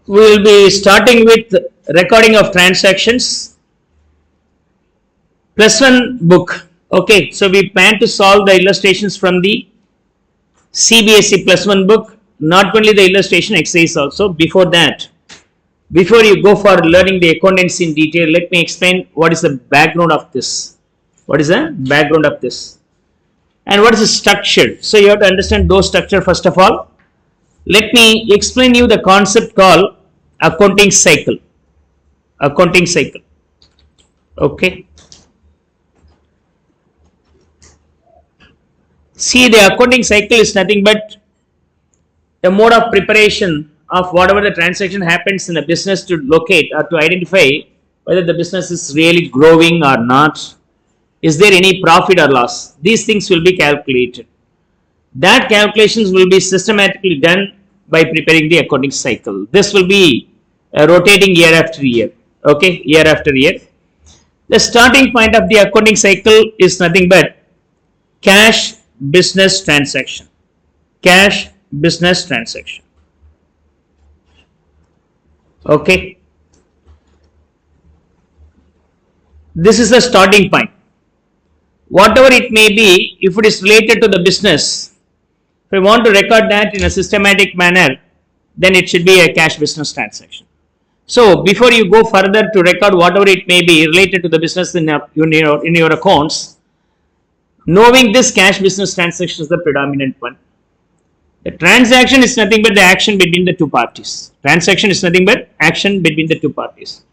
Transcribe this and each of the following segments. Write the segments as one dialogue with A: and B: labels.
A: We will be starting with recording of transactions. +1 book. Okay, so we plan to solve the illustrations from the CBSE +1 book. Not only the illustration exercise also. Before that, before you go for learning the accountancy in detail, let me explain what is the background of this. What is the background of this? And what is the structure? So you have to understand those structure first of all. Let me explain you the concept called accounting cycle. Accounting cycle. Okay. See, the accounting cycle is nothing but the mode of preparation of whatever the transaction happens in a business to locate or to identify whether the business is really growing or not. Is there any profit or loss? These things will be calculated. That calculations will be systematically done by preparing the accounting cycle. This will be rotating year after year. Okay, year after year. The starting point of the accounting cycle is nothing but cash business transaction. Cash business transaction. Okay. This is the starting point. Whatever it may be, if it is related to the business, if I want to record that in a systematic manner, then it should be a cash business transaction. So before you go further to record whatever it may be related to the business in your accounts, knowing this cash business transaction is the predominant one. The transaction is nothing but the action between the two parties. Transaction is nothing but action between the two parties.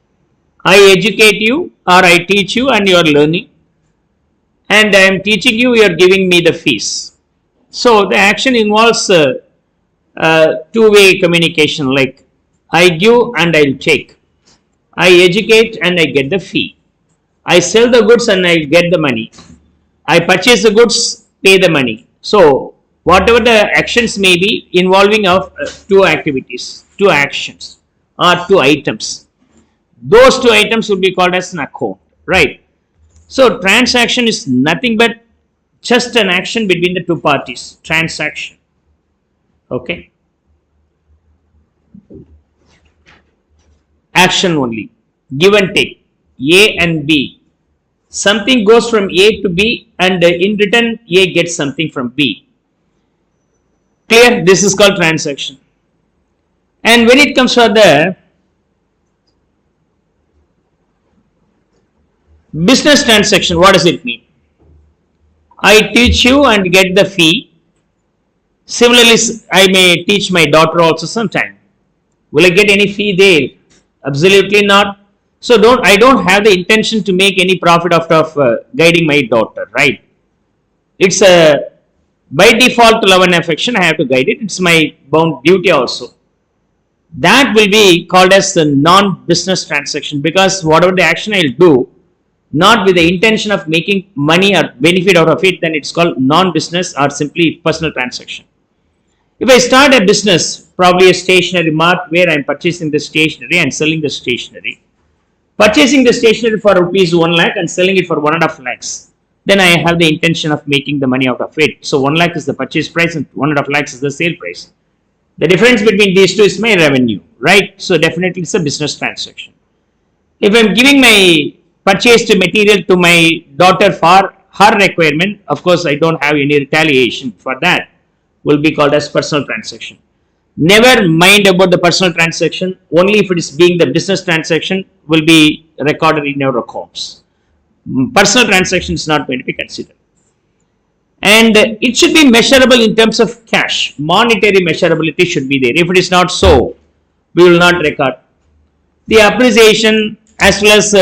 A: I educate you or I teach you and you are learning. And I am teaching you, you are giving me the fees. So the action involves two-way communication, like I give and I will take. I educate and I get the fee. I sell the goods and I get the money. I purchase the goods, pay the money. So whatever the actions may be involving of two activities, two actions or two items. Those two items will be called as an account, right? So transaction is nothing but just an action between the two parties. Transaction. Okay. Action only. Give and take. A and B. Something goes from A to B and in return A gets something from B. Clear? This is called transaction. And when it comes for the business transaction, what does it mean? I teach you and get the fee. Similarly, I may teach my daughter also sometime. Will I get any fee there? Absolutely not. So I don't have the intention to make any profit out of guiding my daughter, right? It's by default love and affection, I have to guide it. It's my bound duty also. That will be called as the non-business transaction, because whatever the action I'll do, not with the intention of making money or benefit out of it, then it's called non-business or simply personal transaction. If I start a business, probably a stationery mart where I'm purchasing the stationery and selling the stationery, purchasing the stationery for rupees 1 lakh and selling it for 1.5 lakhs, then I have the intention of making the money out of it. So 1 lakh is the purchase price and 1.5 lakhs is the sale price. The difference between these two is my revenue, right? So definitely it's a business transaction. If I'm giving my purchased material to my daughter for her requirement, of course I don't have any retaliation for that, will be called as personal transaction. Never mind about the personal transaction, only if it is being the business transaction will be recorded in your accounts. Personal transaction is not going to be considered. And it should be measurable in terms of cash. Monetary measurability should be there. If it is not so, we will not record. The appreciation as well as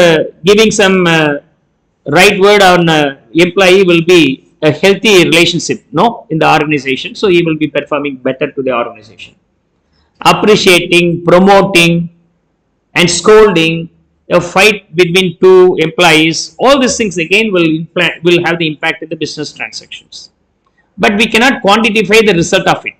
A: giving some right word on employee will be a healthy relationship, no, in the organization. So he will be performing better to the organization. Appreciating, promoting, and scolding, a fight between two employees, all these things again will have the impact in the business transactions. But we cannot quantify the result of it.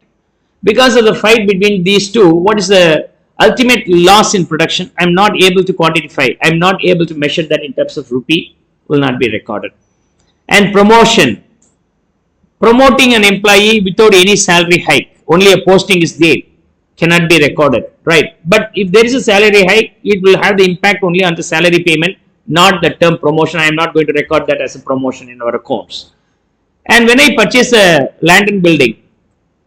A: Because of the fight between these two, what is the ultimate loss in production? I am not able to quantify. I am not able to measure that in terms of rupee, will not be recorded. And promotion. Promoting an employee without any salary hike, only a posting is there. cannot be recorded, right? But if there is a salary hike, it will have the impact only on the salary payment, not the term promotion. I am not going to record that as a promotion in our accounts. And when I purchase a land and building,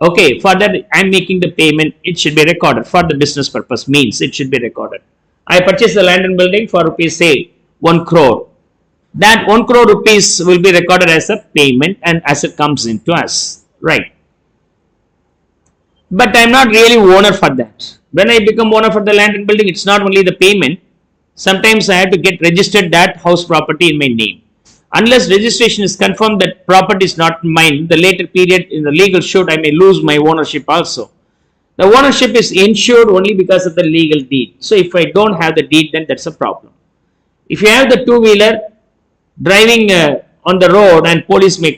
A: okay, for that I am making the payment, it should be recorded for the business purpose, means it should be recorded. I purchase the land and building for rupees, say 1 crore. That 1 crore rupees will be recorded as a payment and as it comes into us, right? But I am not really owner for that. When I become owner for the land and building, it's not only the payment. Sometimes I have to get registered that house property in my name. Unless registration is confirmed that property is not mine, the later period in the legal shoot, I may lose my ownership also. The ownership is ensured only because of the legal deed. So if I don't have the deed, then that's a problem. If you have the two-wheeler driving on the road and police may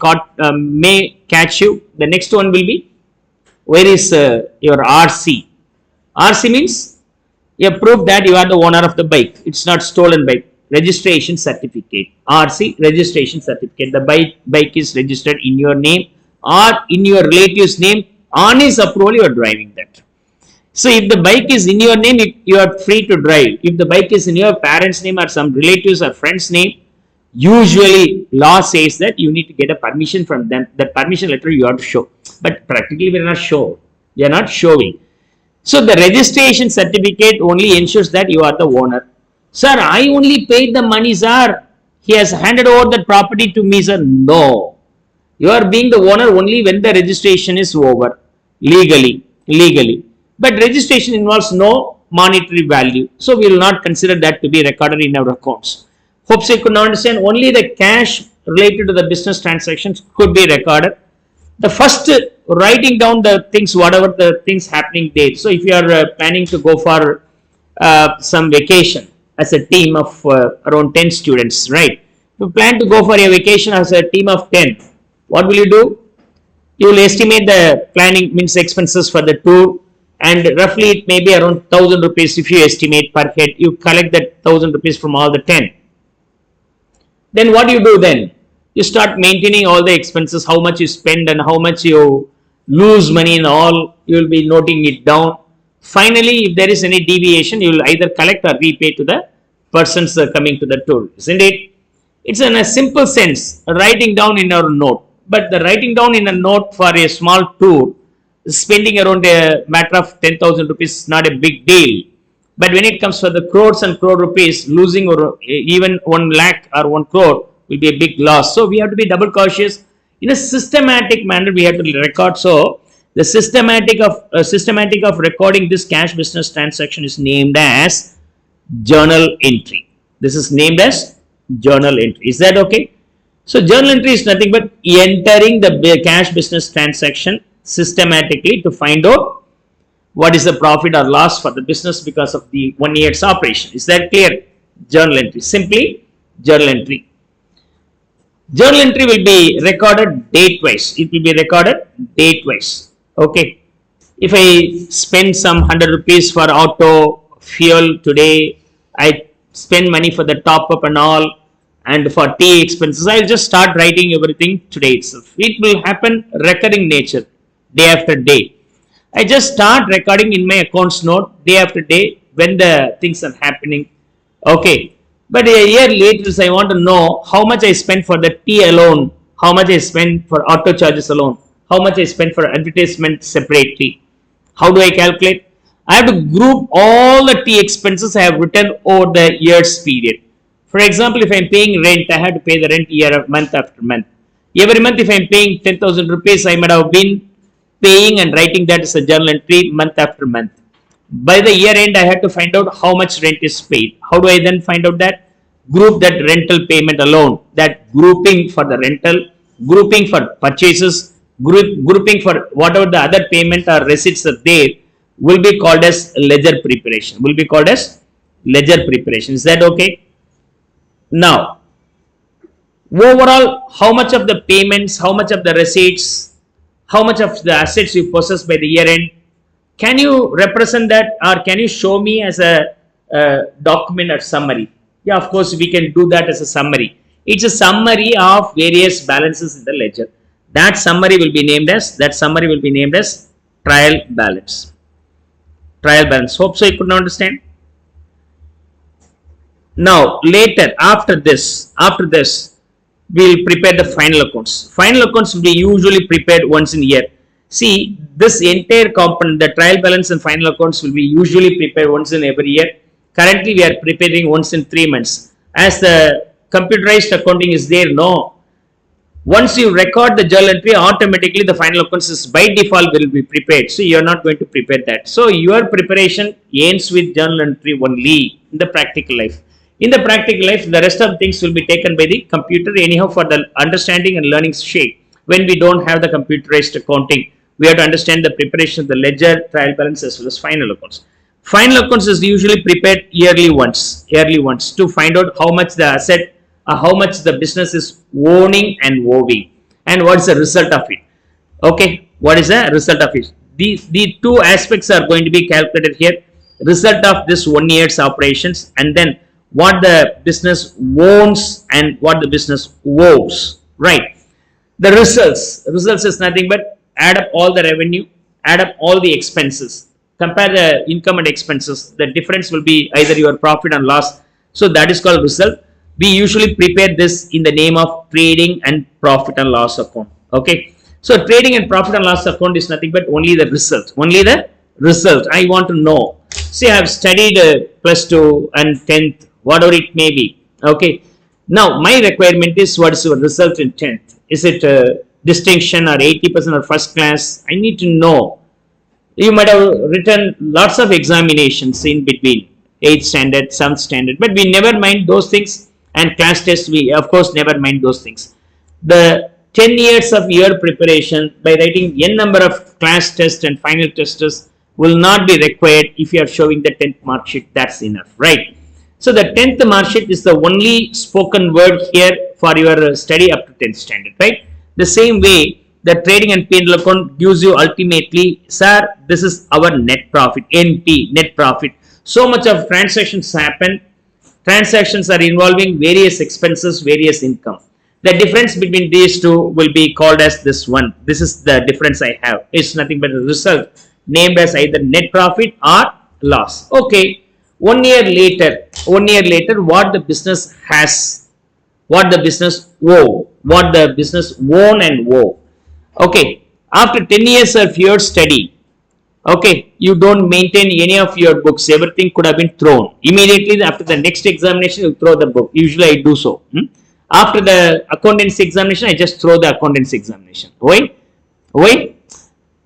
A: catch you, the next one will be, where is your RC? RC means you have proof that you are the owner of the bike. It's not stolen bike. Registration certificate. RC, registration certificate. The bike is registered in your name or in your relative's name. On his approval, you are driving that. So if the bike is in your name, you are free to drive. If the bike is in your parents' name or some relatives or friends' name, usually law says that you need to get a permission from them. That permission letter you have to show. But practically we are not sure. We are not showing. So the registration certificate only ensures that you are the owner. Sir, I only paid the money, sir. He has handed over that property to me, sir. No. You are being the owner only when the registration is over. Legally. But registration involves no monetary value. So we will not consider that to be recorded in our accounts. Hopes you could understand. Only the cash related to the business transactions could be recorded. The first, writing down the things, whatever the things happening there. So if you are planning to go for some vacation as a team of around 10 students, right? If you plan to go for a vacation as a team of 10, what will you do? You will estimate the planning, means expenses for the tour, and roughly it may be around 1,000 rupees if you estimate per head. You collect that 1,000 rupees from all the 10. Then what do you do then? You start maintaining all the expenses, how much you spend and how much you lose money and all. You will be noting it down. Finally, if there is any deviation, you will either collect or repay to the persons coming to the tour, isn't it? It's in a simple sense, writing down in our note. But the writing down in a note for a small tour, spending around a matter of 10,000 rupees is not a big deal. But when it comes for the crores and crore rupees, losing or even 1 lakh or 1 crore will be a big loss. So we have to be double cautious. In a systematic manner, we have to record. So the systematic of recording this cash business transaction is named as journal entry. This is named as journal entry. Is that okay? So journal entry is nothing but entering the cash business transaction systematically to find out what is the profit or loss for the business because of the 1 year's operation. Is that clear? Journal entry. Simply journal entry. Journal entry will be recorded date-wise. It will be recorded date-wise. Okay. If I spend some 100 rupees for auto fuel today, I spend money for the top-up and all, and for tea expenses, I will just start writing everything today itself. It will happen recurring nature, day after day. I just start recording in my accounts note day after day when the things are happening. Okay. But a year later, I want to know how much I spent for the tea alone, how much I spent for auto charges alone, how much I spent for advertisement separately. How do I calculate? I have to group all the tea expenses I have written over the year's period. For example, if I am paying rent, I have to pay the rent month after month. Every month, if I am paying 10,000 rupees, I might have been paying and writing that as a journal entry month after month. By the year end, I had to find out how much rent is paid. How do I then find out that? Group that rental payment alone, that grouping for the rental, grouping for purchases, grouping for whatever the other payment or receipts are there, will be called as ledger preparation. Will be called as ledger preparation. Is that okay? Now, overall, how much of the payments, how much of the receipts, how much of the assets you possess by the year end, can you represent that or can you show me as a document or summary? Yeah, of course, we can do that as a summary. It's a summary of various balances in the ledger. That summary will be named as trial balance. trial balance. Hope so you could understand. Now later after this, we will prepare the final accounts. Final accounts will be usually prepared once in a year. See, this entire component, the trial balance and final accounts, will be usually prepared once in every year. Currently, we are preparing once in 3 months. As the computerized accounting is there, no. Once you record the journal entry, automatically the final accounts is by default will be prepared. So you are not going to prepare that. So your preparation ends with journal entry only in the practical life. In the practical life, the rest of things will be taken by the computer anyhow for the understanding and learning sake. When we don't have the computerized accounting, we have to understand the preparation of the ledger, trial balance as well as final accounts. Final accounts is usually prepared yearly once to find out how much the asset, how much the business is owning and owing, and what is the result of it. Okay, what is the result of it? The two aspects are going to be calculated here. Result of this 1 year's operations, and then what the business owns and what the business owes, right? The results is nothing but add up all the revenue, add up all the expenses, compare the income and expenses. The difference will be either your profit and loss. So that is called result. We usually prepare this in the name of trading and profit and loss account. Okay. So trading and profit and loss account is nothing but only the result. Only the result. I want to know. See, I have studied plus 2 and 10th, whatever it may be. Okay. Now, my requirement is what is your result in 10th? Is it distinction or 80% or first class? I need to know. You might have written lots of examinations in between 8th standard, 7th standard, but we never mind those things, and class tests we of course never mind those things. The 10 years of your preparation by writing n number of class tests and final tests will not be required if you are showing the 10th mark sheet. That's enough, right? So the 10th mark sheet is the only spoken word here for your study up to 10th standard, right? The same way, the trading and P&L account gives you ultimately, sir, this is our net profit, NP, net profit. So much of transactions happen. Transactions are involving various expenses, various income. The difference between these two will be called as this one. This is the difference I have. It's nothing but a result named as either net profit or loss. Okay. 1 year later, what the business has, what the business owe, what the business own and owe. Okay, after 10 years of your study, okay, you don't maintain any of your books. Everything could have been thrown. Immediately after the next examination, you throw the book. Usually I do so. After the accountancy examination, I just throw the accountancy examination. Why?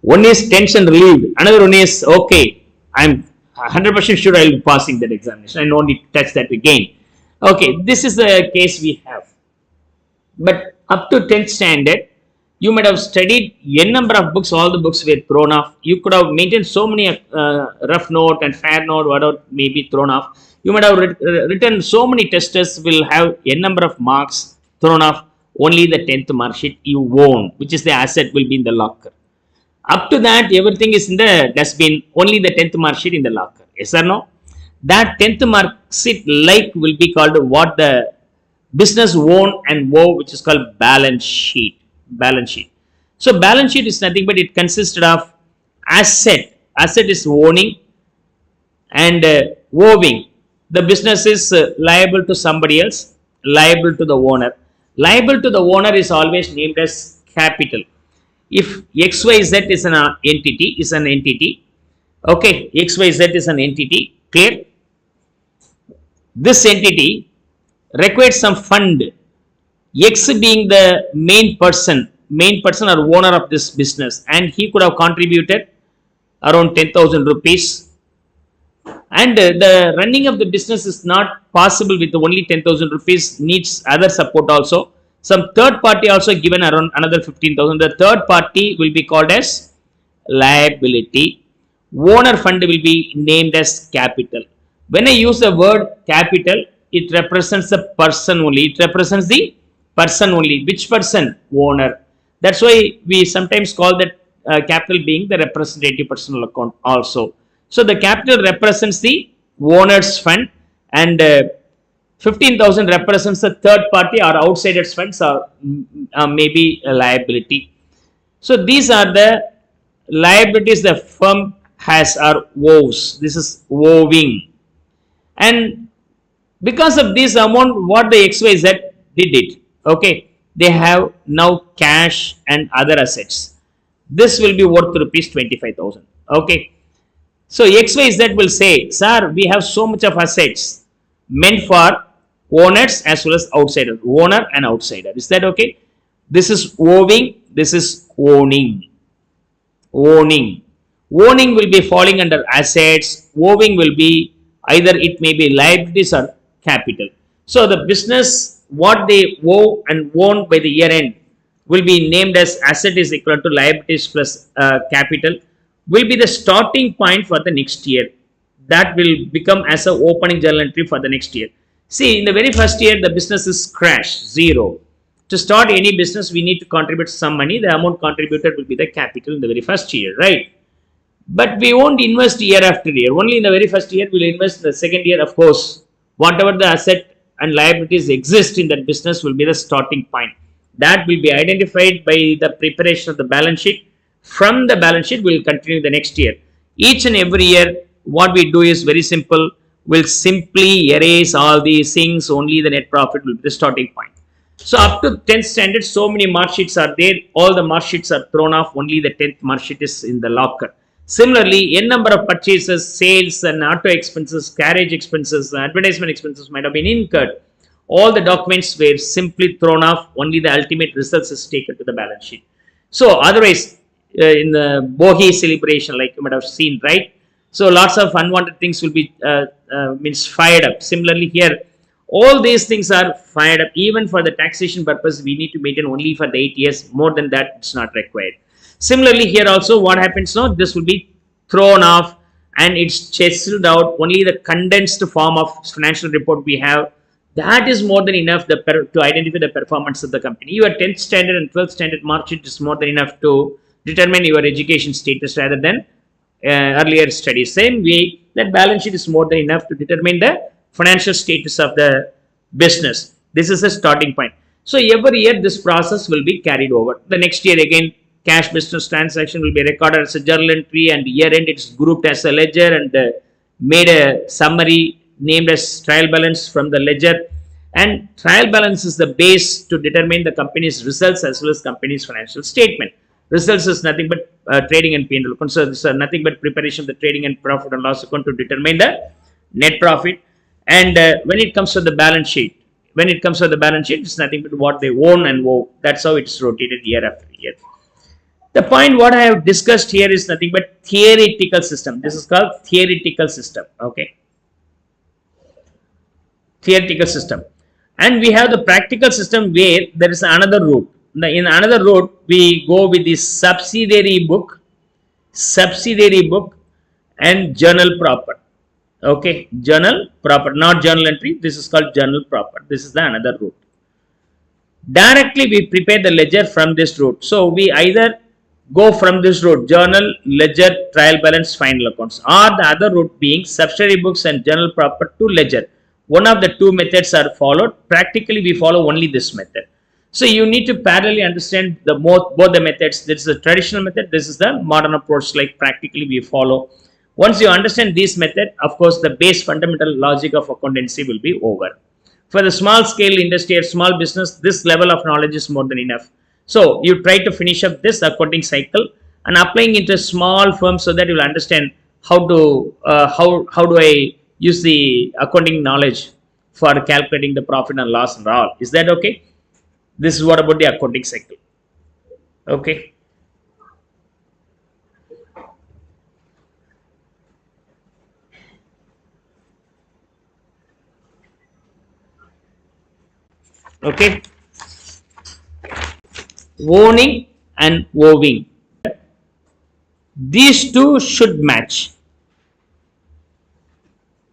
A: One is tension relieved. Another one is, okay, I'm 100% sure I will be passing that examination. I don't need to touch that again. Okay, this is the case we have. But up to 10th standard, you might have studied n number of books, all the books were thrown off. You could have maintained so many rough note and fair note, whatever may be thrown off. You might have written so many testers will have n number of marks thrown off. Only the 10th mark sheet you own, which is the asset, will be in the locker. Up to that, everything is in the dustbin. Only the 10th mark sheet in the locker. Yes or no? That 10th mark sheet will be called what the business own and owe, which is called balance sheet. So balance sheet is nothing but it consisted of asset. Asset is owning and owing. The business is liable to somebody else, liable to the owner. Liable to the owner is always named as capital. If XYZ is an entity, okay, XYZ is an entity, clear? This entity requires some fund. X being the main person or owner of this business, and he could have contributed around 10,000 rupees. And the running of the business is not possible with only 10,000 rupees, needs other support also. Some third party also given around another 15,000. The third party will be called as liability. Owner fund will be named as capital. When I use the word capital, it represents the person only. It represents the person only. Which person? Owner. That's why we sometimes call that capital being the representative personal account also. So the capital represents the owner's fund, and 15,000 represents the third party or outsiders funds, or maybe a liability. So these are the liabilities the firm has are woes. This is woving. And because of this amount, what the XYZ did it. Okay. They have now cash and other assets. This will be worth rupees 25,000. Okay. So XYZ will say, sir, we have so much of assets meant for owners as well as outsiders. Owner and outsider. Is that okay? This is owing. This is owning. Owning. Owning will be falling under assets. Owing will be either it may be liabilities or capital. So the business, what they owe and own by the year end will be named as asset is equal to liabilities plus capital, will be the starting point for the next year. That will become as a opening journal entry for the next year. See, in the very first year, the business is crash, zero. To start any business, we need to contribute some money. The amount contributed will be the capital in the very first year, right? But we won't invest year after year. Only in the very first year, we'll invest. The second year, of course, whatever the asset and liabilities exist in that business will be the starting point. That will be identified by the preparation of the balance sheet. From the balance sheet, we will continue the next year. Each and every year, what we do is very simple. We'll simply erase all these things. Only the net profit will be the starting point. So up to 10th standard, so many mark sheets are there. All the mark sheets are thrown off. Only the 10th mark sheet is in the locker. Similarly, n number of purchases, sales and auto expenses, carriage expenses, advertisement expenses might have been incurred. All the documents were simply thrown off. Only the ultimate results is taken to the balance sheet. So otherwise, in the bogie celebration, like you might have seen, right? So lots of unwanted things will be means fired up. Similarly here, all these things are fired up. Even for the taxation purpose, we need to maintain only for the 8 years. More than that, it's not required. Similarly here also, what happens now? This will be thrown off and it's chiseled out. Only the condensed form of financial report we have. That is more than enough to identify the performance of the company. Your 10th standard and 12th standard mark sheet is more than enough to determine your education status rather than earlier studies. Same way, that balance sheet is more than enough to determine the financial status of the business. This is a starting point. So every year this process will be carried over. The next year again, cash business transaction will be recorded as a journal entry, and year end it's grouped as a ledger and made a summary named as trial balance from the ledger. And trial balance is the base to determine the company's results as well as company's financial statement. Results is nothing but trading and P&L account. So this is nothing but preparation of the trading and profit and loss account to determine the net profit. And when it comes to the balance sheet, it's nothing but what they own and owe. That's how it's rotated year after year. The point what I have discussed here is nothing but theoretical system. This is called theoretical system. Okay. Theoretical system. And we have the practical system where there is another route. In another route, we go with the subsidiary book and journal proper. Okay, journal proper, not journal entry. This is called journal proper. This is the another route. Directly we prepare the ledger from this route. So we either go from this route, journal, ledger, trial balance, final accounts, or the other route being subsidiary books and journal proper to ledger. One of the two methods are followed. Practically we follow only this method. So you need to parallelly understand both the methods. This is the traditional method. This is the modern approach, like practically we follow. Once you understand this method, of course, the base fundamental logic of accountancy will be over. For the small scale industry or small business, this level of knowledge is more than enough. So you try to finish up this accounting cycle and applying it to a small firm so that you will understand how do I use the accounting knowledge for calculating the profit and loss and all. Is that okay? This is what about the accounting cycle. Okay. Okay. Owning and owing. These two should match.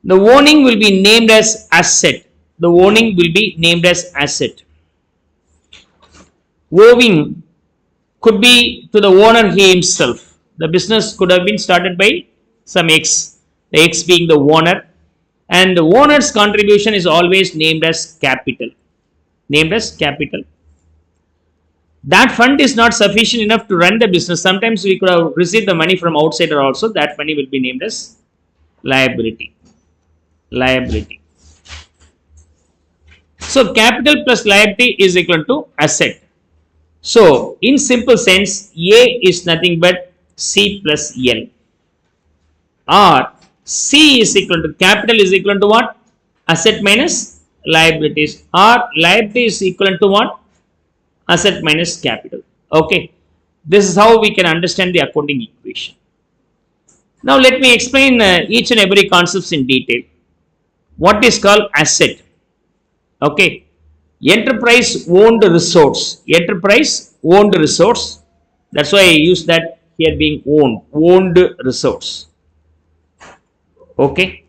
A: The owning will be named as asset. The owning will be named as asset. Owing could be to the owner he himself. The business could have been started by some X, the X being the owner, and the owner's contribution is always named as capital. Named as capital. That fund is not sufficient enough to run the business. Sometimes we could have received the money from outsider also. That money will be named as liability. Liability. So capital plus liability is equal to asset. So in simple sense, A is nothing but C plus L. Or C is equal to capital is equal to what? Asset minus liabilities. Or liability is equal to what? Asset minus capital. Okay. This is how we can understand the accounting equation. Now let me explain each and every concepts in detail. What is called asset? Okay. Enterprise owned resource. Enterprise owned resource. That's why I use that here being owned. Owned resource. Okay.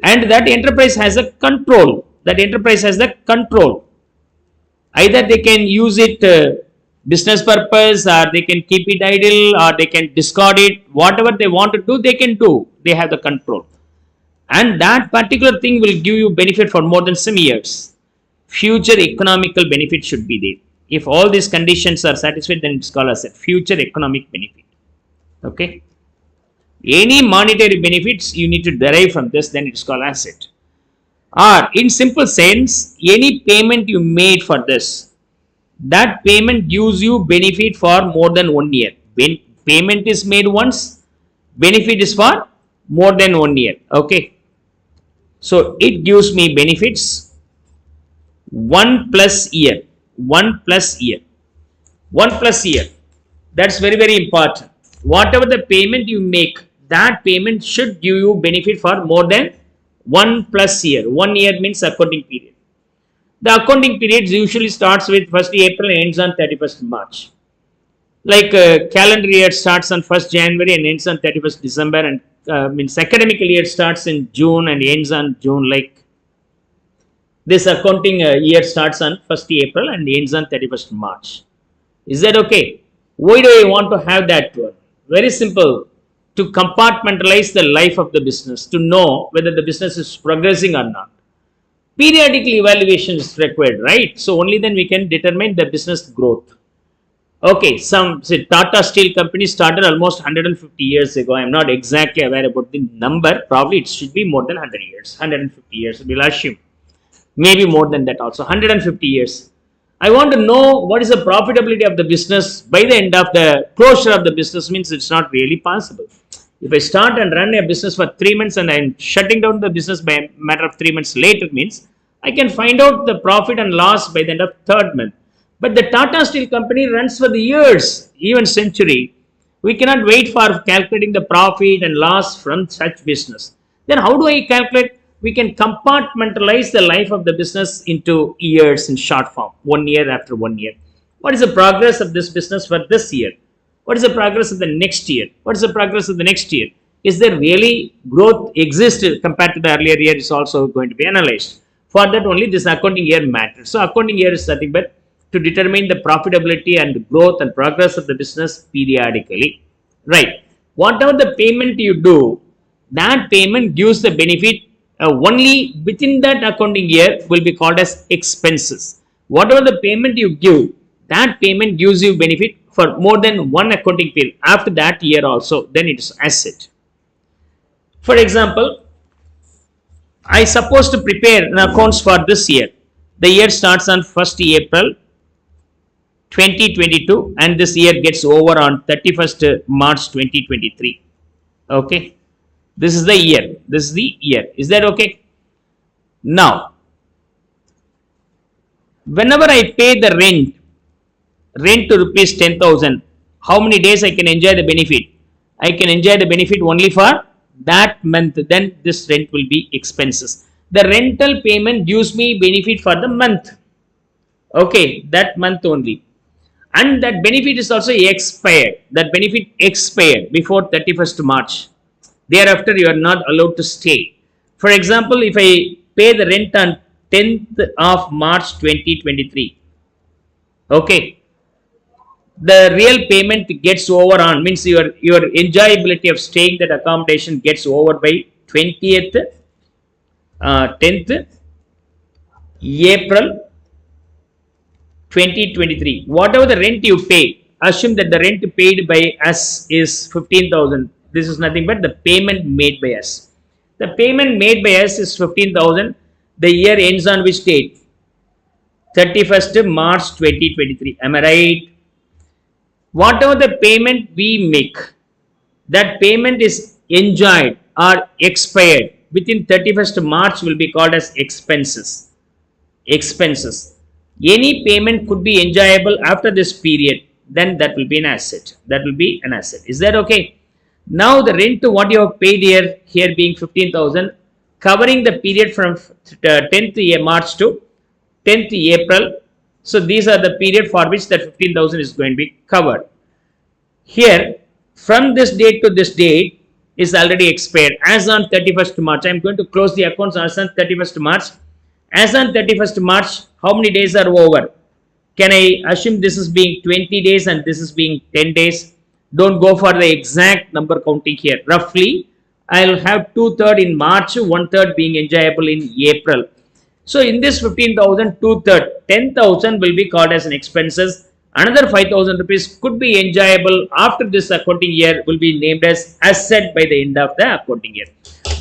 A: And that enterprise has a control. That enterprise has the control. Either they can use it business purpose, or they can keep it idle, or they can discard it. Whatever they want to do, they can do. They have the control. And that particular thing will give you benefit for more than some years. Future economical benefit should be there. If all these conditions are satisfied, then it's called as a future economic benefit. Okay. Any monetary benefits you need to derive from this, then it's called asset. Or in simple sense, any payment you made for this, that payment gives you benefit for more than 1 year. When payment is made once, benefit is for more than 1 year. Okay. So it gives me benefits 1 plus year. 1 plus year. 1 plus year. That's very, very important. Whatever the payment you make, that payment should give you benefit for more than 1 plus year. 1 year means accounting period. The accounting period usually starts with 1st April and ends on 31st March. Like calendar year starts on 1st January and ends on 31st December, and means academic year starts in June and ends on June. Like this accounting year starts on 1st April and ends on 31st March. Is that okay? Why do I want to have that one? Very simple. To compartmentalize the life of the business, to know whether the business is progressing or not. Periodical evaluation is required, right? So only then we can determine the business growth. Okay, some say Tata Steel company started almost 150 years ago. I am not exactly aware about the number. Probably it should be more than 100 years. 150 years, we'll assume. Maybe more than that also. 150 years. I want to know what is the profitability of the business by the end of the closure of the business. Means it's not really possible. If I start and run a business for 3 months and I'm shutting down the business by a matter of 3 months later, means I can find out the profit and loss by the end of 3rd month. But the Tata Steel company runs for the years, even century. We cannot wait for calculating the profit and loss from such business. Then how do I calculate? We can compartmentalize the life of the business into years in short form, 1 year after 1 year. What is the progress of this business for this year? What is the progress of the next year? What is the progress of the next year? Is there really growth existed compared to the earlier year is also going to be analyzed. For that only this accounting year matters. So accounting year is nothing but to determine the profitability and growth and progress of the business periodically. Right. Whatever the payment you do, that payment gives the benefit only within that accounting year will be called as expenses. Whatever the payment you give, that payment gives you benefit for more than one accounting period. After that year also, then it is asset. For example, I supposed to prepare an accounts for this year. The year starts on 1st April 2022 and this year gets over on 31st March 2023. Okay. This is the year. This is the year. Is that okay? Now, whenever I pay the rent to rupees 10,000, how many days I can enjoy the benefit? I can enjoy the benefit only for that month. Then this rent will be expenses. The rental payment gives me benefit for the month. Okay, that month only. And that benefit is also expired. That benefit expired before 31st March. Thereafter, you are not allowed to stay. For example, if I pay the rent on 10th of March 2023, okay, the real payment gets over on, means your enjoyability of staying that accommodation gets over by 10th April 2023. Whatever the rent you pay, assume that the rent paid by us is 15,000. This is nothing but the payment made by us. The payment made by us is 15,000. The year ends on which date? 31st March 2023. Am I right? Whatever the payment we make, that payment is enjoyed or expired within 31st March will be called as expenses. Expenses. Any payment could be enjoyable after this period, then that will be an asset. That will be an asset. Is that okay? Now the rent to what you have paid here being 15,000, covering the period from 10th March to 10th April. So these are the period for which that 15,000 is going to be covered. Here, from this date to this date is already expired. As on 31st March, I am going to close the accounts as on 31st March. As on 31st March, how many days are over? Can I assume this is being 20 days and this is being 10 days? Don't go for the exact number counting here. Roughly, I will have 2/3 in March, 1/3 being enjoyable in April. So in this 15,000, 2/3, 10,000 will be called as an expenses. Another 5,000 rupees could be enjoyable after this accounting year, will be named as asset by the end of the accounting year.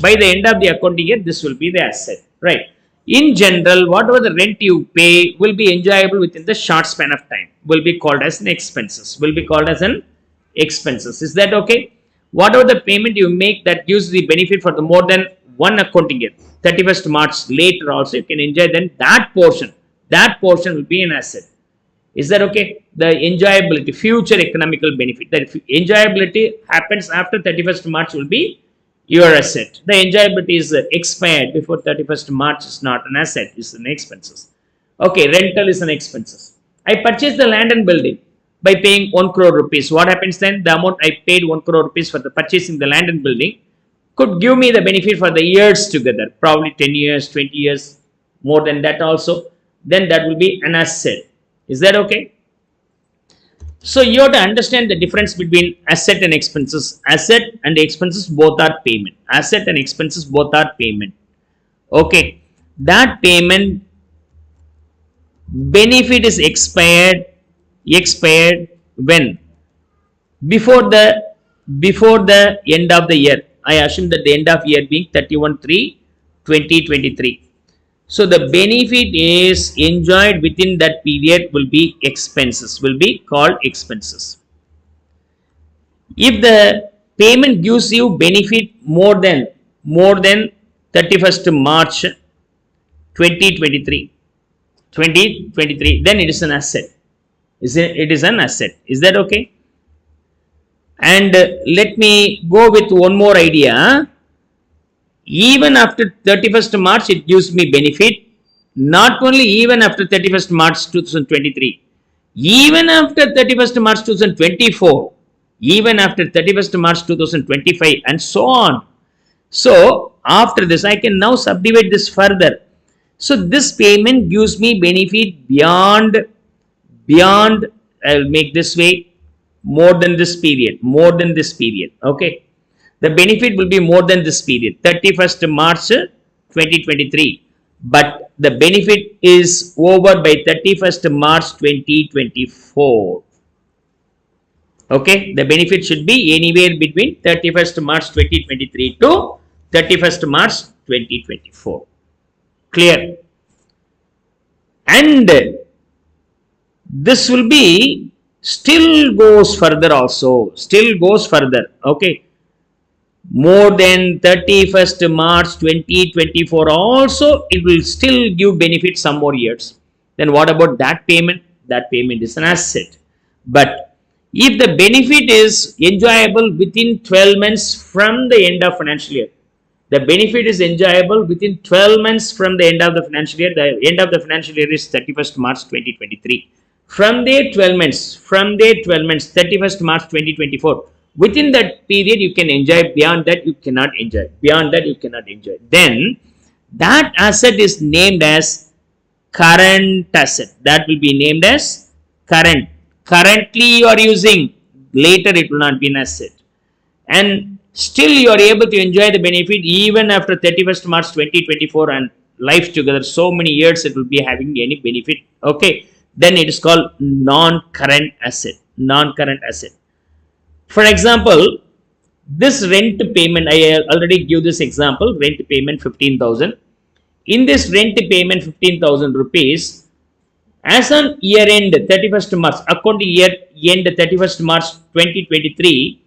A: By the end of the accounting year, this will be the asset, right? In general, whatever the rent you pay will be enjoyable within the short span of time, will be called as an expenses, will be called as an expenses. Is that okay? Whatever the payment you make that gives the benefit for the more than one accounting year, 31st March later also you can enjoy, then that portion will be an asset. Is that okay? The enjoyability, future economical benefit, that enjoyability happens after 31st March will be your asset. The enjoyability is expired before 31st March is not an asset, it's an expenses. Okay, rental is an expenses. I purchased the land and building by paying 1 crore rupees. What happens then? The amount I paid 1 crore rupees for the purchasing the land and building could give me the benefit for the years together, probably 10 years, 20 years, more than that also. Then that will be an asset. Is that okay? So you have to understand the difference between asset and expenses. Asset and expenses both are payment. Asset and expenses both are payment. Okay. That payment benefit is expired when? Before the end of the year. I assume that the end of year being 31/3/2023. So the benefit is enjoyed within that period will be expenses, will be called expenses. If the payment gives you benefit more than 31st March 2023, then it is an asset. It is an asset. Is that okay? And let me go with one more idea. Even after 31st March, it gives me benefit. Not only even after 31st March 2023, even after 31st March 2024, even after 31st March 2025, and so on. So after this, I can now subdivide this further. So this payment gives me benefit beyond, I'll make this way, more than this period, okay. The benefit will be more than this period, 31st March 2023. But the benefit is over by 31st March 2024. Okay, the benefit should be anywhere between 31st March 2023 to 31st March 2024. Clear? And this will be still goes further also, okay. More than 31st March 2024 also, it will still give benefit some more years. Then what about that payment? That payment is an asset. But if the benefit is enjoyable within 12 months from the end of financial year, the benefit is enjoyable within 12 months from the end of the financial year. The end of the financial year is 31st March 2023. From there 12 months, 31st March 2024. Within that period, you can enjoy. Beyond that, you cannot enjoy. Then, that asset is named as current asset. That will be named as current. Currently, you are using. Later, it will not be an asset. And still, you are able to enjoy the benefit even after 31st March 2024 and life together. So many years, it will be having any benefit. Okay. then it is called non-current asset. Non-current asset. For example, this rent payment, I already give this example, rent payment 15,000. In this rent payment 15,000 rupees, as on year end 31st March, accounting year end 31st March 2023,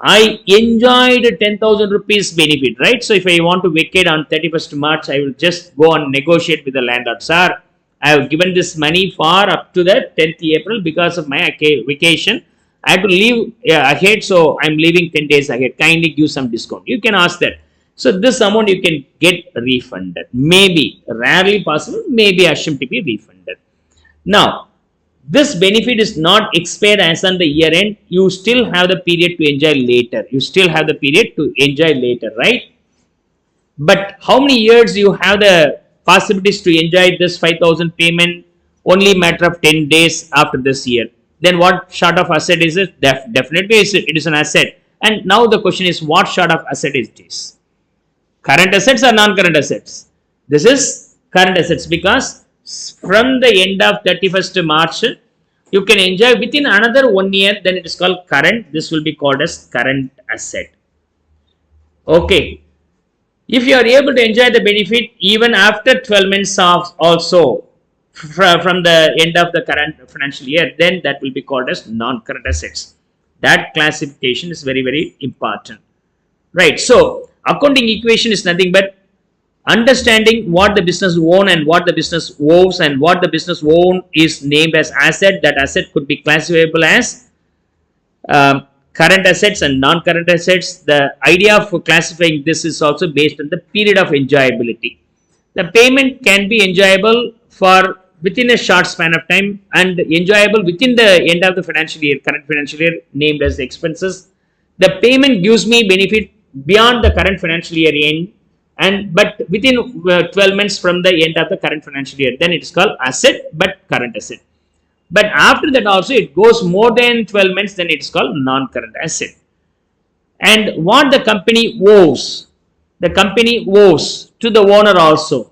A: I enjoyed 10,000 rupees benefit, right? So if I want to vacate on 31st March, I will just go and negotiate with the landlord. Sir, I have given this money for up to the 10th April because of my vacation. I have to leave ahead, so I'm leaving 10 days ahead. Kindly give some discount. You can ask that. So this amount you can get refunded. Maybe, rarely possible, maybe assumed to be refunded. Now, this benefit is not expired as on the year end. You still have the period to enjoy later. You still have the period to enjoy later, right? But how many years you have the possibilities to enjoy this 5,000 payment? Only matter of 10 days after this year. Then what sort of asset is it? Definitely it is an asset. And now the question is, what sort of asset is this? Current assets or non-current assets? This is current assets because from the end of 31st March, you can enjoy within another 1 year, then it is called current. This will be called as current asset. Okay. If you are able to enjoy the benefit even after 12 months of also from the end of the current financial year, then that will be called as non-current assets. That classification is very, very important. Right. So, accounting equation is nothing but understanding what the business own and what the business owes, and what the business own is named as asset. That asset could be classifiable as current assets and non-current assets. The idea of classifying this is also based on the period of enjoyability. The payment can be enjoyable for within a short span of time and enjoyable within the end of the financial year, current financial year, named as the expenses. The payment gives me benefit beyond the current financial year end, but within 12 months from the end of the current financial year, then it is called asset but current asset. But after that also it goes more than 12 months, then it's called non-current asset. And what the company owes, the company owes to the owner also,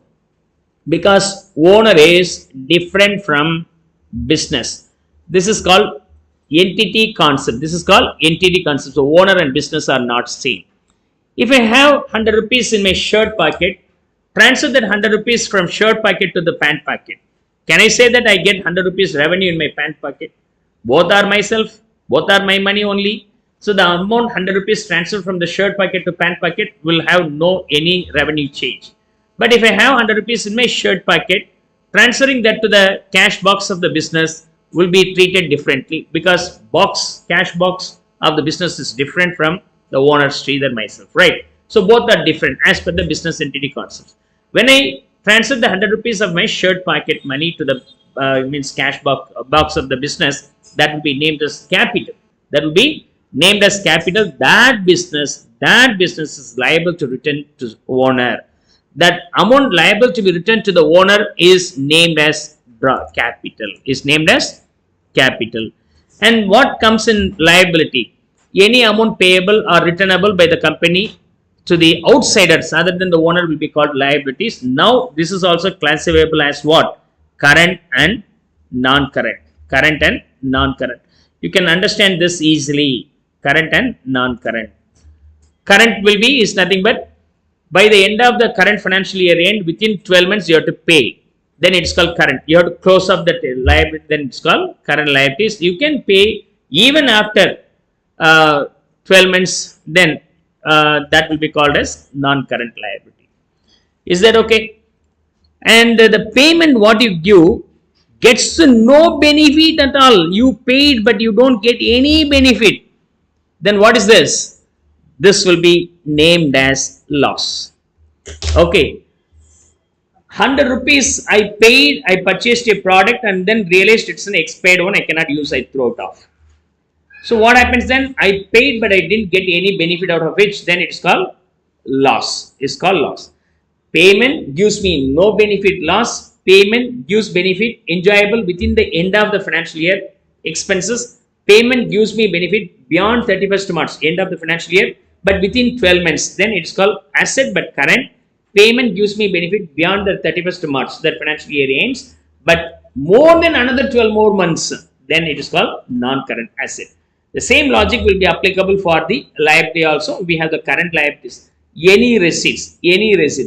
A: because owner is different from business. This is called entity concept. This is called entity concept. So owner and business are not same. If I have 100 rupees in my shirt pocket, transfer that 100 rupees from shirt pocket to the pant pocket. Can I say that I get 100 rupees revenue in my pant pocket? Both are myself, both are my money only. So the amount 100 rupees transferred from the shirt pocket to pant pocket will have no any revenue change. But if I have 100 rupees in my shirt pocket, transferring that to the cash box of the business will be treated differently, because cash box of the business is different from the owner, Sridhar, myself, right? So both are different as per the business entity concepts. When I transfer the 100 rupees of my shirt pocket money to the means cash box of the business, that will be named as capital. That will be named as capital. That business is liable to return to owner. That amount liable to be returned to the owner is named as capital. Is named as capital. And what comes in liability? Any amount payable or returnable by the company to the outsiders other than the owner will be called liabilities. Now, this is also classifiable as what? Current and non-current. Current and non-current. You can understand this easily. Current and non-current. Current will be is nothing but by the end of the current financial year end, within 12 months you have to pay. Then it's called current. You have to close up that liability. Then it's called current liabilities. You can pay even after 12 months. Then that will be called as non-current liability. Is that okay? And the payment what you give gets no benefit at all. You paid but you don't get any benefit. Then what is this? This will be named as loss. Okay. 100 rupees I paid, I purchased a product and then realized it's an expired one, I cannot use, I throw it off. So what happens then? I paid but I didn't get any benefit out of which, then it's called loss. It's called loss. Payment gives me no benefit, loss. Payment gives benefit, enjoyable within the end of the financial year. Expenses, payment gives me benefit beyond 31st March, end of the financial year, but within 12 months, then it's called asset but current. Payment gives me benefit beyond the 31st March, that financial year ends, but more than another 12 more months, then it is called non-current asset. The same logic will be applicable for the liability also. We have the current liabilities. Any receipts.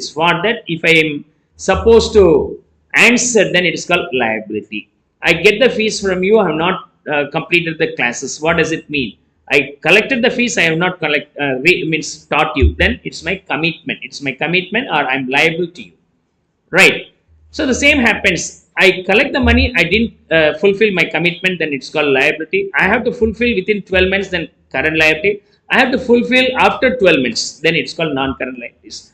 A: For that, if I am supposed to answer, then it is called liability. I get the fees from you. I have not completed the classes. What does it mean? I collected the fees. I have not means taught you. Then it's my commitment. It's my commitment, or I'm liable to you, right? So the same happens. I collect the money. I didn't fulfill my commitment. Then it's called liability. I have to fulfill within 12 months. Then current liability. I have to fulfill after 12 months. Then it's called non-current liabilities.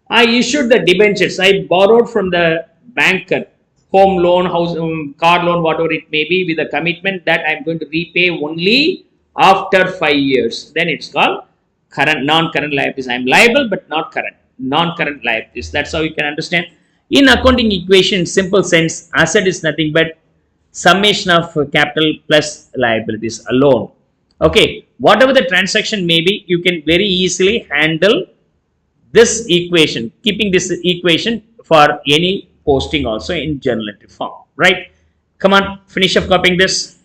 A: I issued the debentures. I borrowed from the banker, home loan, house, car loan, whatever it may be, with a commitment that I'm going to repay only after 5 years. Then it's called current, non-current liabilities. I'm liable but not current. Non-current liabilities. That's how you can understand. In accounting equation, simple sense, asset is nothing but summation of capital plus liabilities alone. Okay, whatever the transaction may be, you can very easily handle this equation, keeping this equation for any posting also in journal entry form, right? Come on, finish up copying this.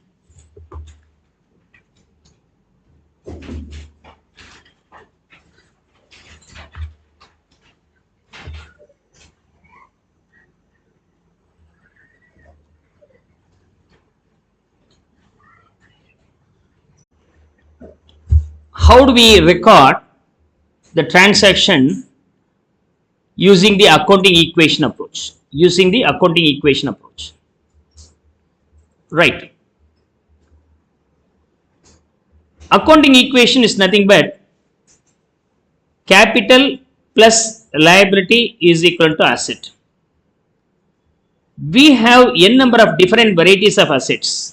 A: How do we record the transaction using the accounting equation approach? Using the accounting equation approach, right? Accounting equation is nothing but capital plus liability is equal to asset. We have n number of different varieties of assets.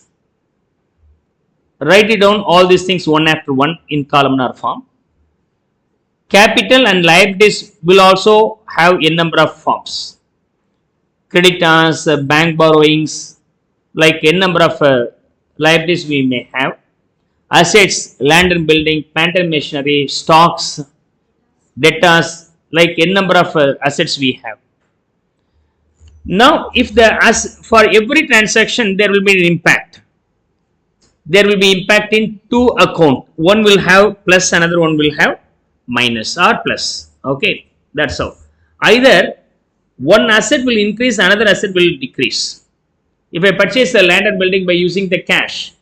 A: Write it down, all these things one after one in columnar form. Capital and liabilities will also have n number of forms. Creditors, bank borrowings, like n number of liabilities we may have. Assets, land and building, plant and machinery, stocks, debtors, like n number of assets we have. Now, if for every transaction there will be an impact. There will be impact in two accounts. One will have plus, another one will have minus or plus. Okay, that's how. Either one asset will increase, another asset will decrease. If I purchase a land and building by using the cash,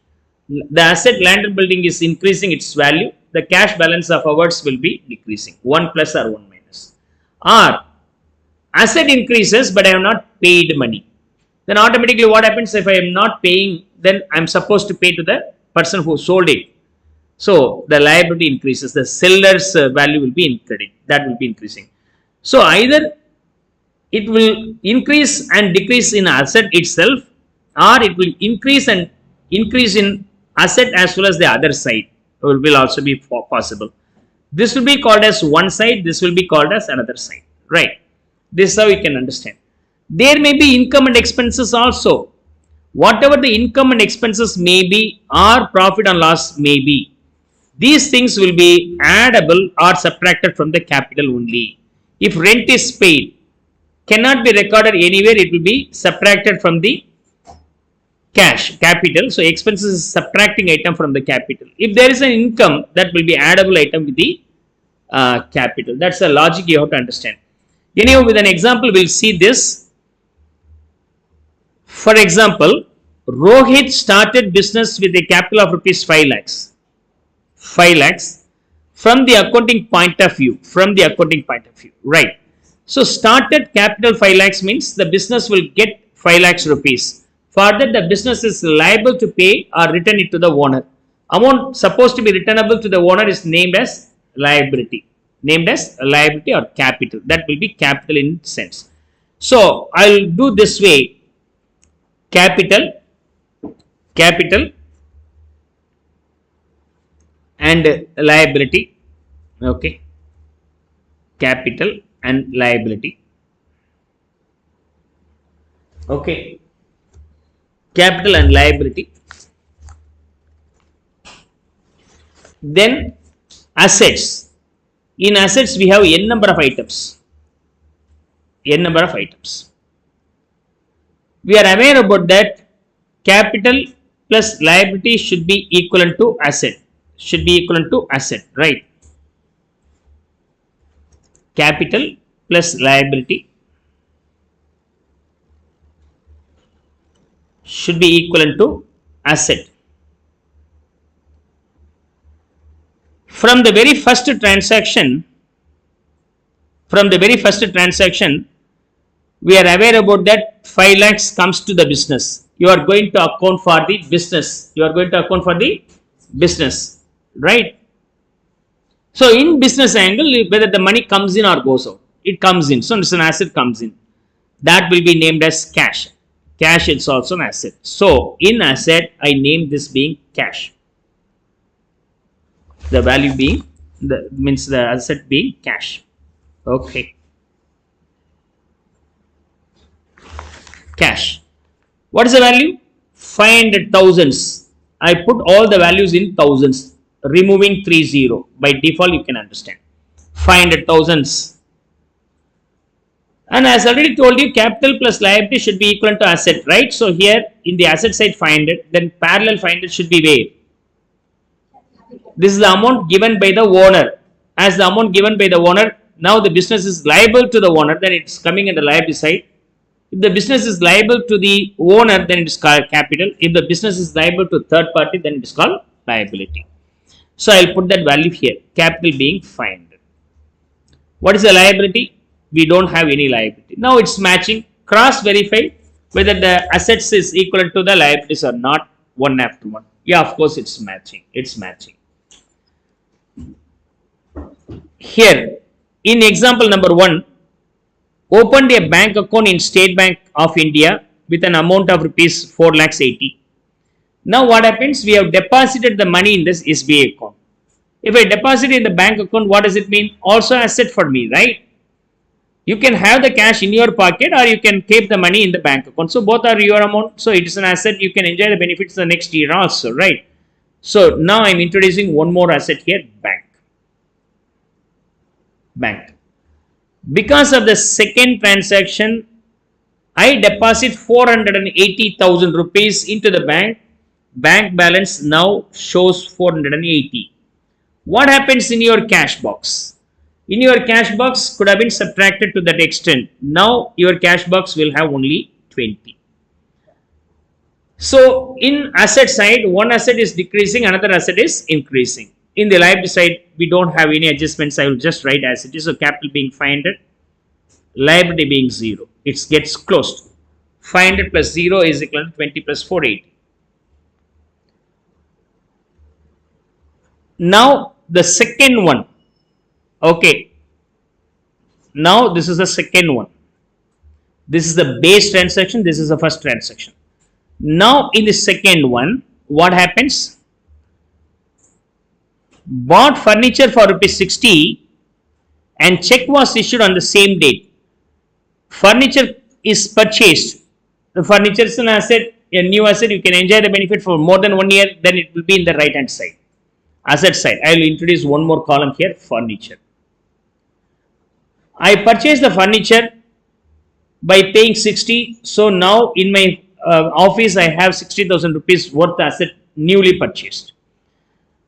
A: the asset land and building is increasing its value. The cash balance of ours will be decreasing. One plus or one minus. Or asset increases, but I have not paid money. Then automatically what happens if I am not paying? Then I am supposed to pay to the person who sold it. So the liability increases. The seller's value will be in credit. That will be increasing. So either it will increase and decrease in asset itself, or it will increase and increase in asset as well as the other side will also be possible. This will be called as one side. This will be called as another side. Right. This is how you can understand. There may be income and expenses also. Whatever the income and expenses may be, or profit and loss may be, these things will be addable or subtracted from the capital only. If rent is paid, cannot be recorded anywhere, it will be subtracted from the capital. So expenses is subtracting item from the capital. If there is an income, that will be addable item with the capital. That's the logic you have to understand. Anyhow, with an example, we'll see this. For example, Rohit started business with a capital of rupees 5 lakhs. 5 lakhs from the accounting point of view. Right. So started capital 5 lakhs means the business will get 5 lakhs rupees. For that, the business is liable to pay or return it to the owner. Amount supposed to be returnable to the owner is named as liability. Named as liability or capital. That will be capital in sense. So I'll do this way. Capital and liability. Okay. Capital and liability. Okay. Capital and liability. Then assets. In assets we have n number of items. N number of items. We are aware about that capital plus liability should be equivalent to asset. Should be equivalent to asset, right? Capital plus liability should be equivalent to asset. From the very first transaction, we are aware about that 5 lakhs comes to the business. You are going to account for the business. Right? So in business angle, whether the money comes in or goes out, it comes in. So it's an asset comes in. That will be named as cash. Cash is also an asset. So in asset, I name this being cash. The value being means the asset being cash. Okay. Cash. What is the value? 500,000. I put all the values in thousands, removing 30. By default, you can understand. 500,000. And as I already told you, capital plus liability should be equal to asset, right? So here in the asset side 500, then parallel 500 should be where? This is the amount given by the owner. As the amount given by the owner, now the business is liable to the owner, then it's coming in the liability side. If the business is liable to the owner, then it is called capital. If the business is liable to third party, then it is called liability. So I'll put that value here, capital being 500. What is the liability? We don't have any liability. Now it's matching. Cross verify whether the assets is equal to the liabilities or not, one after one. Yeah, of course it's matching. Here, in example number 1, opened a bank account in State Bank of India with an amount of rupees 4,80,000. Now what happens? We have deposited the money in this SBI account. If I deposit in the bank account, what does it mean? Also asset for me, right? You can have the cash in your pocket or you can keep the money in the bank account. So both are your amount. So it is an asset. You can enjoy the benefits the next year also, right? So now I am introducing one more asset here, bank. Because of the second transaction, I deposit 480,000 rupees into the bank. Bank balance now shows 480. What happens in your cash box? In your cash box could have been subtracted to that extent. Now your cash box will have only 20. So in asset side, one asset is decreasing, another asset is increasing. In the liability side, we don't have any adjustments. I will just write as it is. So capital being 500, liability being 0. It gets closed. 500 plus 0 is equal to 20 plus 480. Now the second one. Okay. Now this is the second one. This is the base transaction. This is the first transaction. Now in the second one, what happens? Bought furniture for rupees 60 and check was issued on the same date. Furniture is purchased. The furniture is an asset, a new asset. You can enjoy the benefit for more than 1 year. Then it will be in the right hand side. Asset side. I will introduce one more column here, furniture. I purchased the furniture by paying 60. So now in my office, I have 60,000 rupees worth asset newly purchased.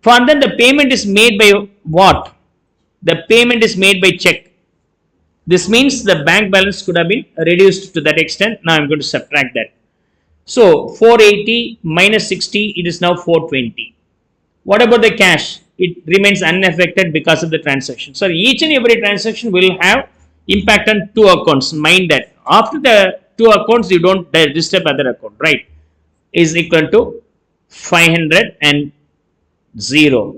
A: Further, the payment is made by what? The payment is made by check. This means the bank balance could have been reduced to that extent. Now I am going to subtract that. So 480 minus 60, it is now 420. What about the cash? It remains unaffected because of the transaction. So each and every transaction will have impact on two accounts. Mind that after the two accounts, you don't disturb other account, right? Is equal to 500 and 0.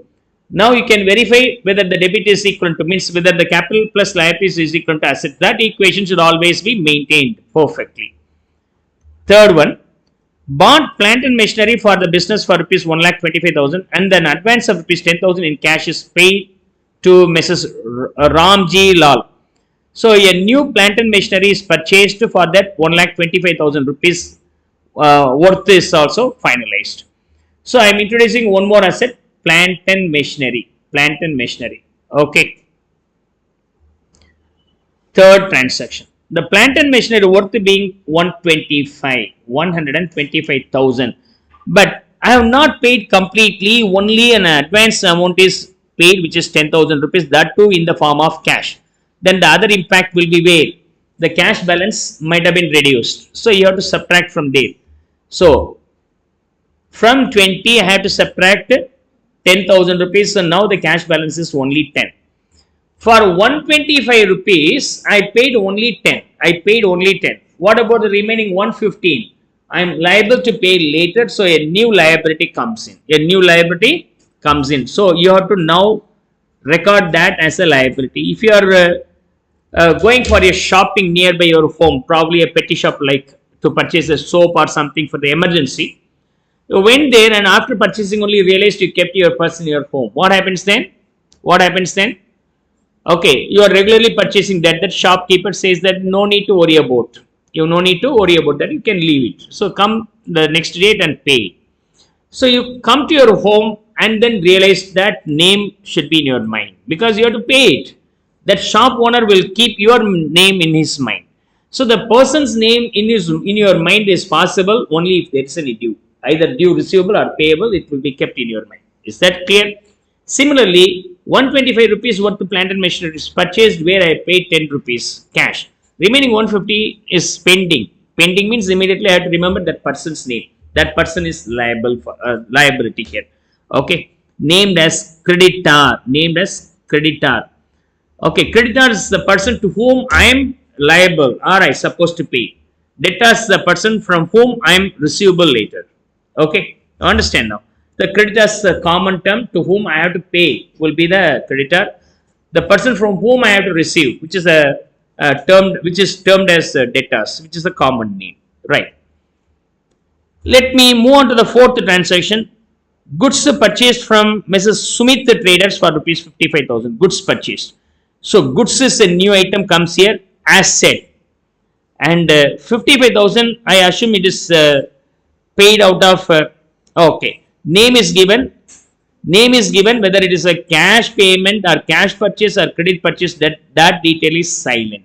A: Now you can verify whether the debit is equal to, means whether the capital plus liabilities is equal to asset. That equation should always be maintained perfectly. Third one, bought plant and machinery for the business for rupees 1,25,000 and then advance of rupees 10,000 in cash is paid to Mrs. Ramji Lal. So a new plant and machinery is purchased for that 1,25,000 rupees worth is also finalized. So I am introducing one more asset, plant and machinery. Okay. Third transaction. The plant and machinery worth being 125,000. But I have not paid completely, only an advance amount is paid, which is 10,000 rupees, that too in the form of cash. Then the other impact will be where the cash balance might have been reduced. So you have to subtract from there. So from 20, I have to subtract 10,000 rupees. So now the cash balance is only 10. For 125 rupees, I paid only 10. I paid only 10. What about the remaining 115? I am liable to pay later. So a new liability comes in. A new liability comes in. So you have to now record that as a liability. If you are going for a shopping nearby your home, probably a petty shop like to purchase a soap or something for the emergency, you went there and after purchasing only realized you kept your purse in your home. What happens then? What happens then? Okay, you are regularly purchasing that. That shopkeeper says that no need to worry about. You no need to worry about that. You can leave it. So come the next date and pay. So you come to your home and then realize that name should be in your mind because you have to pay it. That shop owner will keep your name in his mind. So the person's name in your mind is possible only if there is any due. Either due receivable or payable, it will be kept in your mind. Is that clear? Similarly, 125 rupees worth of plant and machinery is purchased where I paid 10 rupees cash. Remaining 150 is pending. Pending means immediately I have to remember that person's name. That person is liable for liability here. Okay, named as creditor. Named as creditor. Okay, creditor is the person to whom I am liable or I supposed to pay. Debtor is the person from whom I am receivable later. Okay, understand now. The creditor is the common term to whom I have to pay will be the creditor. The person from whom I have to receive, which is a term which is termed as debtors, which is the common name. Right. Let me move on to the fourth transaction. Goods purchased from Mrs. Sumit Traders for rupees 55,000. Goods purchased. So goods is a new item comes here as said. And 55,000, I assume it is paid out of, okay. Name is given whether it is a cash payment or cash purchase or credit purchase, that detail is silent.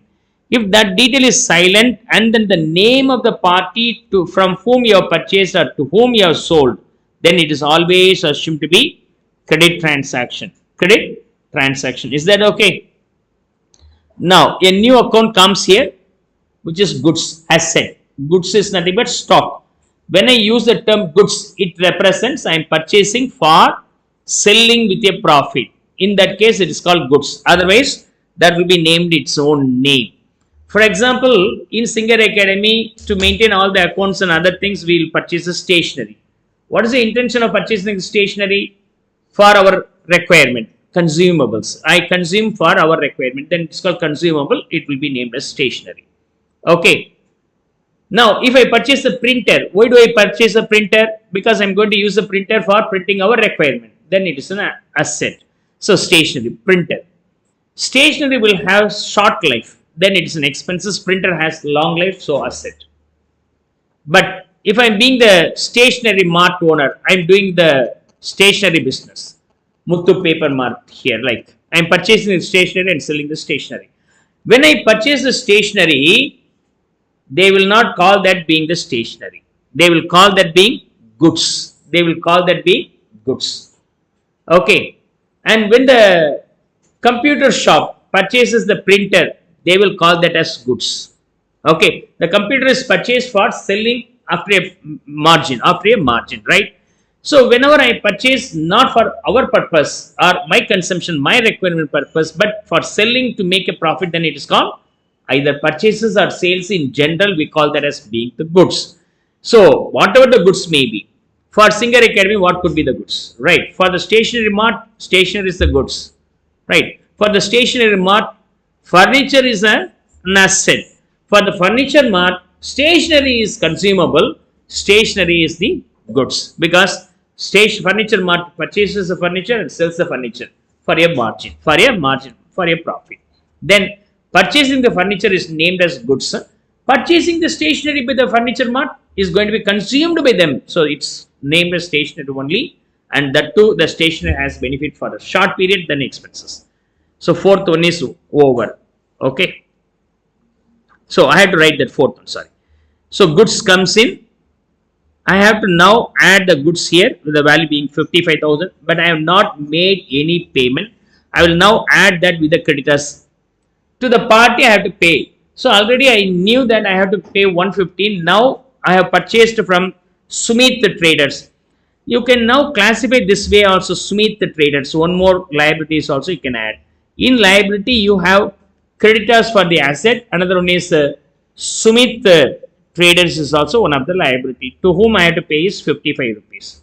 A: If that detail is silent and then the name of the party from whom you have purchased or to whom you have sold, then it is always assumed to be credit transaction. Credit transaction. Is that okay? Now a new account comes here which is goods as said. Goods is nothing but stock. When I use the term goods, it represents I am purchasing for selling with a profit. In that case, it is called goods. Otherwise, that will be named its own name. For example, in Singar Academy, to maintain all the accounts and other things, we will purchase a stationery. What is the intention of purchasing stationery? For our requirement, consumables. I consume for our requirement. Then it's called consumable. It will be named as stationery. Okay. Now, if I purchase a printer, why do I purchase a printer? Because I am going to use the printer for printing our requirement. Then it is an asset. So, stationery, printer. Stationery will have short life. Then it is an expenses. Printer has long life, so asset. But if I am being the stationery mart owner, I am doing the stationery business. Muthu paper mart here, like I am purchasing the stationery and selling the stationery. When I purchase the stationery, they will not call that being the stationery. They will call that being goods. They will call that being goods. Okay. And when the computer shop purchases the printer, they will call that as goods. Okay. The computer is purchased for selling after a margin, right? So whenever I purchase not for our purpose or my consumption, my requirement purpose, but for selling to make a profit, then it is called either purchases or sales. In general, we call that as being the goods. So, whatever the goods may be. For Singar Academy, what could be the goods? Right. For the stationery mart, stationery is the goods. Right. For the stationery mart, furniture is an asset. For the furniture mart, stationery is consumable. Stationery is the goods. Because furniture mart purchases the furniture and sells the furniture for a margin, for a profit. Then, purchasing the furniture is named as goods. Purchasing the stationery by the furniture mart is going to be consumed by them. So, it's named as stationery only. And that too, the stationery has benefit for a short period, then expenses. So, fourth one is over. Okay. So I have to write that fourth one, sorry. So goods comes in. I have to now add the goods here with the value being 55,000, but I have not made any payment. I will now add that with the creditors. To the party I have to pay. So already I knew that I have to pay 115. Now I have purchased from Sumit the traders. You can now classify this way also, Sumit the traders. One more liability is also you can add. In liability you have creditors for the asset. Another one is Sumit traders is also one of the liability. To whom I have to pay is 55 rupees.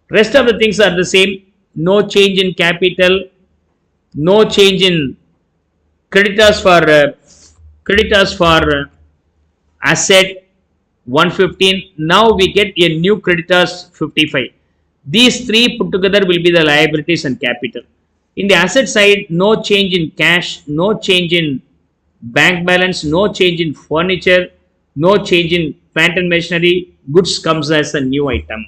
A: Rest of the things are the same. No change in capital. No change in creditors for asset 115. Now we get a new creditors 55. These three put together will be the liabilities and capital. In the asset side, no change in cash, no change in bank balance, no change in furniture, no change in plant and machinery. Goods comes as a new item.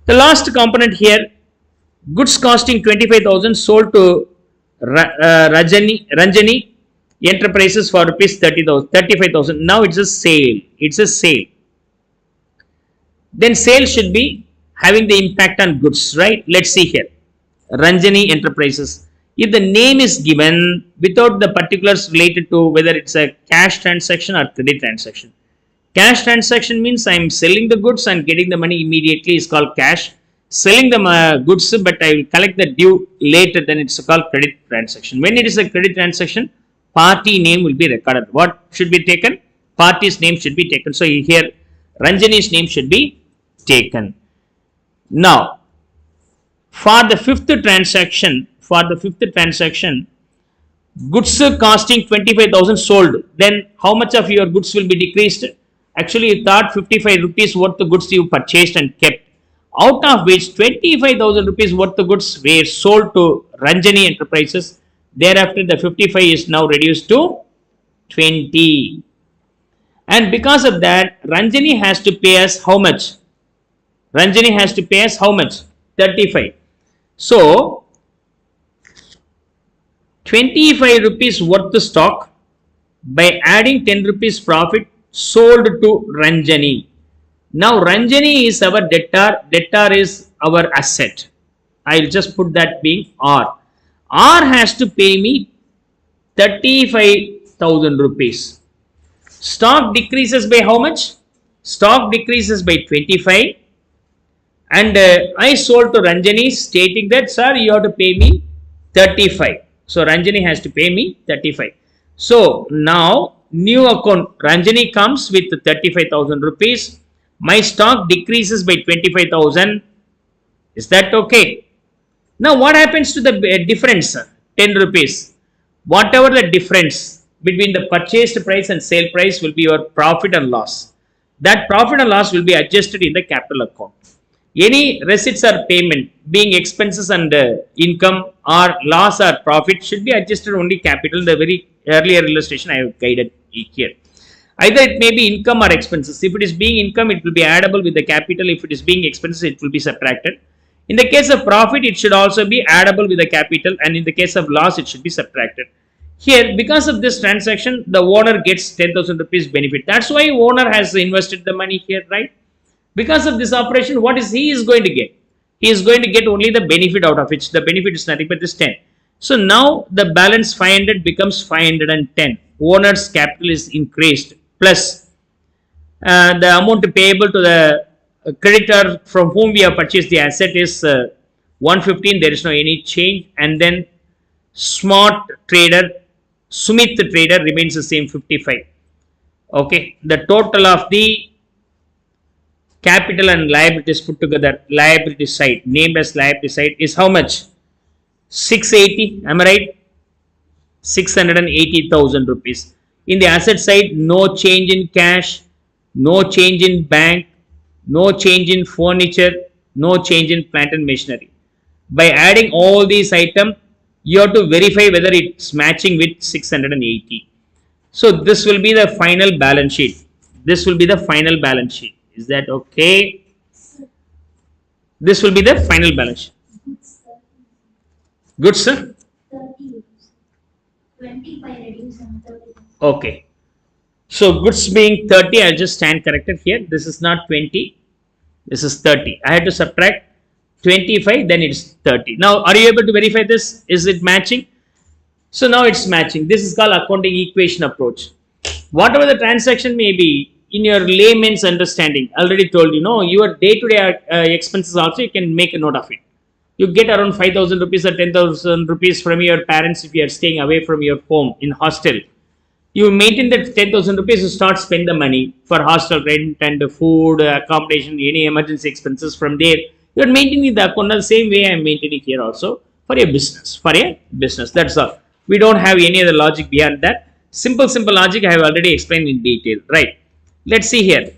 A: The last component here, goods costing 25,000 sold to Ranjani Enterprises for rupees 35,000. Now it's a sale. It's a sale. Then sale should be having the impact on goods, right? Let's see here. Ranjani Enterprises. If the name is given without the particulars related to whether it's a cash transaction or credit transaction. Cash transaction means I am selling the goods and getting the money immediately is called cash. Selling the goods but I will collect the due later, then it's called credit transaction. When it is a credit transaction, party name will be recorded. What should be taken? Party's name should be taken. So here Ranjani's name should be taken. Now for the fifth transaction, goods costing 25,000 sold, then how much of your goods will be decreased? Actually you thought 55 rupees worth of goods you purchased and kept, out of which 25,000 rupees worth of goods were sold to Ranjani Enterprises. Thereafter the 55 is now reduced to 20. And because of that, Ranjani has to pay us how much? Ranjani has to pay us how much? 35. So 25 rupees worth of stock, by adding 10 rupees profit, sold to Ranjani. Now Ranjani is our debtor is our asset. I will just put that being R. R has to pay me 35,000 rupees. Stock decreases by how much? Stock decreases by 25. And I sold to Ranjani stating that, sir, you have to pay me 35. So Ranjani has to pay me 35. So now new account, Ranjani comes with 35,000 rupees. My stock decreases by 25,000. Is that okay? Now what happens to the difference? 10 rupees. Whatever the difference between the purchased price and sale price will be your profit and loss. That profit and loss will be adjusted in the capital account. Any receipts or payment being expenses and income or loss or profit should be adjusted only capital. The very earlier illustration I have guided here. Either it may be income or expenses. If it is being income, it will be addable with the capital. If it is being expenses, it will be subtracted. In the case of profit, it should also be addable with the capital, and in the case of loss, it should be subtracted. Here, because of this transaction, the owner gets 10,000 rupees benefit. That's why owner has invested the money here, right? Because of this operation, what is he is going to get? He is going to get only the benefit out of it. The benefit is nothing but this 10. So now the balance 500 becomes 510. Owner's capital is increased, plus the amount payable to the creditor from whom we have purchased the asset is 115. There is no any change. And then smart trader, Sumit the trader remains the same 55. Okay. The total of the capital and liabilities put together, liability side, named as liability side, is how much? 680. Am I right? 680,000 rupees. In the asset side, no change in cash, no change in bank, no change in furniture, no change in plant and machinery. By adding all these items, you have to verify whether it's matching with 680. So this will be the final balance sheet. This will be the final balance sheet. Is that okay? This will be the final balance sheet. Good, sir?
B: 30. 20 by reducing 30.
A: Okay. So goods being 30, I'll just stand corrected here. This is not 20. This is 30. I had to subtract 25, then it's 30. Now, are you able to verify this? Is it matching? So now it's matching. This is called accounting equation approach. Whatever the transaction may be, in your layman's understanding, already told you, no, your day-to-day expenses also, you can make a note of it. You get around 5,000 rupees or 10,000 rupees from your parents if you are staying away from your home in hostel. You maintain that 10,000 rupees, you start spend the money for hostel rent and food, accommodation, any emergency expenses from there. You are maintaining the account the same way I am maintaining here also for a business. That's all. We don't have any other logic beyond that. Simple logic I have already explained in detail. Right. Let's see here.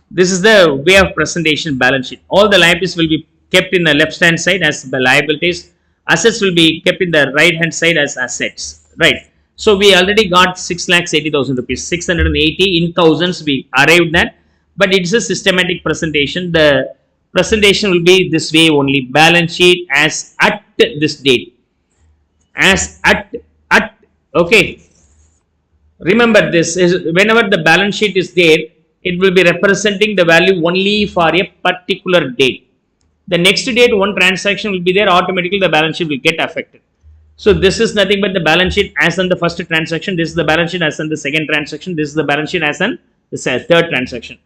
A: This is the way of presentation balance sheet. All the liabilities will be kept in the left hand side as the liabilities. Assets will be kept in the right hand side as assets. Right. So we already got 6,80,000 rupees. 680 in thousands we arrived at. But it's a systematic presentation. The presentation will be this way only. Balance sheet as at this date. As at okay. Remember this is whenever the balance sheet is there, it will be representing the value only for a particular date. The next date one transaction will be there, automatically the balance sheet will get affected. So this is nothing but the balance sheet as on the first transaction. This is the balance sheet as on the second transaction. This is the balance sheet as on the third transaction.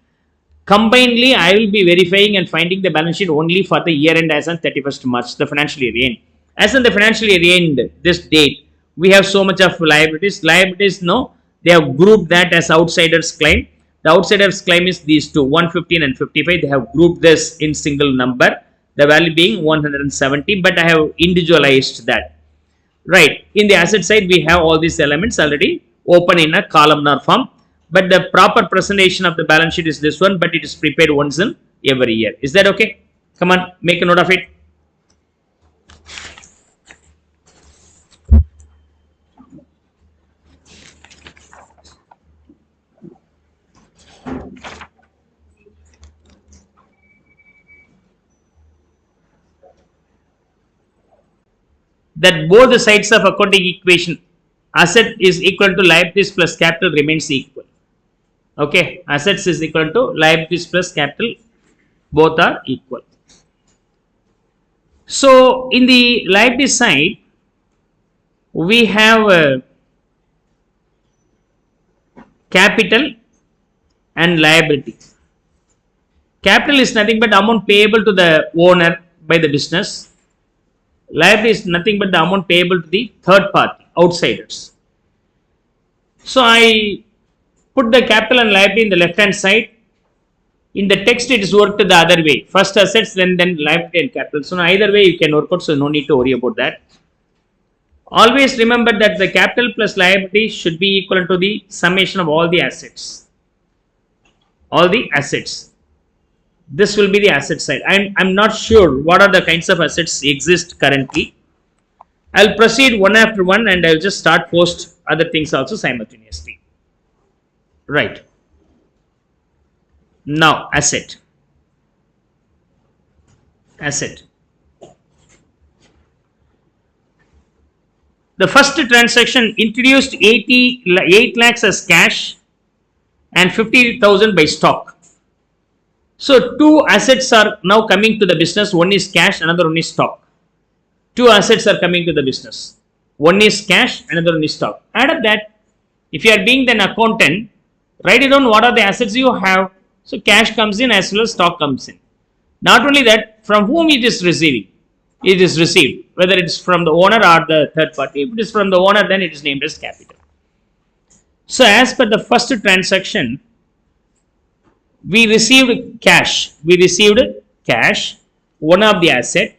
A: Combinedly, I will be verifying and finding the balance sheet only for the year end as on 31st March, the financial year end. As on the financial year end, this date, we have so much of liabilities. Liabilities, no, they have grouped that as outsiders claim. The outsiders claim is these two, 115 and 55. They have grouped this in single number, the value being 170, but I have individualized that. Right. In the asset side, we have all these elements already open in a columnar form. But the proper presentation of the balance sheet is this one, but it is prepared once in every year. Is that okay? Come on, make a note of it. That both the sides of accounting equation, asset is equal to liabilities plus capital remains equal. Okay, assets is equal to liabilities plus capital, both are equal. So in the liability side, we have capital and liability. Capital is nothing but amount payable to the owner by the business. Liability is nothing but the amount payable to the third party, outsiders. So I put the capital and liability in the left hand side. In the text, it is worked the other way. First assets, then liability and capital. So either way you can work out, so no need to worry about that. Always remember that the capital plus liability should be equal to the summation of all the assets. All the assets. This will be the asset side. I'm not sure what are the kinds of assets exist currently. I'll proceed one after one and I'll just start post other things also simultaneously. Right. Now asset. The first transaction introduced 8 lakhs as cash and 50,000 by stock. So two assets are now coming to the business. One is cash, another one is stock. Two assets are coming to the business. One is cash, another one is stock. Add up that. If you are being an accountant, write it down what are the assets you have. So cash comes in as well as stock comes in. Not only that, from whom it is receiving. It is received, whether it is from the owner or the third party. If it is from the owner, then it is named as capital. So as per the first transaction, we received cash. One of the asset,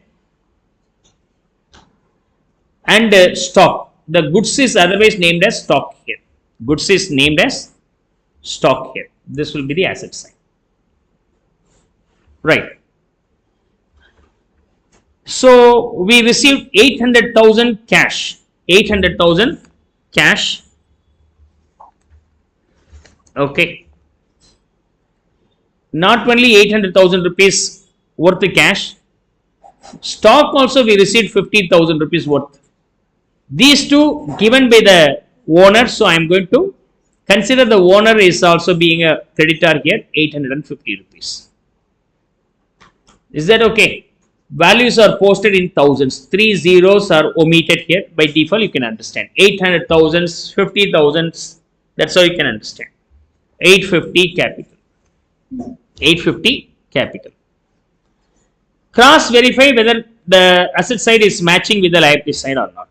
A: and stock. The goods is otherwise named as stock here. Goods is named as stock here. This will be the asset side. Right. So we received 800,000 cash. 800,000 cash. Okay. Not only 800,000 rupees worth of cash, stock also we received 50,000 rupees worth. These two given by the owner, so I am going to Consider the owner is also being a creditor here, 850 rupees. Is that okay? Values are posted in thousands. 3 zeros are omitted here. By default, you can understand. 800 thousands, 50 thousands. That's how you can understand. 850 capital. 850 capital. Cross verify whether the asset side is matching with the liability side or not.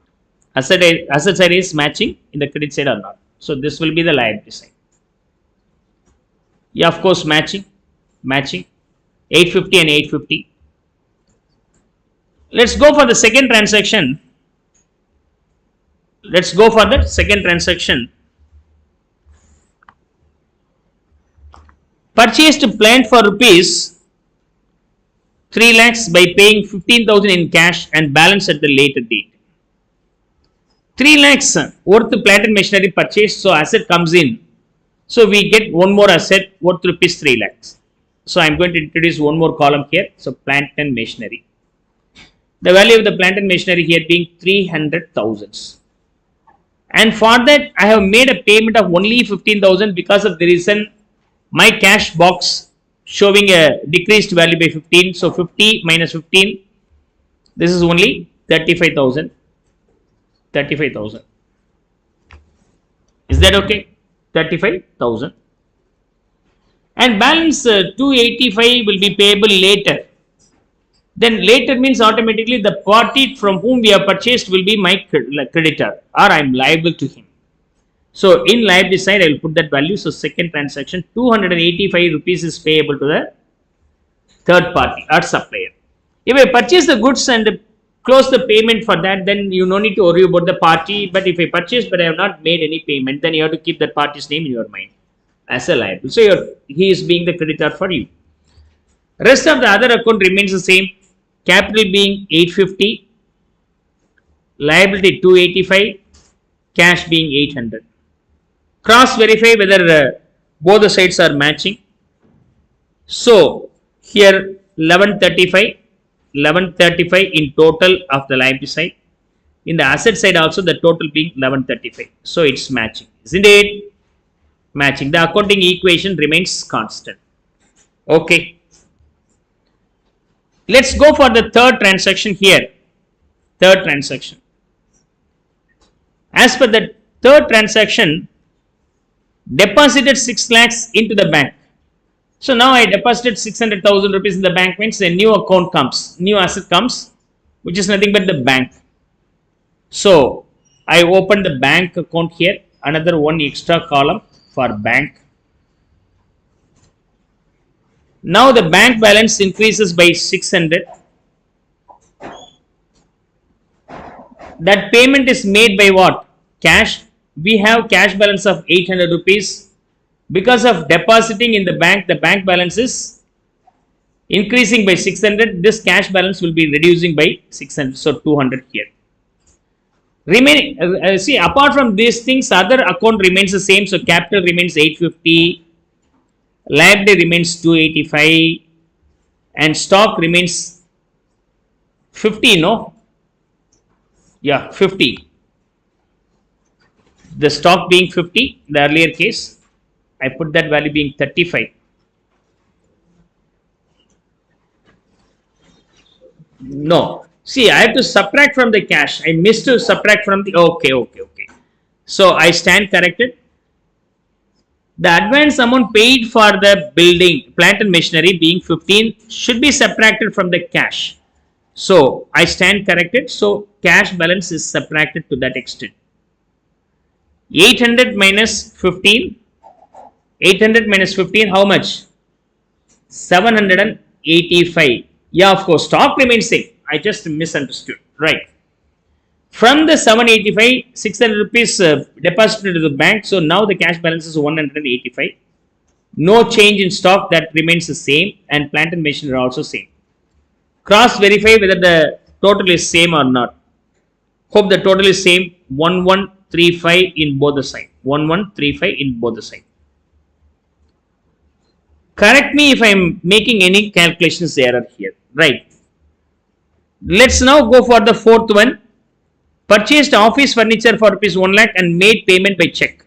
A: Asset side is matching in the credit side or not. So this will be the liability side. Yeah, of course, matching. 850 and 850. Let's go for the second transaction. Purchased plant for rupees 3 lakhs by paying 15,000 in cash and balance at the later date. 3 lakhs worth plant and machinery purchased, so asset comes in. So we get one more asset worth rupees 3 lakhs. So I am going to introduce one more column here. So plant and machinery. The value of the plant and machinery here being 300,000. And for that I have made a payment of only 15,000 because of the reason my cash box showing a decreased value by 15. So 50 minus 15. This is only 35,000. 35,000. Is that okay? 35,000. And balance 285 will be payable later. Then later means automatically the party from whom we have purchased will be my creditor, or I am liable to him. So in liability side I will put that value. So second transaction 285 rupees is payable to the third party or supplier. If I purchase the goods and close the payment for that, then you no need to worry about the party. But if I purchase but I have not made any payment, then you have to keep that party's name in your mind as a liable. So he is being the creditor for you. Rest of the other account remains the same. Capital being 850, liability 285, cash being 800. Cross verify whether both the sides are matching. So here 1135 in total of the liability side. In the asset side also the total being 1135. So it's matching, isn't it? Matching. The accounting equation remains constant. Okay. Let's go for the third transaction here. Third transaction. As per the third transaction, deposited 6 lakhs into the bank. So now I deposited 600,000 rupees in the bank, means a new account comes, new asset comes, which is nothing but the bank. So I open the bank account here, another one extra column for bank. Now the bank balance increases by 600. That payment is made by what? Cash. We have cash balance of 800 rupees. Because of depositing in the bank balance is increasing by 600. This cash balance will be reducing by 600. So 200 here. Remaining, see, apart from these things, other account remains the same. So capital remains 850. Liability remains 285 and stock remains 50, no? Yeah, 50. The stock being 50, the earlier case, I put that value being 35. No, see, I have to subtract from the cash. I missed to subtract from the, okay. So I stand corrected. The advance amount paid for the building, plant and machinery being 15 should be subtracted from the cash. So I stand corrected. So cash balance is subtracted to that extent. 800 minus 15. 800 minus 15, how much? 785. Yeah, of course, stock remains same. I just misunderstood. Right. From the 785, 600 rupees deposited to the bank. So now the cash balance is 185. No change in stock, that remains the same, and plant and machinery are also same. Cross verify whether the total is same or not. Hope the total is same. 1135 in both the side. 1135 in both the side. Correct me if I am making any calculations error here. Right. Let's now go for the fourth one. Purchased office furniture for rupees 1 lakh and made payment by check.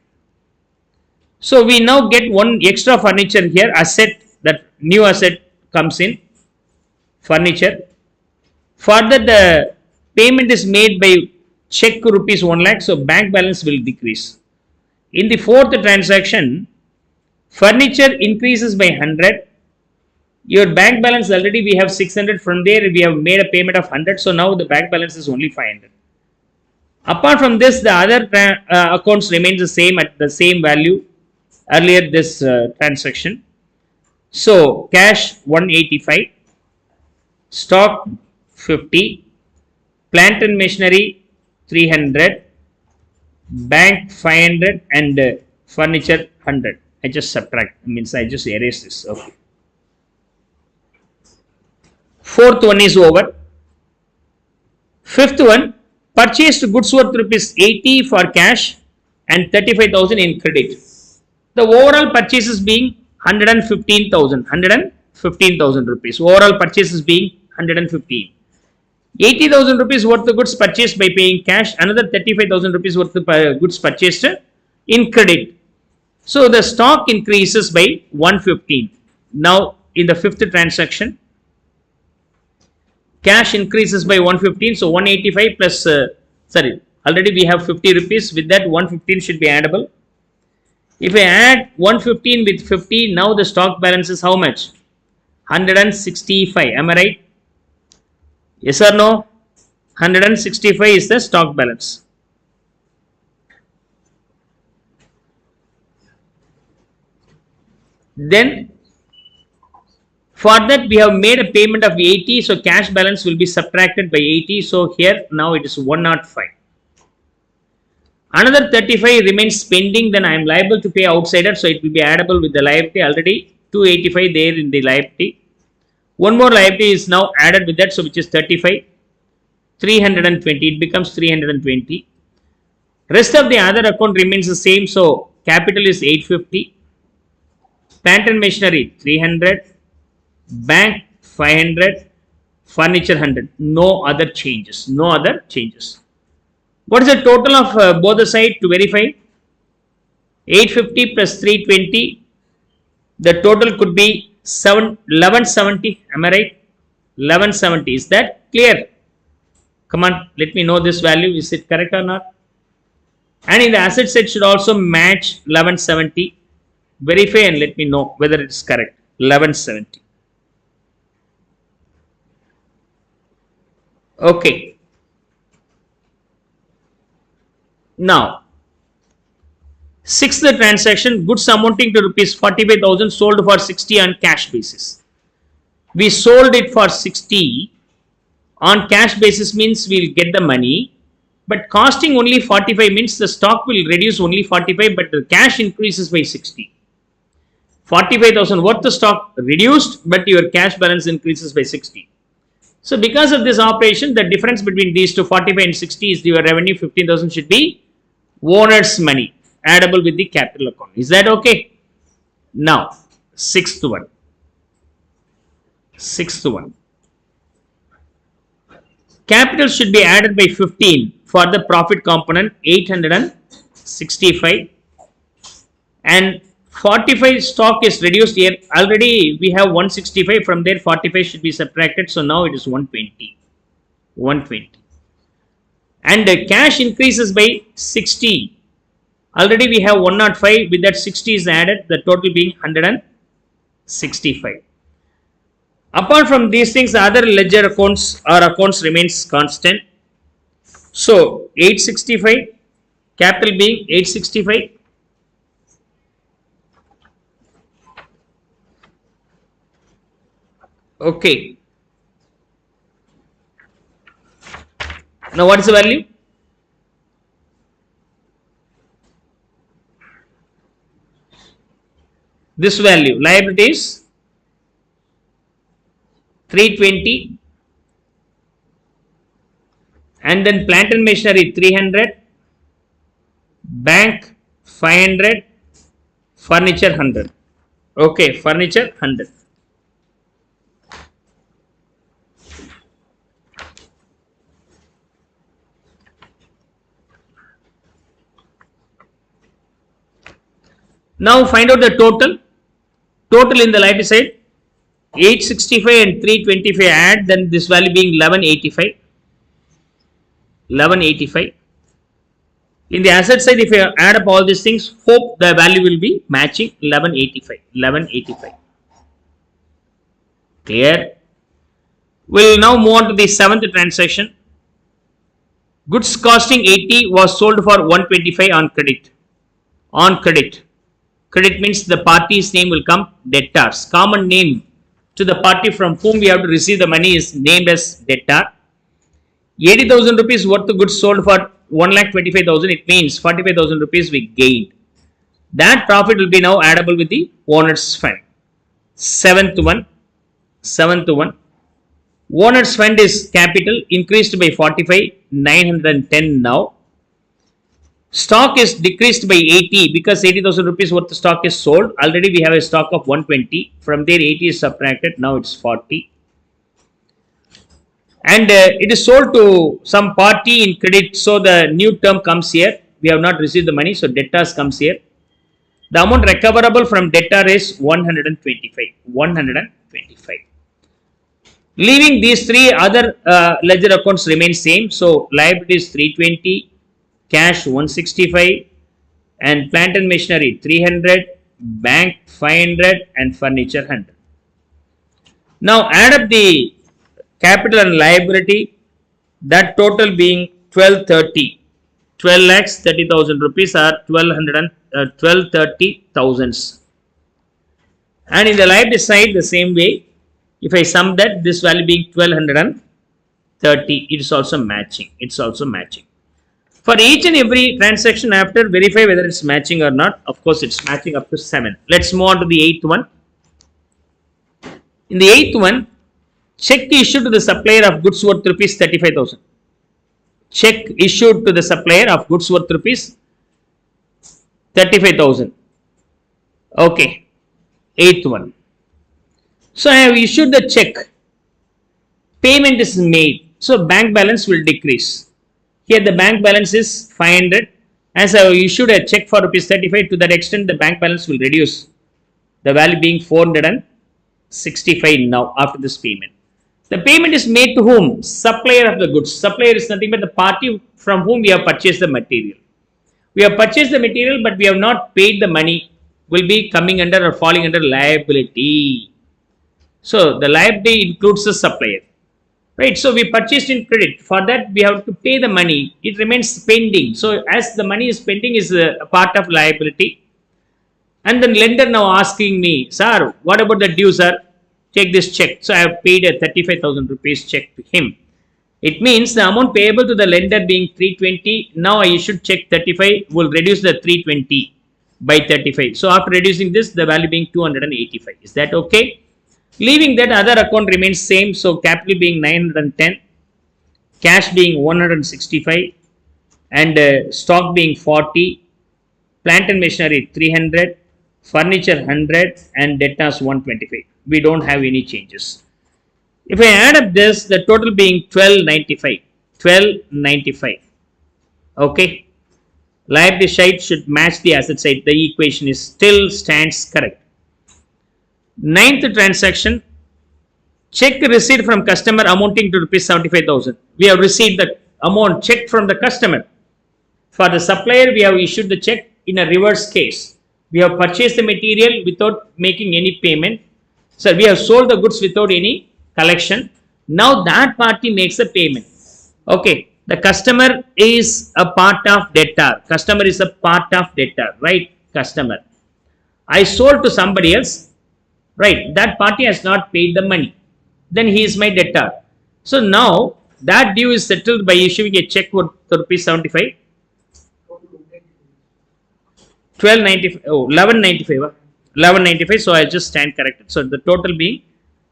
A: So we now get one extra furniture here, asset, that new asset comes in, furniture. Further, the payment is made by check rupees 1 lakh, so bank balance will decrease. In the fourth transaction, furniture increases by 100. Your bank balance already we have 600, from there we have made a payment of 100, so now the bank balance is only 500. Apart from this, the other accounts remains the same at the same value earlier this transaction. So cash 185, stock 50, plant and machinery 300, bank 500, and furniture 100. I just subtract, means I just erase this. Okay. Fourth one is over. Fifth one, purchased goods worth rupees 80 for cash and 35,000 in credit. The overall purchases being 115,000 rupees. Overall purchases being 115. 80,000 rupees worth of goods purchased by paying cash. Another 35,000 rupees worth of goods purchased in credit. So the stock increases by 115. Now in the fifth transaction, cash increases by 115, so 185 plus, already we have 50 rupees, with that 115 should be addable. If I add 115 with 50, now the stock balance is how much? 165, am I right? Yes or no? 165 is the stock balance. Then for that we have made a payment of 80, so cash balance will be subtracted by 80, so here now it is 105. Another 35 remains pending, then I am liable to pay outsider, so it will be addable with the liability. Already 285 there in the liability. One more liability is now added with that, so which is 35, 320, it becomes 320. Rest of the other account remains the same, so capital is 850, plant and machinery 300, bank 500, furniture 100. No other changes. No other changes. What is the total of both the side to verify? 850 plus 320. The total could be 1170. Am I right? 1170. Is that clear? Come on, let me know this value. Is it correct or not? And in the asset side should also match 1170. Verify and let me know whether it is correct. 1170. Okay. Now, sixth transaction, goods amounting to rupees 45,000 sold for 60 on cash basis. We sold it for 60 on cash basis, means we will get the money, but costing only 45 means the stock will reduce only 45, but the cash increases by 60. 45,000 worth the stock reduced, but your cash balance increases by 60. So because of this operation, the difference between these two, 45 and 60, is your revenue. 15,000 should be owner's money, addable with the capital account. Is that okay? Now, sixth one. Capital should be added by 15 for the profit component, 865, and 45 stock is reduced here. Already we have 165, from there 45 should be subtracted, so now it is 120. And the cash increases by 60. Already we have 105, with that 60 is added, the total being 165. Apart from these things, other ledger accounts or accounts remains constant. So 865, capital being 865. Okay. Now what is the value? This value, liabilities 320, and then plant and machinery 300, bank 500, furniture 100. Okay, furniture 100. Now find out the total. Total in the liability side, 865 and 325 add, then this value being 1185. 1185. In the asset side, if you add up all these things, hope the value will be matching 1185. 1185. Clear? We'll now move on to the seventh transaction. Goods costing 80 was sold for 125 on credit. On credit. Credit means the party's name will come debtors. Common name to the party from whom we have to receive the money is named as debtor. 80,000 rupees worth of goods sold for 1,25,000. It means 45,000 rupees we gained. That profit will be now addable with the owner's fund. Seventh one. Owner's fund is capital increased by 45, 910 now. Stock is decreased by 80 because 80,000 rupees worth of stock is sold. Already we have a stock of 120. From there 80 is subtracted. Now it's 40. And it is sold to some party in credit. So the new term comes here. We have not received the money. So debtors comes here. The amount recoverable from debtor is 125. 125. Leaving these three other ledger accounts remain same. So liability is 320. Cash 165 and plant and machinery 300, bank 500 and furniture 100. Now add up the capital and liability, that total being 1230. 12 lakhs 30,000 rupees are 1230 thousands. And in the liability side the same way, if I sum that, this value being 1230, it is also matching. It's also matching. For each and every transaction after, verify whether it's matching or not. Of course, it's matching up to 7. Let's move on to the 8th one. In the 8th one, check issued to the supplier of goods worth rupees 35,000. Check issued to the supplier of goods worth rupees 35,000. Okay. 8th one. So I have issued the check. Payment is made. So bank balance will decrease. Here the bank balance is 500. As I have issued a check for rupees 35, to that extent the bank balance will reduce. The value being 465 now after this payment. The payment is made to whom? Supplier of the goods. Supplier is nothing but the party from whom we have purchased the material. We have purchased the material but we have not paid the money. Will be coming under or falling under liability. So the liability includes the supplier. Right, so we purchased in credit. For that, we have to pay the money. It remains pending. So as the money is pending, is a part of liability. And the lender now asking me, sir, what about the due, sir? Take this check. So I have paid a 35,000 rupees check to him. It means the amount payable to the lender being 320. Now I issued check 35 will reduce the 320 by 35. So after reducing this, the value being 285. Is that okay? Leaving that, other account remains same. So capital being 910, cash being 165 and stock being 40, plant and machinery 300, furniture 100 and debtors 125. We don't have any changes. If I add up this, the total being 1295. 1295. Okay. Liability side should match the asset side. The equation is still stands correct. 9th transaction, check received from customer amounting to rupees 75,000. We have received the amount check from the customer. For the supplier, we have issued the check in a reverse case. We have purchased the material without making any payment. So we have sold the goods without any collection. Now that party makes a payment. Okay, the customer is a part of debtor. Customer is a part of debtor, right? Customer. I sold to somebody else. Right, that party has not paid the money. Then he is my debtor. So now that due is settled by issuing a check for rupees 75. 1295. Oh, 1195. 1195. So I just stand corrected. So the total being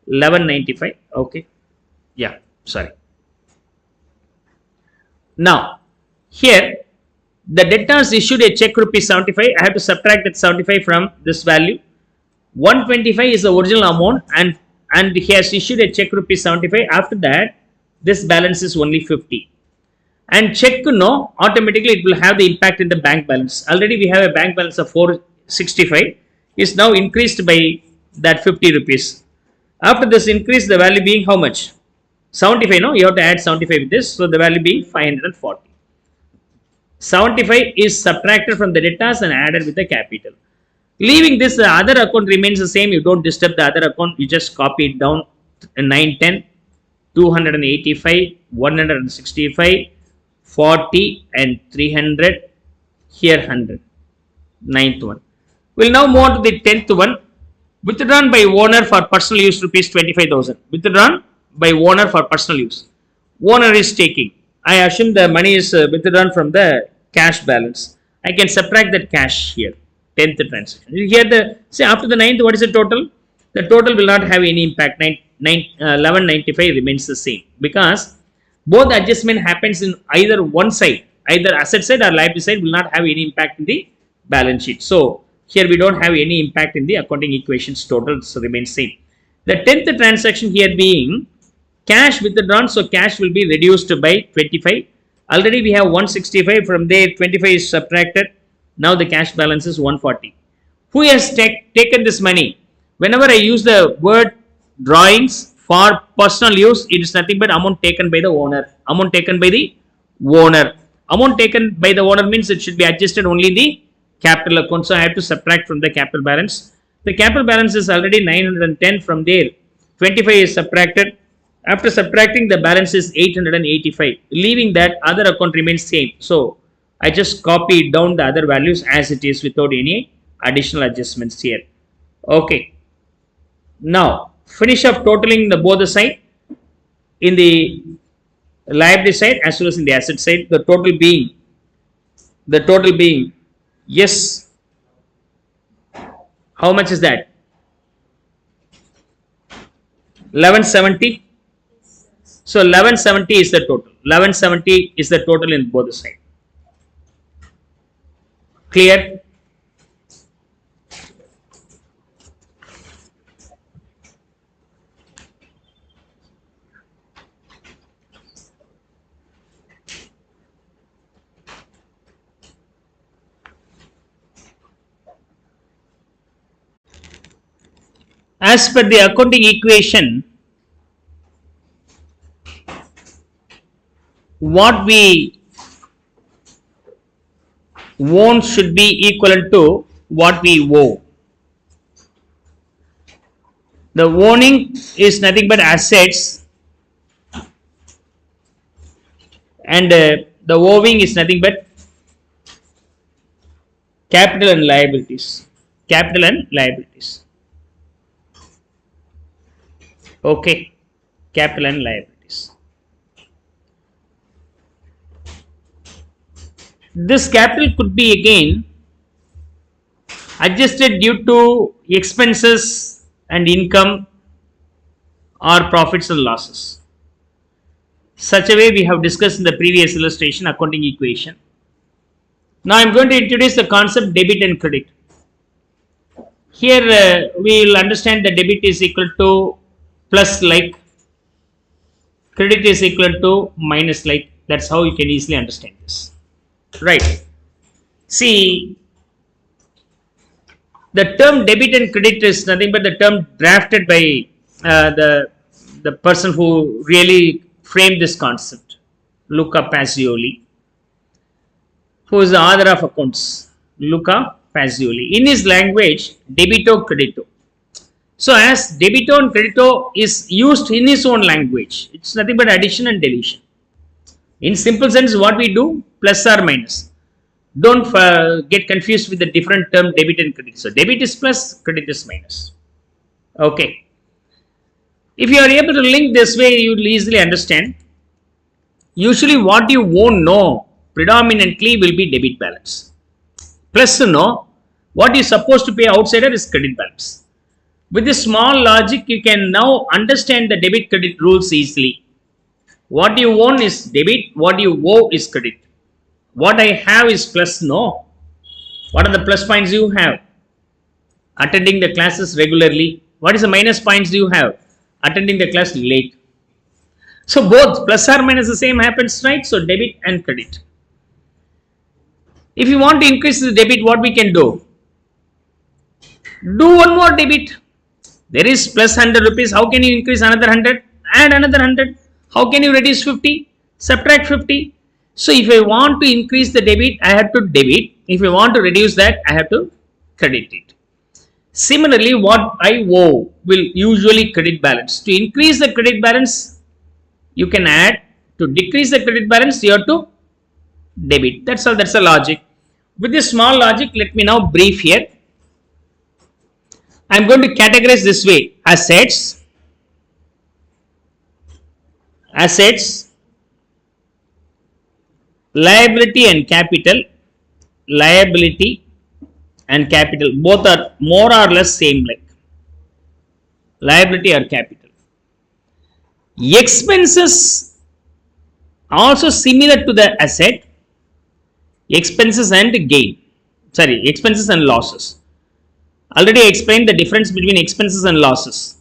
A: 1195. Okay. Yeah. Sorry. Now here the debtors issued a check rupees 75. I have to subtract that 75 from this value. 125 is the original amount and he has issued a check rupees 75. After that, this balance is only 50. And check to know, automatically it will have the impact in the bank balance. Already we have a bank balance of 65 is now increased by that 50 rupees. After this increase, the value being how much? 75, no? You have to add 75 with this. So the value being 540. 75 is subtracted from the debtors and added with the capital. Leaving this, the other account remains the same. You don't disturb the other account. You just copy it down. 910, 285, 165, 40 and 300. Here 100. Ninth one. We'll now move on to the 10th one. Withdrawn by owner for personal use rupees 25,000. Withdrawn by owner for personal use. Owner is taking. I assume the money is withdrawn from the cash balance. I can subtract that cash here. 10th transaction. Here the, say after the 9th, what is the total? The total will not have any impact. 1195 remains the same, because both adjustment happens in either one side, either asset side or liability side will not have any impact in the balance sheet. So here we don't have any impact in the accounting equations. Total remains same. The 10th transaction here being cash withdrawn, so cash will be reduced by 25. Already we have 165, from there 25 is subtracted. Now the cash balance is 140. Who has taken this money? Whenever I use the word drawings for personal use, it is nothing but amount taken by the owner. Amount taken by the owner. Amount taken by the owner means it should be adjusted only in the capital account. So I have to subtract from the capital balance. The capital balance is already 910. From there 25 is subtracted. After subtracting, the balance is 885. Leaving that, other account remains same. So I just copy down the other values as it is without any additional adjustments here. Okay. Now finish up totaling the both the side, in the liability side as well as in the asset side. The total being yes. How much is that? 1170. So 1170 is the total. 1170 is the total in both the side. Clear? As per the accounting equation, what we own should be equivalent to what we owe. The owning is nothing but assets, and the owing is nothing but capital and liabilities. Capital and liabilities. Okay, capital and liabilities. This capital could be again adjusted due to expenses and income or profits and losses. Such a way we have discussed in the previous illustration accounting equation. Now I am going to introduce the concept debit and credit. Here we will understand that debit is equal to plus like, credit is equal to minus like. That's how you can easily understand this. Right. See, the term debit and credit is nothing but the term drafted by the person who really framed this concept, Luca Pacioli, who is the author of accounts. Luca Pacioli. In his language, debito credito. So as debito and credito is used in his own language, it's nothing but addition and deletion. In simple sense, what we do, plus or minus. Don't get confused with the different term debit and credit. So debit is plus, credit is minus. Okay. If you are able to link this way, you will easily understand. Usually what you won't know predominantly will be debit balance. Plus no, what you are supposed to pay outsider is credit balance. With this small logic, you can now understand the debit credit rules easily. What you own is debit, what you owe is credit. What I have is plus no. What are the plus points you have? Attending the classes regularly. What is the minus points you have? Attending the class late. So both plus or minus the same happens, right? So debit and credit. If you want to increase the debit, what we can do? Do one more debit. There is plus 100 rupees. How can you increase another 100? Add another 100. How can you reduce 50? Subtract 50. So if I want to increase the debit, I have to debit. If I want to reduce that, I have to credit it. Similarly, what I owe will usually credit balance. To increase the credit balance, you can add. To decrease the credit balance, you have to debit. That's all. That's the logic. With this small logic, let me now brief here. I am going to categorize this way: assets, liability and capital, both are more or less same, like liability or capital. Expenses also similar to the asset, expenses and losses. Already I explained the difference between expenses and losses.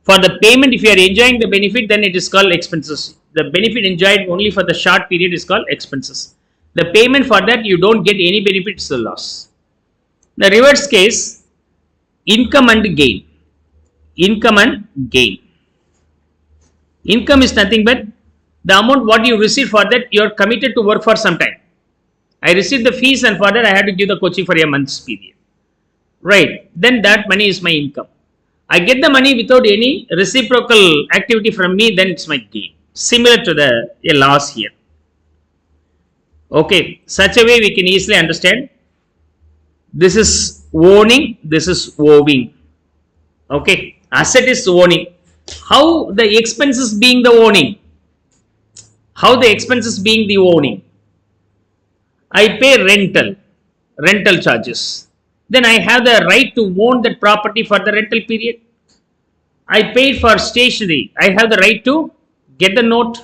A: For the payment, if you are enjoying the benefit, then it is called expenses. The benefit enjoyed only for the short period is called expenses. The payment for that you don't get any benefit, is a loss. The reverse case, income and gain. Income is nothing but the amount what you receive. For that you are committed to work for some time. I received the fees and for that I had to give the coaching for a month's period. Right, then that money is my income. I get the money without any reciprocal activity from me, then it's my gain. Similar to the loss here. Okay, such a way we can easily understand. This is owning, this is owing. Okay, asset is owning. How the expenses being the owning? How the expenses being the owning? I pay rental charges. Then I have the right to own that property for the rental period. I paid for stationery. I have the right to get the note.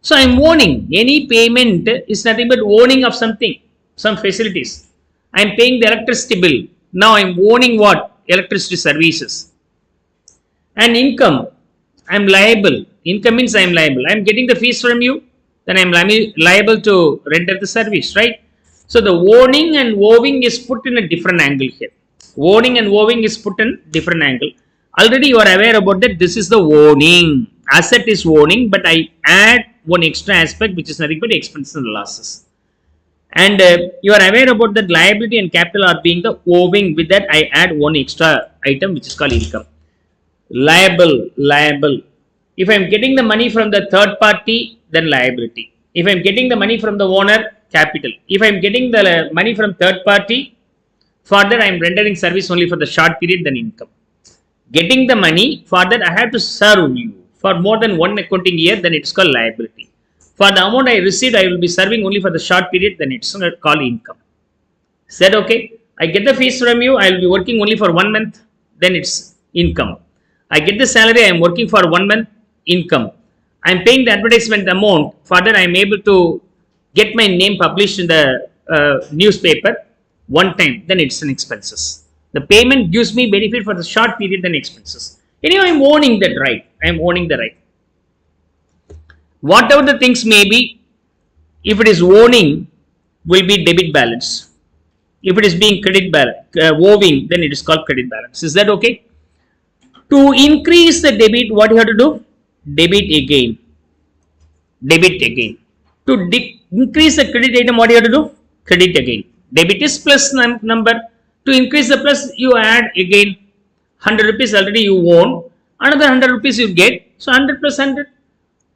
A: So I am owning. Any payment is nothing but owning of something, some facilities. I am paying the electricity bill. Now I am owning what? Electricity services. And income, I am liable. Income means I am liable. I am getting the fees from you, then I am liable to render the service, right? So the owning and owing is put in a different angle here. Owning and owing is put in different angle. Already you are aware about that. This is the owning. Asset is owning, but I add one extra aspect, which is nothing but expenses and losses. And you are aware about that liability and capital are being the owing. With that, I add one extra item, which is called income. Liable. If I am getting the money from the third party, then liability. If I am getting the money from the owner, capital. If I am getting the money from third party, for that I am rendering service only for the short period, then income. Getting the money, for that I have to serve you for more than one accounting year, then it's called liability. For the amount I received, I will be serving only for the short period, then it's called income. Said okay, I get the fees from you, I will be working only for 1 month, then it's income. I get the salary, I am working for 1 month, income. I am paying the advertisement amount, for that I am able to get my name published in the newspaper one time, then it's an expenses. The payment gives me benefit for the short period, then expenses. Anyway, I am owning that right. I am owning the right. Whatever the things may be, if it is owning, will be debit balance. If it is being credit balance, owing, then it is called credit balance. Is that okay? To increase the debit, what you have to do? Debit again. To increase the credit item, what you have to do? Credit again. Debit is plus number. To increase the plus, you add again. 100 rupees already you own. Another 100 rupees you get. So 100 plus 100.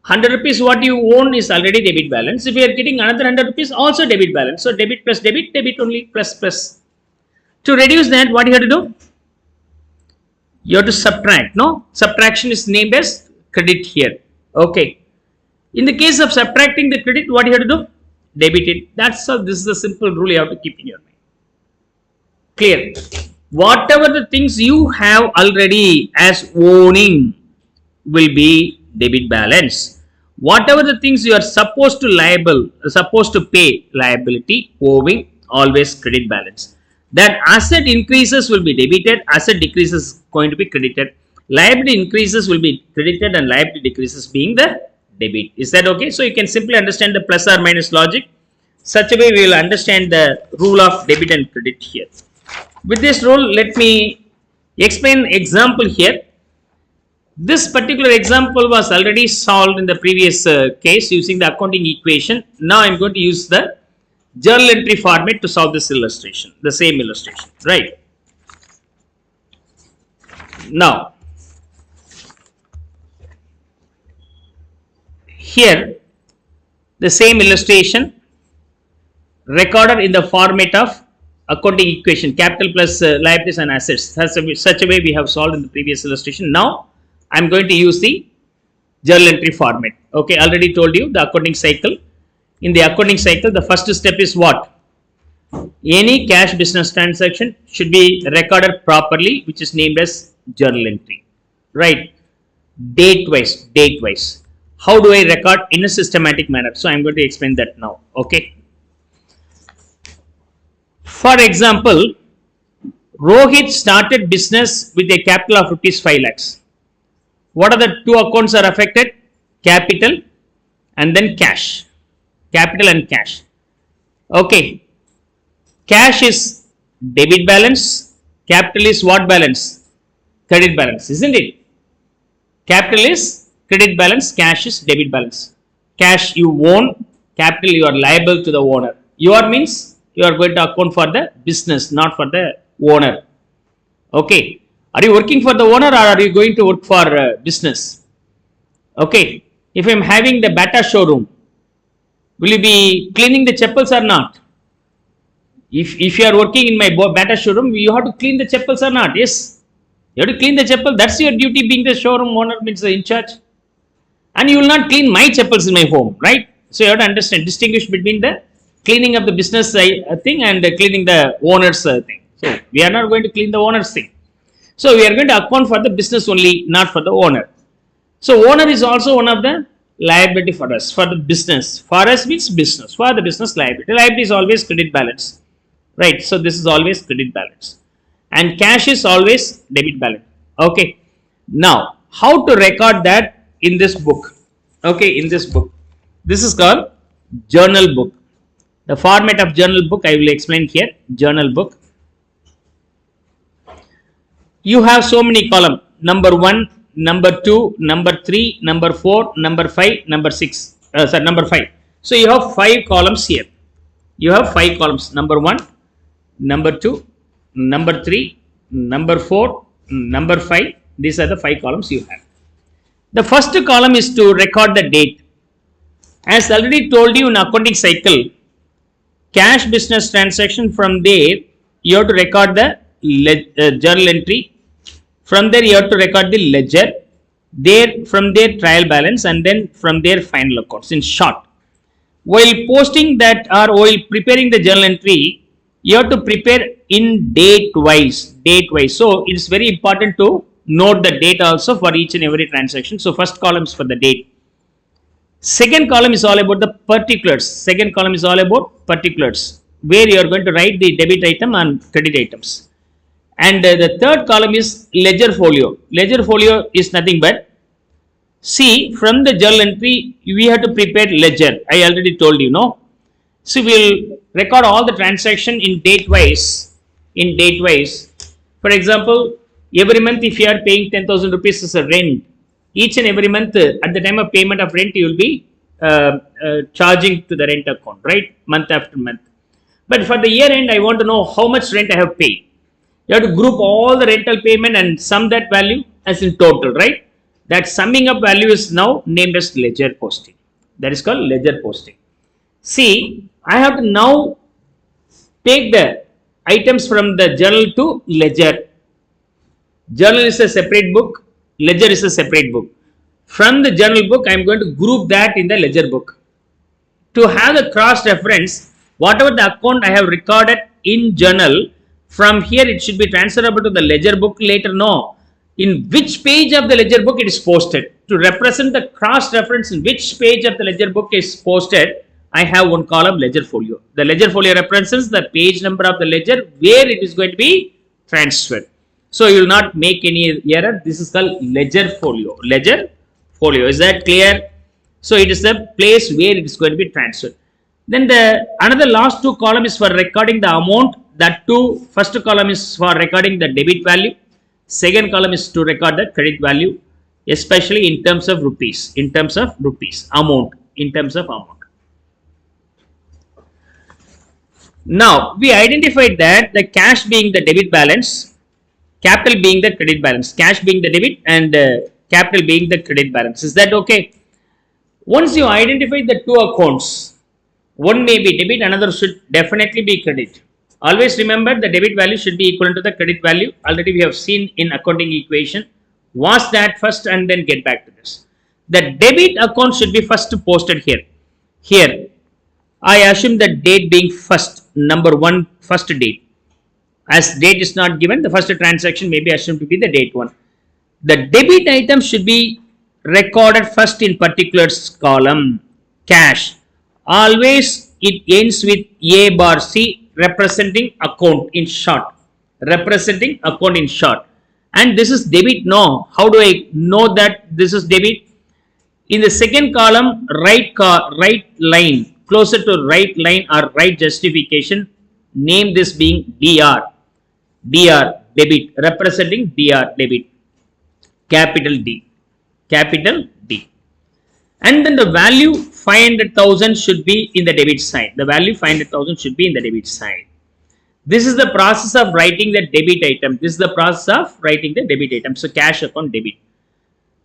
A: 100 rupees what you own is already debit balance. If you are getting another 100 rupees, also debit balance. So debit plus debit, debit only, plus plus. To reduce that, what you have to do? You have to subtract. No? Subtraction is named as credit here. Okay. In the case of subtracting the credit, what you have to do? Debit it. That's how. This is the simple rule you have to keep in your mind. Clear? Whatever the things you have already as owning will be debit balance. Whatever the things you are supposed to pay, liability, owing, always credit balance. That asset increases will be debited, asset decreases going to be credited. Liability increases will be credited and liability decreases being the debit. Is that okay? So you can simply understand the plus or minus logic. Such a way we will understand the rule of debit and credit here. With this rule, let me Explain example here. This particular example was already solved in the previous case using the accounting equation. Now I am going to use the journal entry format to solve this illustration, the same illustration, right? Now, here the same illustration recorded in the format of accounting equation, capital plus liabilities and assets. Such a way we have solved in the previous illustration. Now I am going to use the journal entry format. Okay, already told you the accounting cycle. In the accounting cycle, the first step is what? Any cash business transaction should be recorded properly, which is named as journal entry, right? Date wise. How do I record in a systematic manner? So I am going to explain that now. Okay. For example, Rohit started business with a capital of rupees 5 lakhs. What are the two accounts are affected? Capital and then cash. Capital and cash. Okay. Cash is debit balance. Capital is what balance? Credit balance, isn't it? Capital is credit balance. Cash is debit balance. Cash you own. Capital you are liable to the owner. Your means you are going to account for the business, not for the owner. Okay. Are you working for the owner or are you going to work for business? Okay. If I am having the Bata showroom, will you be cleaning the chappals or not? If you are working in my Bata showroom, you have to clean the chappals or not? Yes. You have to clean the chappal. That's your duty being the showroom owner, means the in charge. And you will not clean my chappals in my home, right? So you have to understand, distinguish between the cleaning of the business thing and cleaning the owner's thing. So we are not going to clean the owner's thing. So we are going to account for the business only, not for the owner. So owner is also one of the liability for us, for the business. For us means business, for the business liability. Liability is always credit balance, right? So this is always credit balance. And cash is always debit balance. Okay. Now, how to record that in this book? Okay, in this book. This is called journal book. The format of journal book I will explain here. Journal book. You have so many columns. Number 1, number 2, number 3, number 4, number 5, number 6. Number 5. So you have 5 columns here. You have 5 columns. Number 1, number 2, number 3, number 4, number 5. These are the 5 columns you have. The first column is to record the date. As already told you in accounting cycle, cash business transaction, from there you have to record the journal entry. From there you have to record the ledger. From there trial balance, and then from there final accounts. In short, while posting that or while preparing the journal entry, you have to prepare in date wise. So it is very important to note the date also for each and every transaction. So first column is for the date. Second column is all about the particulars. Second column is all about particulars, where you are going to write the debit item and credit items. And the third column is ledger folio. Ledger folio is nothing but, see, from the journal entry we have to prepare ledger. I already told you, no? So we will record all the transaction in date wise. For example, every month if you are paying 10,000 rupees as a rent, each and every month at the time of payment of rent you will be charging to the rent account, right? Month after month. But for the year end, I want to know how much rent I have paid. You have to group all the rental payment and sum that value as in total, right? That summing up value is now named as ledger posting. That is called ledger posting. See, I have to now take the items from the journal to ledger. Journal is a separate book. Ledger is a separate book. From the journal book, I am going to group that in the ledger book. To have the cross reference, whatever the account I have recorded in journal, from here it should be transferable to the ledger book later. No, in which page of the ledger book it is posted. To represent the cross reference in which page of the ledger book is posted, I have one column ledger folio. The ledger folio represents the page number of the ledger where it is going to be transferred. So you will not make any error. This is called ledger folio. Ledger folio. Is that clear? So it is the place where it is going to be transferred. Then another last 2 columns is for recording the amount. That too, first column is for recording the debit value. Second column is to record the credit value, especially in terms of rupees, amount, in terms of amount. Now, we identified that the cash being the debit balance, capital being the credit balance, cash being the debit and capital being the credit balance. Is that okay? Once you identify the two accounts, one may be debit, another should definitely be credit. Always remember the debit value should be equal to the credit value. Already we have seen in accounting equation. Watch that first and then get back to this. The debit account should be first posted here. Here, I assume the date being first, number 1, first date. As date is not given, the first transaction may be assumed to be the date 1. The debit item should be recorded first in particulars column, cash. Always it ends with A bar C, representing account in short. Representing account in short. And this is debit. No. How do I know that this is debit? In the second column, right line, closer to right line or right justification, name this being DR. DR, debit, representing DR, debit. Capital D. Capital D. And then the value 500,000 should be in the debit side. The value 500,000 should be in the debit side. This is the process of writing the debit item. This is the process of writing the debit item. So, cash account debit.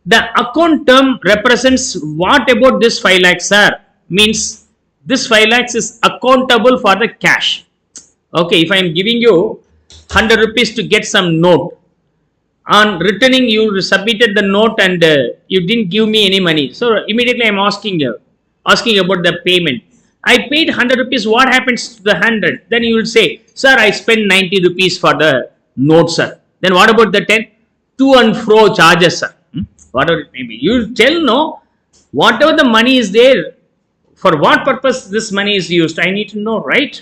A: The account term represents what about this 5 lakhs, sir? Means this 5 lakhs is accountable for the cash. Okay, if I am giving you 100 rupees to get some note, on returning you submitted the note and you didn't give me any money. So, immediately I am asking about the payment. I paid 100 rupees. What happens to the 100? Then you will say, sir, I spent 90 rupees for the note, sir. Then what about the 10? To and fro charges, sir. Whatever it may be. You will tell, no, whatever the money is there, for what purpose this money is used, I need to know, right?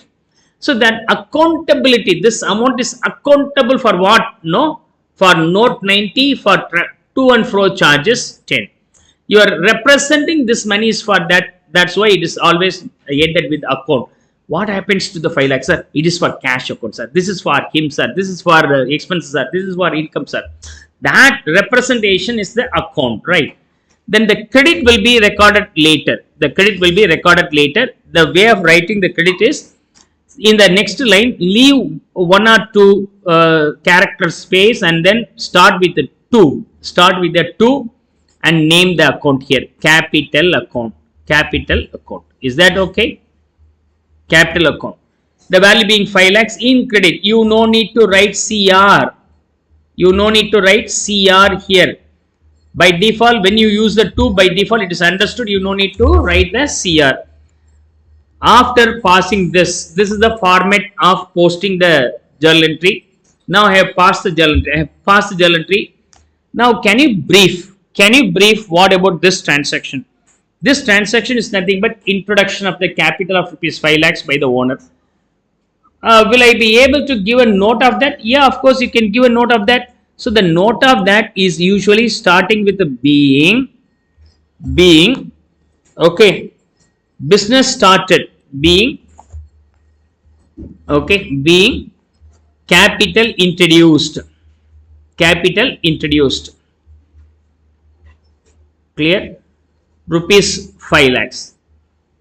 A: So that accountability, this amount is accountable for what? No, for note 90, for to and fro charges 10. You are representing this money is for that. That's why it is always ended with account. What happens to the 5 lakhs, sir? It is for cash account, sir. This is for him, sir. This is for expenses, sir. This is for income, sir. That representation is the account, right? Then the credit will be recorded later. The credit will be recorded later. The way of writing the credit is, in the next line, leave 1 or 2 character space and then start with the 2. Start with the 2 and name the account here. Capital account. Capital account. Is that okay? Capital account. The value being 5 lakhs in credit. You no need to write CR. You no need to write CR here. By default, when you use the 2, by default it is understood. You no need to write the CR. After passing this is the format of posting the journal entry. Now I have passed the journal entry. Now can you brief what about this transaction? This transaction is nothing but introduction of the capital of rupees 5 lakhs by the owner. Will I be able to give a note of that? Yeah, of course you can give a note of that. So the note of that is usually starting with the being okay, business started, being capital introduced, clear, rupees 5 lakhs,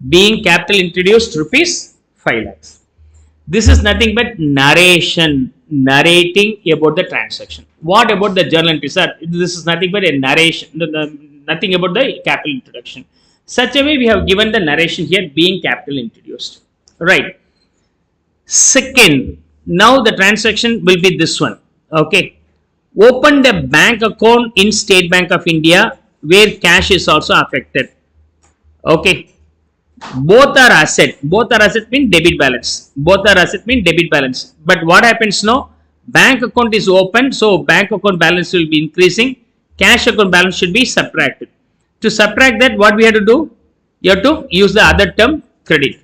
A: being capital introduced, rupees 5 lakhs. This is nothing but narrating about the transaction. What about the journal entry, sir? This is nothing but a narration, nothing about the capital introduction. Such a way we have given the narration here, being capital introduced. Right. Second, now the transaction will be this one. Okay. Open the bank account in State Bank of India where cash is also affected. Okay. Both are asset. Both are asset mean debit balance. Both are asset mean debit balance. But what happens now? Bank account is open, so bank account balance will be increasing. Cash account balance should be subtracted. To subtract that, what we have to do? You have to use the other term, credit.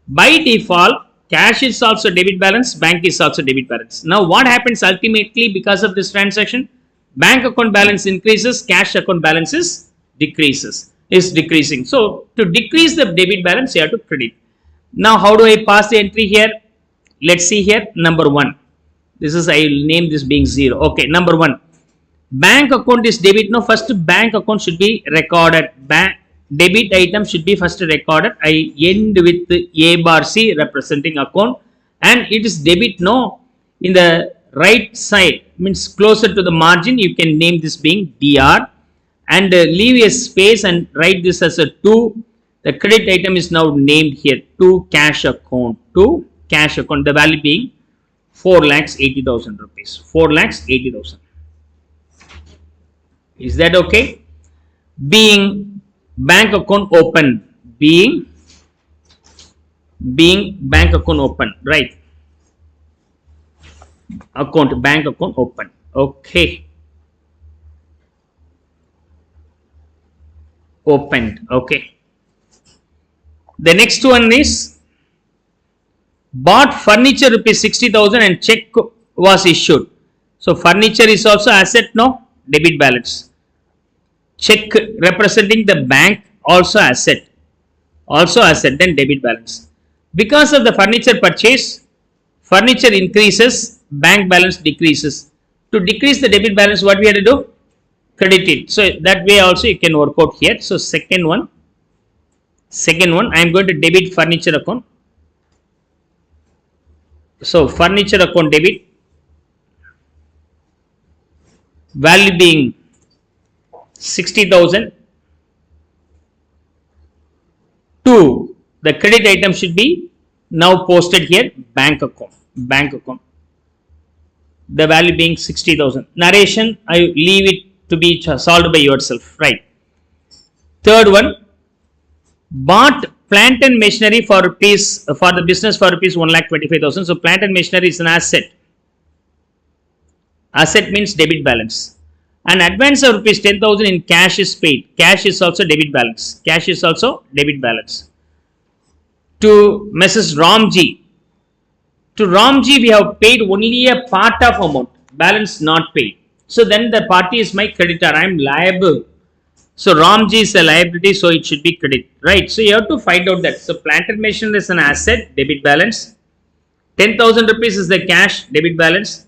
A: By default, cash is also debit balance, bank is also debit balance. Now, what happens ultimately because of this transaction? Bank account balance increases, cash account balance is decreasing. So, to decrease the debit balance, you have to credit. Now, how do I pass the entry here? Let's see here, number 1. This is, I will name this being 0. Okay, number 1. Bank account is debit. No, first bank account should be recorded. Debit item should be first recorded. I end with A bar C representing account, and it is debit. No, in the right side, means closer to the margin, you can name this being DR, and leave a space and write this as a 2. The credit item is now named here to cash account. To cash account, the value being 4,80,000 rupees. 4,80,000. Is that okay? Being bank account open. Being bank account open. Right. Bank account open. Okay. Opened. Okay. The next one is bought furniture rupees 60,000 and check was issued. So furniture is also asset. No, debit balance. Check representing the bank, also asset. Also asset, then debit balance. Because of the furniture purchase, furniture increases, bank balance decreases. To decrease the debit balance, what we have to do? Credit it. So that way also you can work out here. So second one, I am going to debit furniture account. So furniture account debit, value being 60,000. 2. The credit item should be now posted here, bank account. The value being 60,000. Narration, I leave it to be solved by yourself. Right. Third one, bought plant and machinery for rupees, for the business for rupees 1,25,000. So plant and machinery is an asset. Asset means debit balance. An advance of rupees 10,000 in cash is paid. Cash is also debit balance. Cash is also debit balance. To Mrs. Ramji. To Ramji, we have paid only a part of amount. Balance not paid. So then the party is my creditor. I am liable. So Ramji is a liability, so it should be credit. Right. So you have to find out that. So plant and machinery is an asset, debit balance. 10,000 rupees is the cash, debit balance.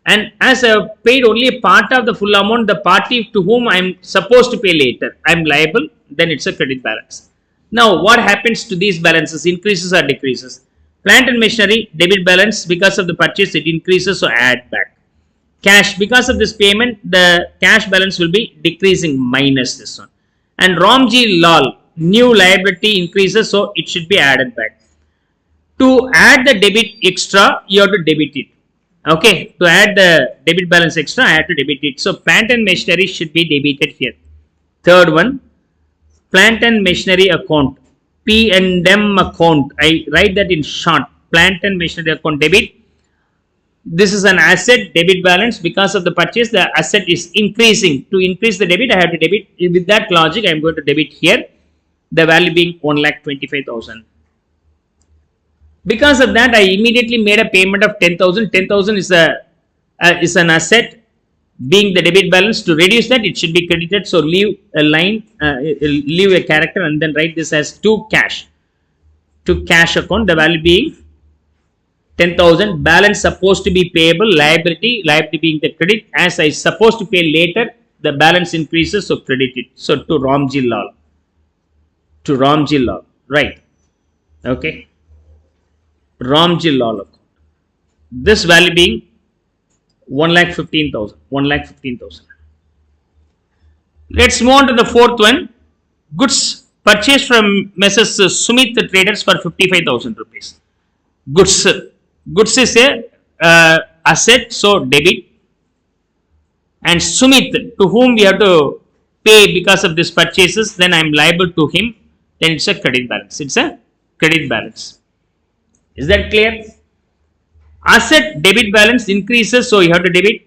A: And as I have paid only a part of the full amount, the party to whom I am supposed to pay later, I am liable, then it's a credit balance. Now, what happens to these balances? Increases or decreases? Plant and machinery, debit balance, because of the purchase, it increases, so add back. Cash, because of this payment, the cash balance will be decreasing, minus this one. And Ramji Lal, new liability increases, so it should be added back. To add the debit extra, you have to debit it. Okay, to add the debit balance extra, I have to debit it. So plant and machinery should be debited here. Third one, plant and machinery account, P&M account. I write that in short. Plant and machinery account debit. This is an asset, debit balance. Because of the purchase, the asset is increasing. To increase the debit, I have to debit. With that logic, I am going to debit here. The value being 1,25,000. Because of that, I immediately made a payment of 10,000. 10,000 is an asset, being the debit balance. To reduce that, it should be credited. So leave a line, leave a character, and then write this as to cash. To cash account, the value being 10,000. Balance supposed to be payable, liability being the credit. As I supposed to pay later, the balance increases, so credit it. So to Ramji Lal. To Ramji Lal. Right. Okay. Ramji Lal account. This value being 1,15,000. 1,15,000. Let's move on to the fourth one. Goods purchased from Messrs. Sumit Traders for 55,000 rupees. Goods is a asset, so debit. And Sumit, to whom we have to pay because of this purchases, then I am liable to him. Then it's a credit balance. It's a credit balance. Is that clear? Asset debit balance increases, so you have to debit.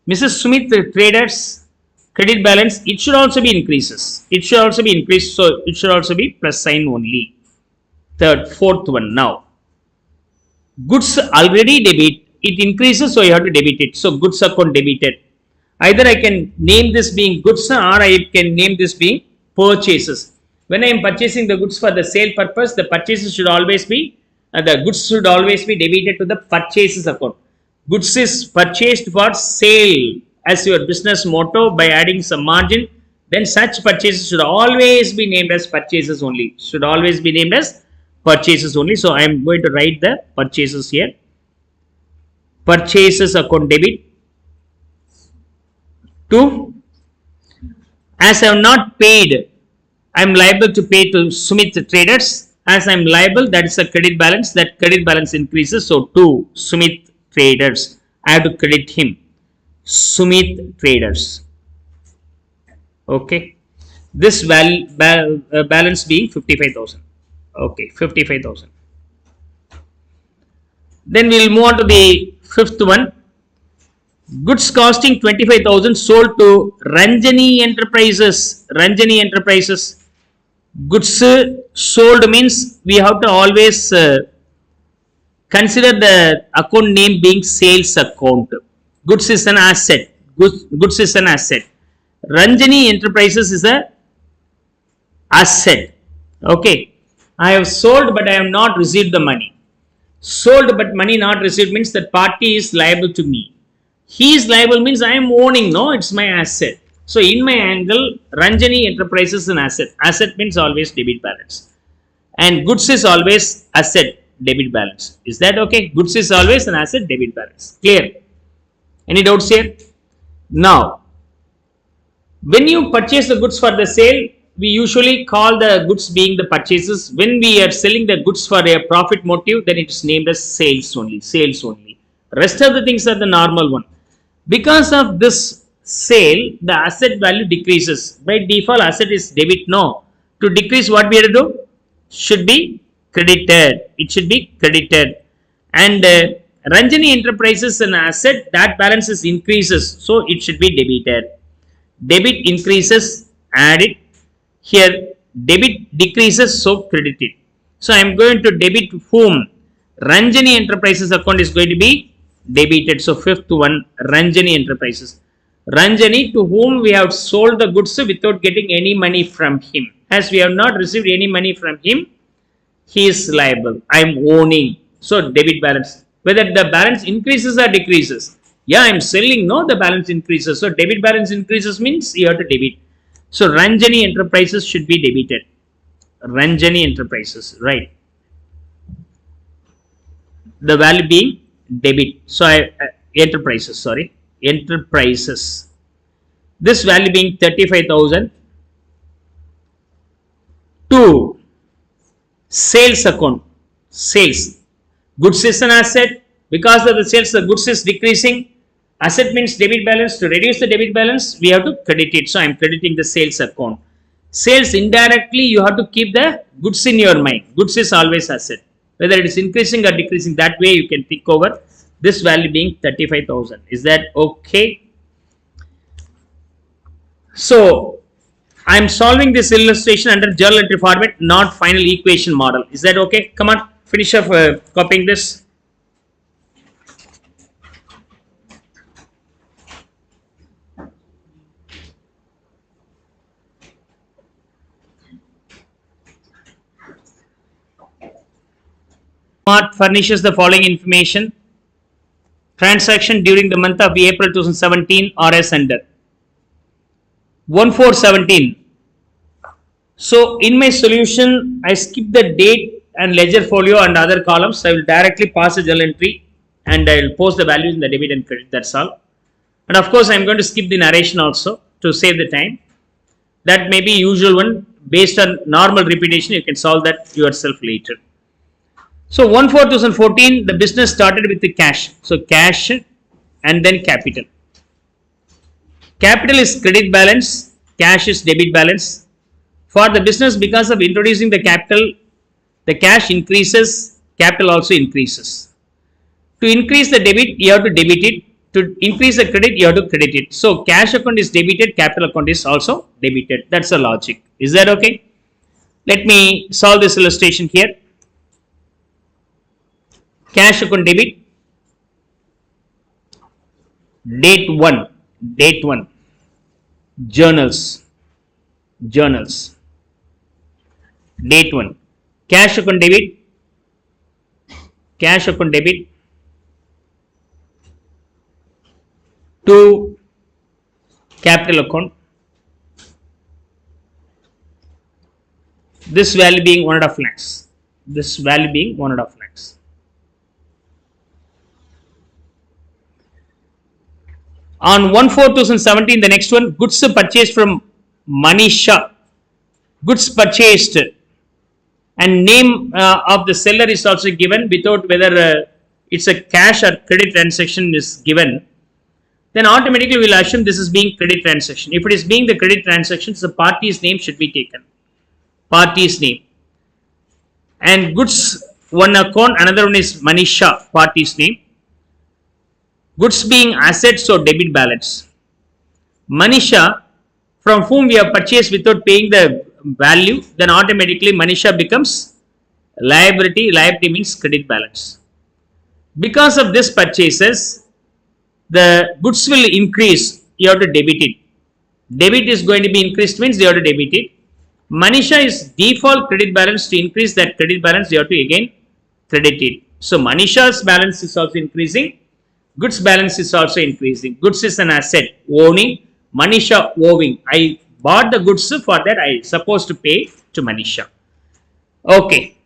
A: Mrs. Sumit Traders credit balance, it should also be increases. It should also be increased, so it should also be plus sign only. Fourth one now. Goods already debit, it increases, so you have to debit it. So goods account debited. Either I can name this being goods, or I can name this being purchases. When I am purchasing the goods for the sale purpose, the purchases should always be the goods should always be debited to the purchases account. Goods is purchased for sale as your business motto by adding some margin, then such purchases should always be named as purchases only. Should always be named as purchases only. So I am going to write the purchases here. Purchases account debit. 2. As I have not paid, I am liable to pay to Sumit Traders. As I am liable, that is a credit balance. That credit balance increases. So 2. Sumit Traders. I have to credit him. Sumit Traders. Okay. This balance being 55,000. Okay, 55,000. Then we will move on to the fifth one. Goods costing 25,000 sold to Ranjani Enterprises. Ranjani Enterprises. Goods sold means we have to always consider the account name being sales account. Goods is an asset. Goods is an asset. Ranjani Enterprises is a asset. Okay. I have sold but I have not received the money. Sold but money not received means that party is liable to me. He is liable means I am owning. No, it's my asset. So in my angle, Ranjani Enterprises is an asset. Asset means always debit balance. And goods is always asset debit balance. Is that okay? Goods is always an asset debit balance. Clear? Any doubts here? Now, when you purchase the goods for the sale, we usually call the goods being the purchases. When we are selling the goods for a profit motive, then it is named as sales only. Sales only. Rest of the things are the normal one. Because of this sale, the asset value decreases. By default, asset is debit. No. To decrease, what we have to do? Should be credited. It should be credited. And Ranjani Enterprises an asset, that balance is increases. So it should be debited. Debit increases, add it. Here, debit decreases, so credited. So I am going to debit whom? Ranjani Enterprises account is going to be debited. So fifth one, Ranjani Enterprises. Ranjani, to whom we have sold the goods without getting any money from him. As we have not received any money from him, he is liable. I am owning. So debit balance. Whether the balance increases or decreases. Yeah, I am selling. No, the balance increases. So debit balance increases means you have to debit. So Ranjani Enterprises should be debited. Ranjani Enterprises, right? The value being debit. So enterprises, sorry, enterprises. This value being 35,000 to sales account. Sales. Goods is an asset. Because of the sales, the goods is decreasing. Asset means debit balance. To reduce the debit balance, we have to credit it. So I am crediting the sales account. Sales, indirectly, you have to keep the goods in your mind. Goods is always asset. Whether it is increasing or decreasing, that way you can think over. This value being 35,000. Is that okay? So I am solving this illustration under journal entry format, not final equation model. Is that okay? Come on, finish off copying this. Furnishes the following information. Transaction during the month of April 2017 or as under 1417. So in my solution, I skip the date and ledger folio and other columns. I will directly pass a journal entry and I will post the values in the debit and credit. That's all. And of course, I am going to skip the narration also to save the time. That may be usual one. Based on normal repetition, you can solve that yourself later. So 1/4/2014, the business started with the cash. So cash and then capital. Capital is credit balance, cash is debit balance. For the business, because of introducing the capital, the cash increases, capital also increases. To increase the debit, you have to debit it. To increase the credit, you have to credit it. So cash account is debited, capital account is also debited. That's the logic. Is that okay? Let me solve this illustration here. Cash account debit, date 1, journals, date 1, cash account debit, to capital account. This value being 1.5 lakhs. This value being 1.5 lakhs. On 1/4/2017, the next one, goods purchased from Manisha. Goods purchased and name of the seller is also given without whether it's a cash or credit transaction is given. Then automatically we will assume this is being credit transaction. If it is being the credit transaction, the party's name should be taken. Party's name. And goods, one account, another one is Manisha, party's name. Goods being assets, so debit balance. Manisha, from whom we have purchased without paying the value, then automatically Manisha becomes liability. Liability means credit balance. Because of this purchases, the goods will increase, you have to debit it. Debit is going to be increased means you have to debit it. Manisha is default credit balance. To increase that credit balance, you have to again credit it. So Manisha's balance is also increasing. Goods balance is also increasing. Goods is an asset, owning. Manisha owing. I bought the goods, for that I supposed to pay to Manisha. Okay.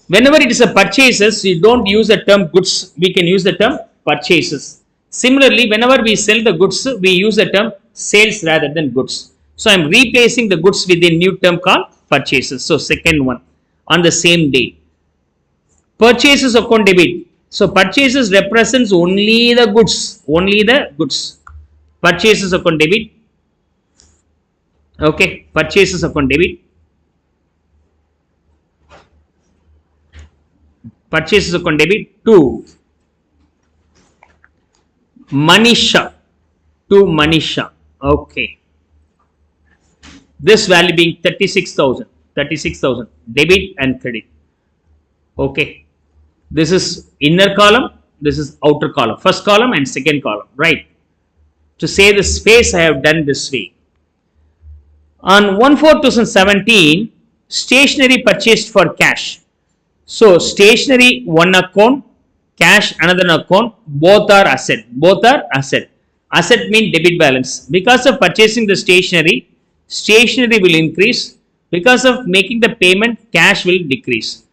A: Whenever it is a purchases, you don't use the term goods, we can use the term purchases. Similarly, whenever we sell the goods, we use the term sales rather than goods. So I am replacing the goods with a new term called purchases. So second one, on the same day. Purchases account debit. So purchases represents only the goods. Only the goods. Purchases account debit. Okay. Purchases account debit. Purchases account debit to Manisha. To Manisha. Okay. This value being 36,000. 36,000. Debit and credit. Okay. This is inner column. This is outer column. First column and second column. Right. To save the space, I have done this way. On 1/4/2017, stationery purchased for cash. So stationery one account, cash another account. Both are asset. Both are asset. Asset means debit balance. Because of purchasing the stationery, stationery will increase. Because of making the payment, cash will decrease.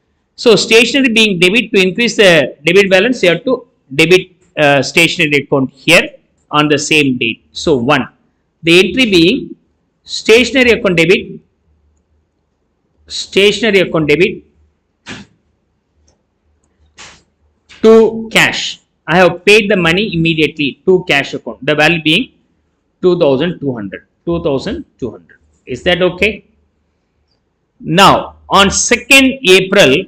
A: So stationery being debit, to increase the debit balance, you have to debit stationery account here on the same date. So 1. The entry being stationery account debit, stationery account debit to cash. I have paid the money immediately to cash account. The value being 2,200. 2,200. Is that okay? Now on 2nd April,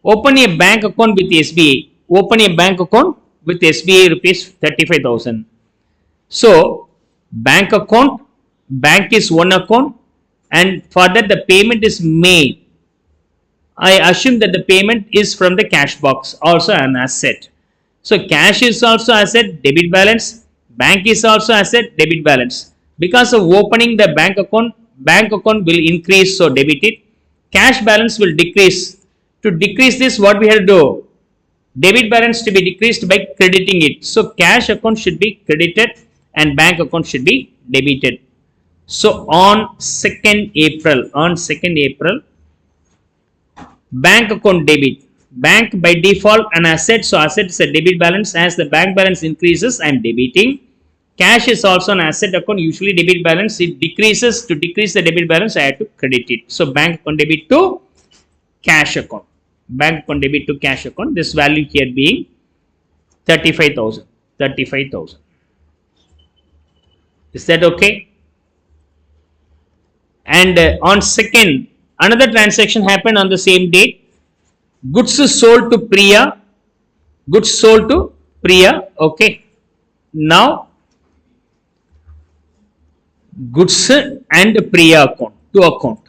A: open a bank account with SBI. Open a bank account with SBI rupees 35,000. So bank account, bank is one account, and for that the payment is made. I assume that the payment is from the cash box, also an asset. So cash is also asset, debit balance. Bank is also asset, debit balance. Because of opening the bank account will increase, so debit it. Cash balance will decrease. To decrease this, what we have to do? Debit balance to be decreased by crediting it. So cash account should be credited and bank account should be debited. So on 2nd April, bank account debit. Bank by default an asset, so asset is a debit balance. As the bank balance increases, I am debiting. Cash is also an asset account, usually debit balance. It decreases. To decrease the debit balance, I have to credit it. So bank account debit to cash account. Bank account debit to cash account. This value here being 35,000. 35,000. Is that okay? And on 2nd, another transaction happened on the same date. Goods sold to Priya. Goods sold to Priya. Okay. Now, goods and Priya account. Two account.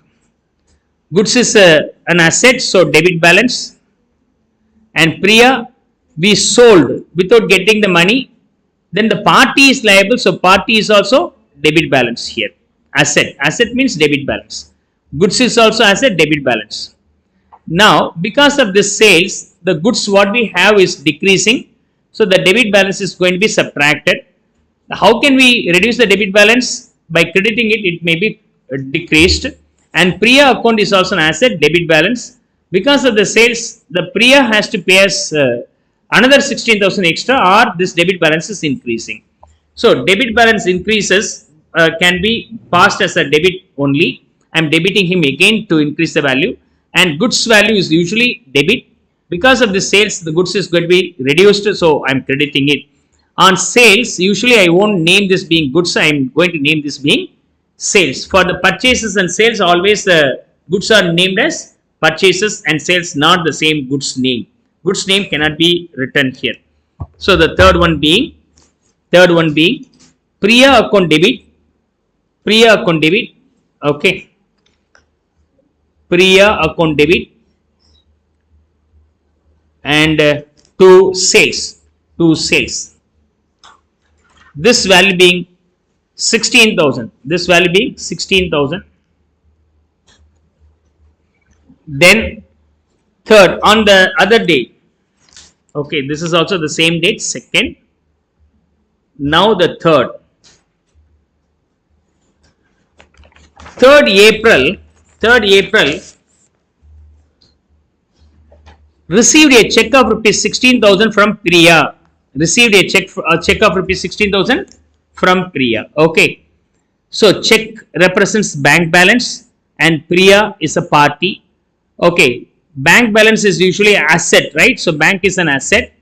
A: Goods is an asset, so debit balance. And Priya, we sold without getting the money. Then the party is liable, so party is also debit balance here. Asset. Asset means debit balance. Goods is also asset, debit balance. Now, because of this sales, the goods what we have is decreasing. So the debit balance is going to be subtracted. How can we reduce the debit balance? By crediting it, it may be decreased. And Priya account is also an asset, debit balance. Because of the sales, the Priya has to pay us another 16,000 extra, or this debit balance is increasing. So debit balance increases can be passed as a debit only. I am debiting him again to increase the value, and goods value is usually debit. Because of the sales, the goods is going to be reduced, so I am crediting it. On sales, usually I won't name this being goods, I am going to name this being sales. For the purchases and sales, always the goods are named as purchases and sales, not the same goods name. Goods name cannot be written here. So the third one being Priya account debit, okay. Priya account debit and to sales. This value being 16,000. Then third, on the other day, okay, this is also the same date, second. Now the third April received a check of rupees 16,000 from Priya. Received a check of rupees 16,000 from Priya. Okay. So check represents bank balance and Priya is a party. Okay. Bank balance is usually asset, right? So bank is an asset.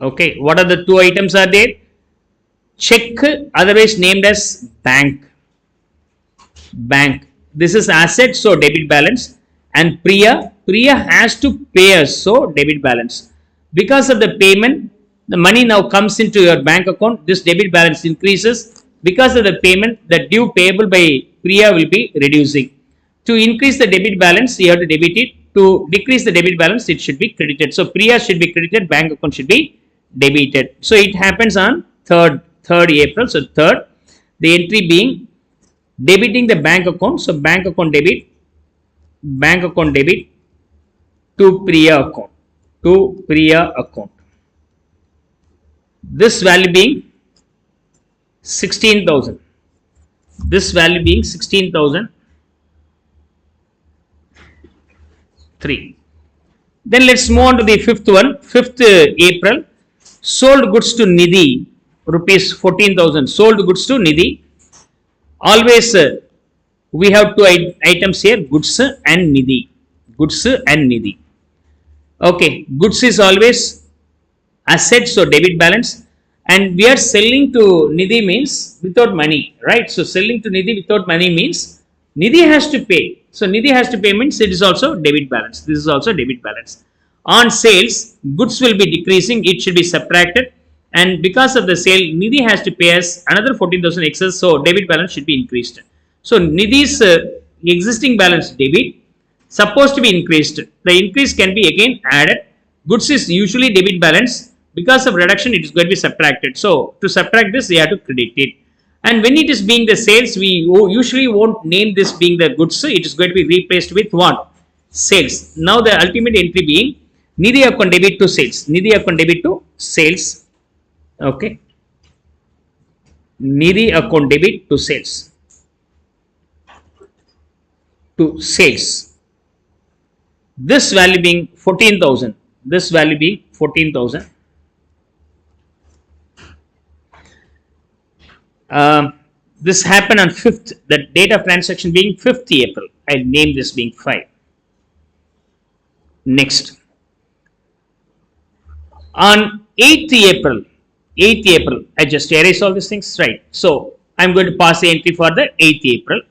A: Okay. What are the two items are there? Check, otherwise named as bank. This is asset, so debit balance. And Priya has to pay us, so debit balance. Because of the payment, the money now comes into your bank account. This debit balance increases. Because of the payment, the due payable by Priya will be reducing. To increase the debit balance, you have to debit it. To decrease the debit balance, it should be credited. So Priya should be credited, bank account should be debited. So it happens on 3rd April. So third, the entry being debiting the bank account. So bank account debit to Priya account. This value being 16,000. Then let's move on to the fifth one. 5th April, sold goods to Nidhi, rupees 14,000. Sold goods to Nidhi. Always we have two items here, goods and Nidhi. Okay, goods is always asset, so debit balance, and we are selling to Nidhi means without money, right? So selling to Nidhi without money means Nidhi has to pay. So Nidhi has to pay means it is also debit balance. This is also debit balance. On sales, goods will be decreasing, it should be subtracted, and because of the sale, Nidhi has to pay us another 14,000 excess, so debit balance should be increased. So Nidhi's existing balance debit supposed to be increased. The increase can be again added. Goods is usually debit balance. Because of reduction, it is going to be subtracted. So to subtract this, we have to credit it. And when it is being the sales, we usually won't name this being the goods. It is going to be replaced with what? Sales. Now the ultimate entry being Nidhi account debit to sales. Okay. Nidhi account debit to sales. This value being 14,000. This happened on 5th, the date of transaction being 5th April. I name this being 5. Next. On 8th April, I just erase all these things, right? So, I am going to pass the entry for the 8th April.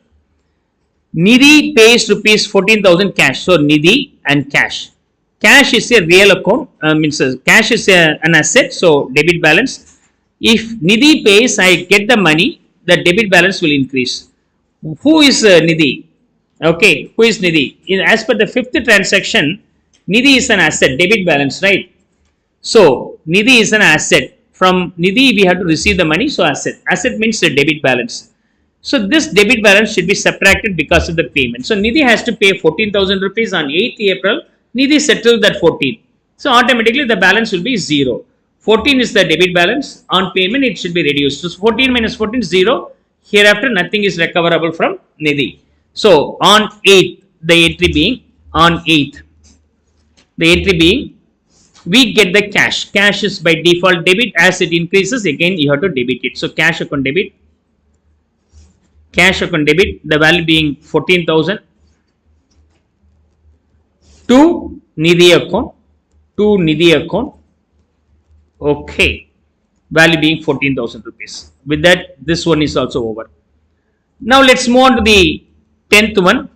A: Nidhi pays rupees 14,000 cash. So, Nidhi and cash. Cash is a real account, cash is an asset, so debit balance. If Nidhi pays, I get the money, the debit balance will increase. Who is Nidhi? Okay, who is Nidhi? As per the 5th transaction, Nidhi is an asset, debit balance, right? So, Nidhi is an asset. From Nidhi, we have to receive the money, so asset. Asset means the debit balance. So, this debit balance should be subtracted because of the payment. So, Nidhi has to pay 14,000 rupees on 8th April. Nidhi settled that 14. So automatically the balance will be 0. 14 is the debit balance. On payment it should be reduced. So 14 minus 14 is 0. Hereafter nothing is recoverable from Nidhi. So on 8th, the entry being on 8th, the entry being we get the cash. Cash is by default debit. As it increases, again you have to debit it. So cash account debit. Cash account debit. The value being 14,000 to Nidhi account. To Nidhi account. Okay. Value being 14,000 rupees. With that, this one is also over. Now let's move on to the 10th one.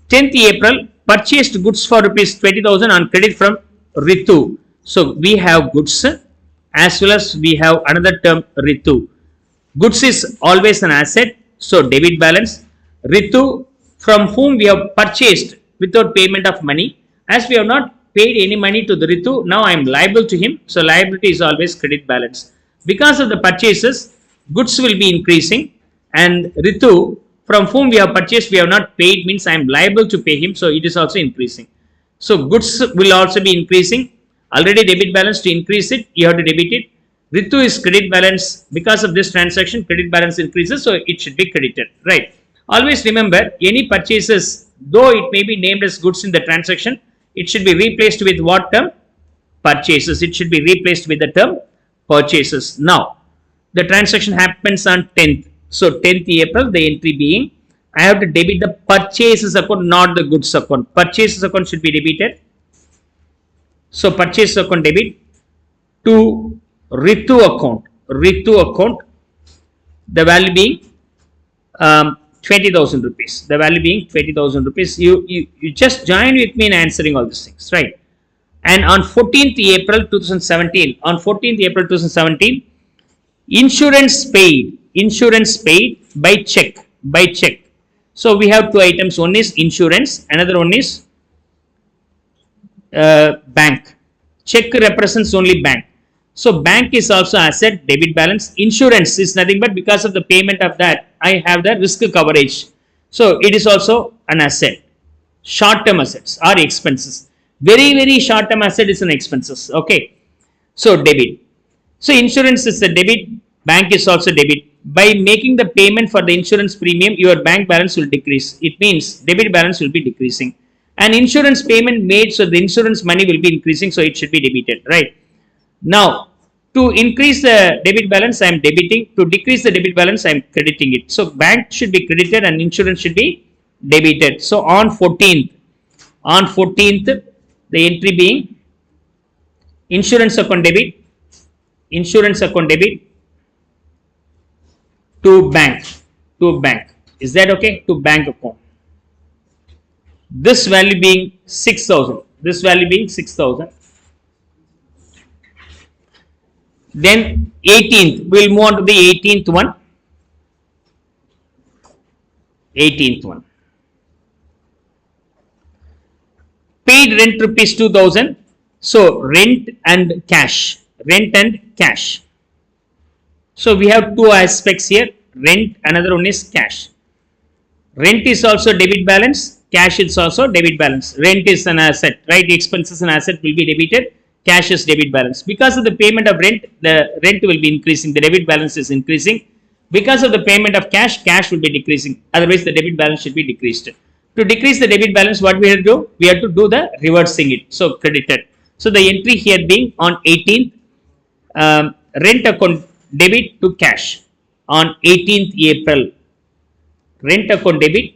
A: 10th April, purchased goods for rupees 20,000 on credit from Ritu. So we have goods as well as we have another term Ritu. Goods is always an asset, so debit balance. Ritu, from whom we have purchased without payment of money. As we have not paid any money to the Ritu, now I am liable to him. So liability is always credit balance. Because of the purchases, goods will be increasing, and Ritu, from whom we have purchased, we have not paid, means I am liable to pay him, so it is also increasing. So goods will also be increasing. Already debit balance, to increase it, you have to debit it. Ritu is credit balance. Because of this transaction, credit balance increases, so it should be credited, right? Always remember, any purchases, though it may be named as goods in the transaction, it should be replaced with what term? Purchases. It should be replaced with the term purchases. Now, the transaction happens on 10th. So 10th April, the entry being, I have to debit the purchases account, not the goods account. Purchases account should be debited. So purchases account debit to Ritu account. Ritu account, the value being 20,000 rupees. The value being 20,000 rupees. You just join with me in answering all these things, right? And on 14th April 2017, on 14th April 2017, insurance paid by check, So we have two items. One is insurance, another one is bank. Check represents only bank. So bank is also asset, debit balance. Insurance is nothing but because of the payment of that, I have the risk coverage. So it is also an asset. Short-term assets are expenses. Very short-term asset is an expenses. Okay. So debit. So insurance is the debit. Bank is also debit. By making the payment for the insurance premium, your bank balance will decrease. It means debit balance will be decreasing. And insurance payment made, so the insurance money will be increasing, so it should be debited, right? Now, to increase the debit balance, I am debiting. To decrease the debit balance, I am crediting it. So bank should be credited and insurance should be debited. So on 14th, the entry being insurance account debit to bank. Is that okay? To bank account. This value being 6,000. Then 18th, we'll move on to the 18th one. 18th one. Paid rent rupees 2,000. So rent and cash. So we have two aspects here. Rent, another one is cash. Rent is also debit balance. Cash is also debit balance. Rent is an asset, right? The expenses and asset will be debited. Cash is debit balance. Because of the payment of rent, the rent will be increasing. The debit balance is increasing. Because of the payment of cash, cash will be decreasing. Otherwise, the debit balance should be decreased. To decrease the debit balance, what we have to do? We have to do the reversing it. So credited. So the entry here being on 18th, rent account debit to cash. On 18th April, rent account debit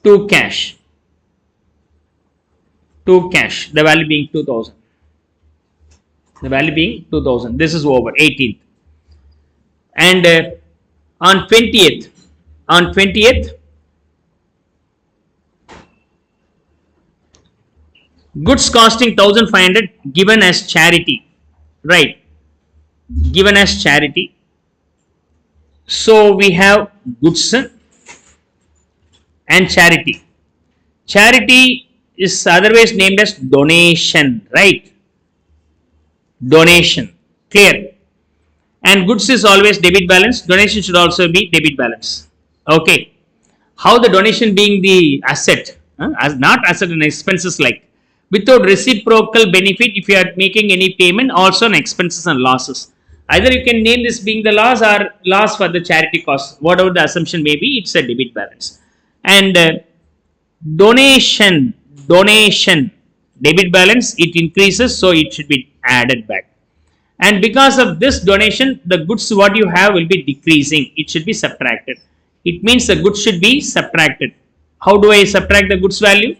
A: to cash. The value being 2,000. This is over 18th. And on 20th, goods costing 1,500 given as charity, right? Given as charity. So we have goods and charity. Charity is otherwise named as donation, right? Donation, clear. And goods is always debit balance. Donation should also be debit balance. Okay. How the donation being the asset? as not asset and expenses like. Without reciprocal benefit, if you are making any payment, also on expenses and losses. Either you can name this being the loss or loss for the charity cost, whatever the assumption may be, it's a debit balance. And donation, debit balance, it increases, so it should be added back. And because of this donation, the goods what you have will be decreasing, it should be subtracted. It means the goods should be subtracted. How do I subtract the goods value?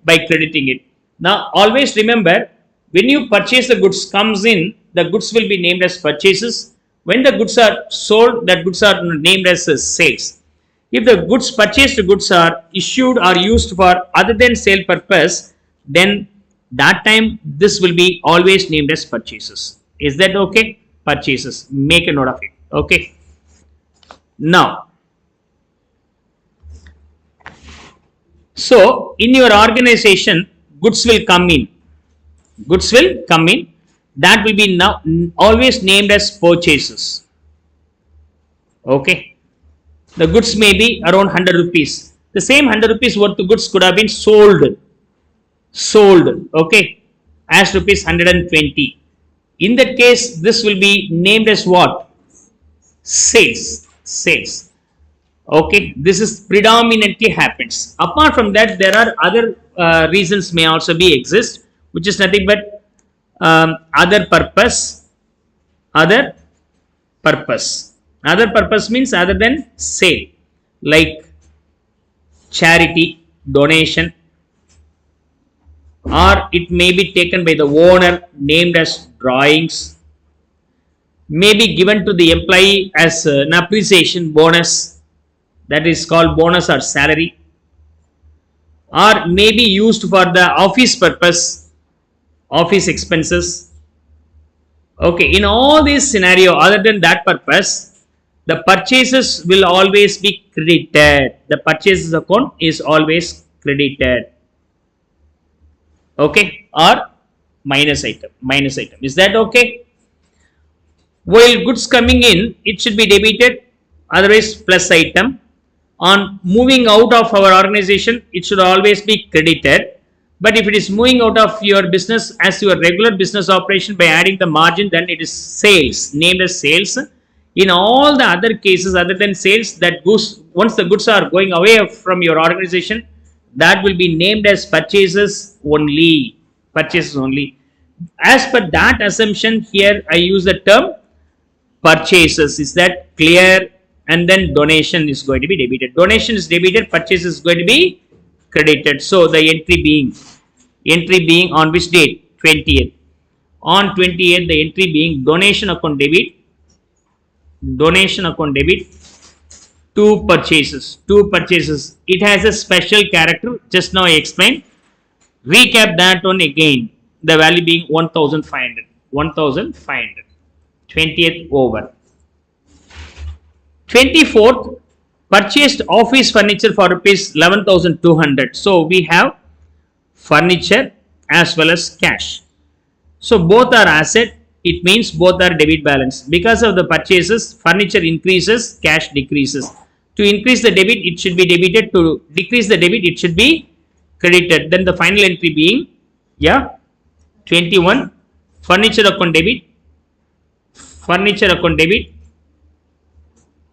A: By crediting it. Now always remember, when you purchase the goods comes in, the goods will be named as purchases. When the goods are sold, that goods are named as sales. If the goods purchased goods are issued or used for other than sale purpose, then that time this will be always named as purchases. Is that okay? Purchases. Make a note of it. Okay. Now, so in your organization, goods will come in. Goods will come in. That will be now always named as purchases. Okay. The goods may be around 100 rupees. The same 100 rupees worth of goods could have been sold. Okay. As rupees 120. In that case, this will be named as what? Sales. Okay. This is predominantly happens. Apart from that, there are other reasons may also be exist, which is nothing but other purpose means other than sale, like charity, donation, or it may be taken by the owner named as drawings, may be given to the employee as an appreciation bonus, that is called bonus or salary, or may be used for the office purpose, office expenses. Okay, in all these scenario, other than that purpose, the purchases will always be credited. The purchases account is always credited. Okay, or minus item. Is that okay? While goods coming in, it should be debited, otherwise plus item. On moving out of our organization, it should always be credited. But if it is moving out of your business as your regular business operation by adding the margin, then it is sales, named as sales. In all the other cases other than sales, that goes, once the goods are going away from your organization, that will be named as purchases only. As per that assumption, here I use the term purchases. Is that clear? And then donation is going to be debited. Donation is debited, purchase is going to be credited. So the entry being on which date? 20th. On 20th, the entry being donation account debit. Two purchases. It has a special character. Just now I explained. Recap that one again. The value being 1,500. 20th over. 24th, purchased office furniture for rupees 11,200. So we have furniture as well as cash. So both are asset. It means both are debit balance. Because of the purchases, furniture increases, cash decreases. To increase the debit, it should be debited. To decrease the debit, it should be credited. Then the final entry being, 21, furniture account debit,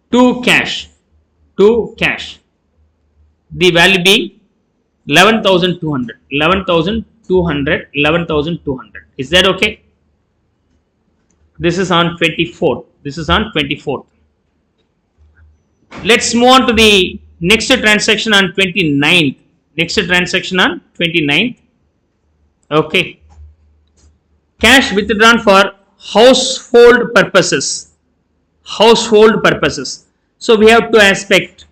A: to cash. The value being 11,200. Is that okay? This is on 24th. Let's move on to the next transaction on 29th. Okay. Cash withdrawn for household purposes. So we have two aspects.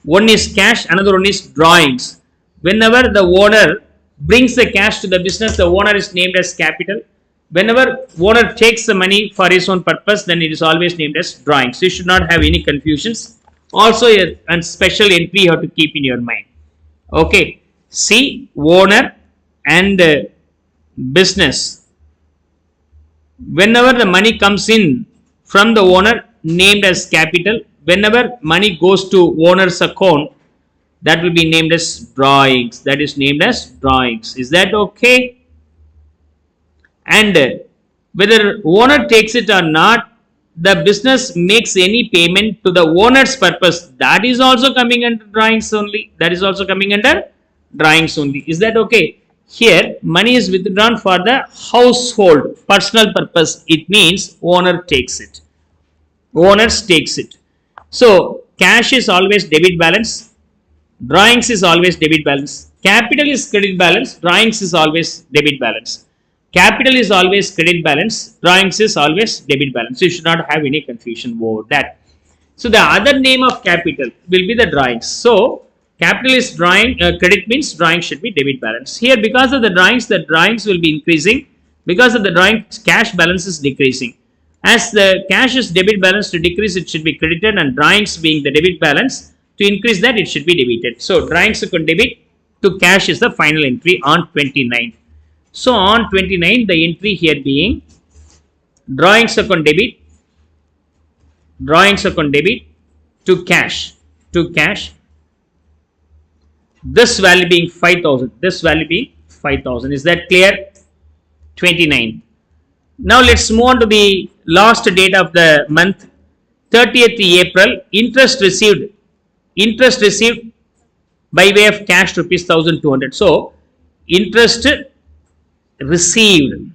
A: One is cash, another one is drawings. Whenever the owner brings the cash to the business, the owner is named as capital. Whenever owner takes the money for his own purpose, then it is always named as drawings. So you should not have any confusions. Also a special entry you have to keep in your mind. Okay. See, owner and business. Whenever the money comes in from the owner, named as capital. Whenever money goes to owner's account, That will be named as drawings. That is named as drawings. Is that okay? And whether owner takes it or not, the business makes any payment to the owner's purpose. That is also coming under drawings only. That is also coming under drawings only. Is that okay? Here, money is withdrawn for the household personal purpose. It means owner takes it. Owners takes it. So, cash is always debit balance. Drawings is always debit balance. Capital is credit balance. Drawings is always debit balance. Capital is always credit balance. Drawings is always debit balance. You should not have any confusion over that. So, the other name of capital will be the drawings. So, capital is drawing, credit means drawing should be debit balance. Here, because of the drawings will be increasing. Because of the drawings, cash balance is decreasing. As the cash is debit balance, to decrease it should be credited, and drawings being the debit balance, to increase that it should be debited. So, drawings account debit to cash is the final entry on 29. So, on 29, the entry here being drawings account debit to cash, this value being 5,000, this value being 5,000. Is that clear? 29. Now, let's move on to the last date of the month, 30th April. Interest received by way of cash rupees 1,200. So, interest received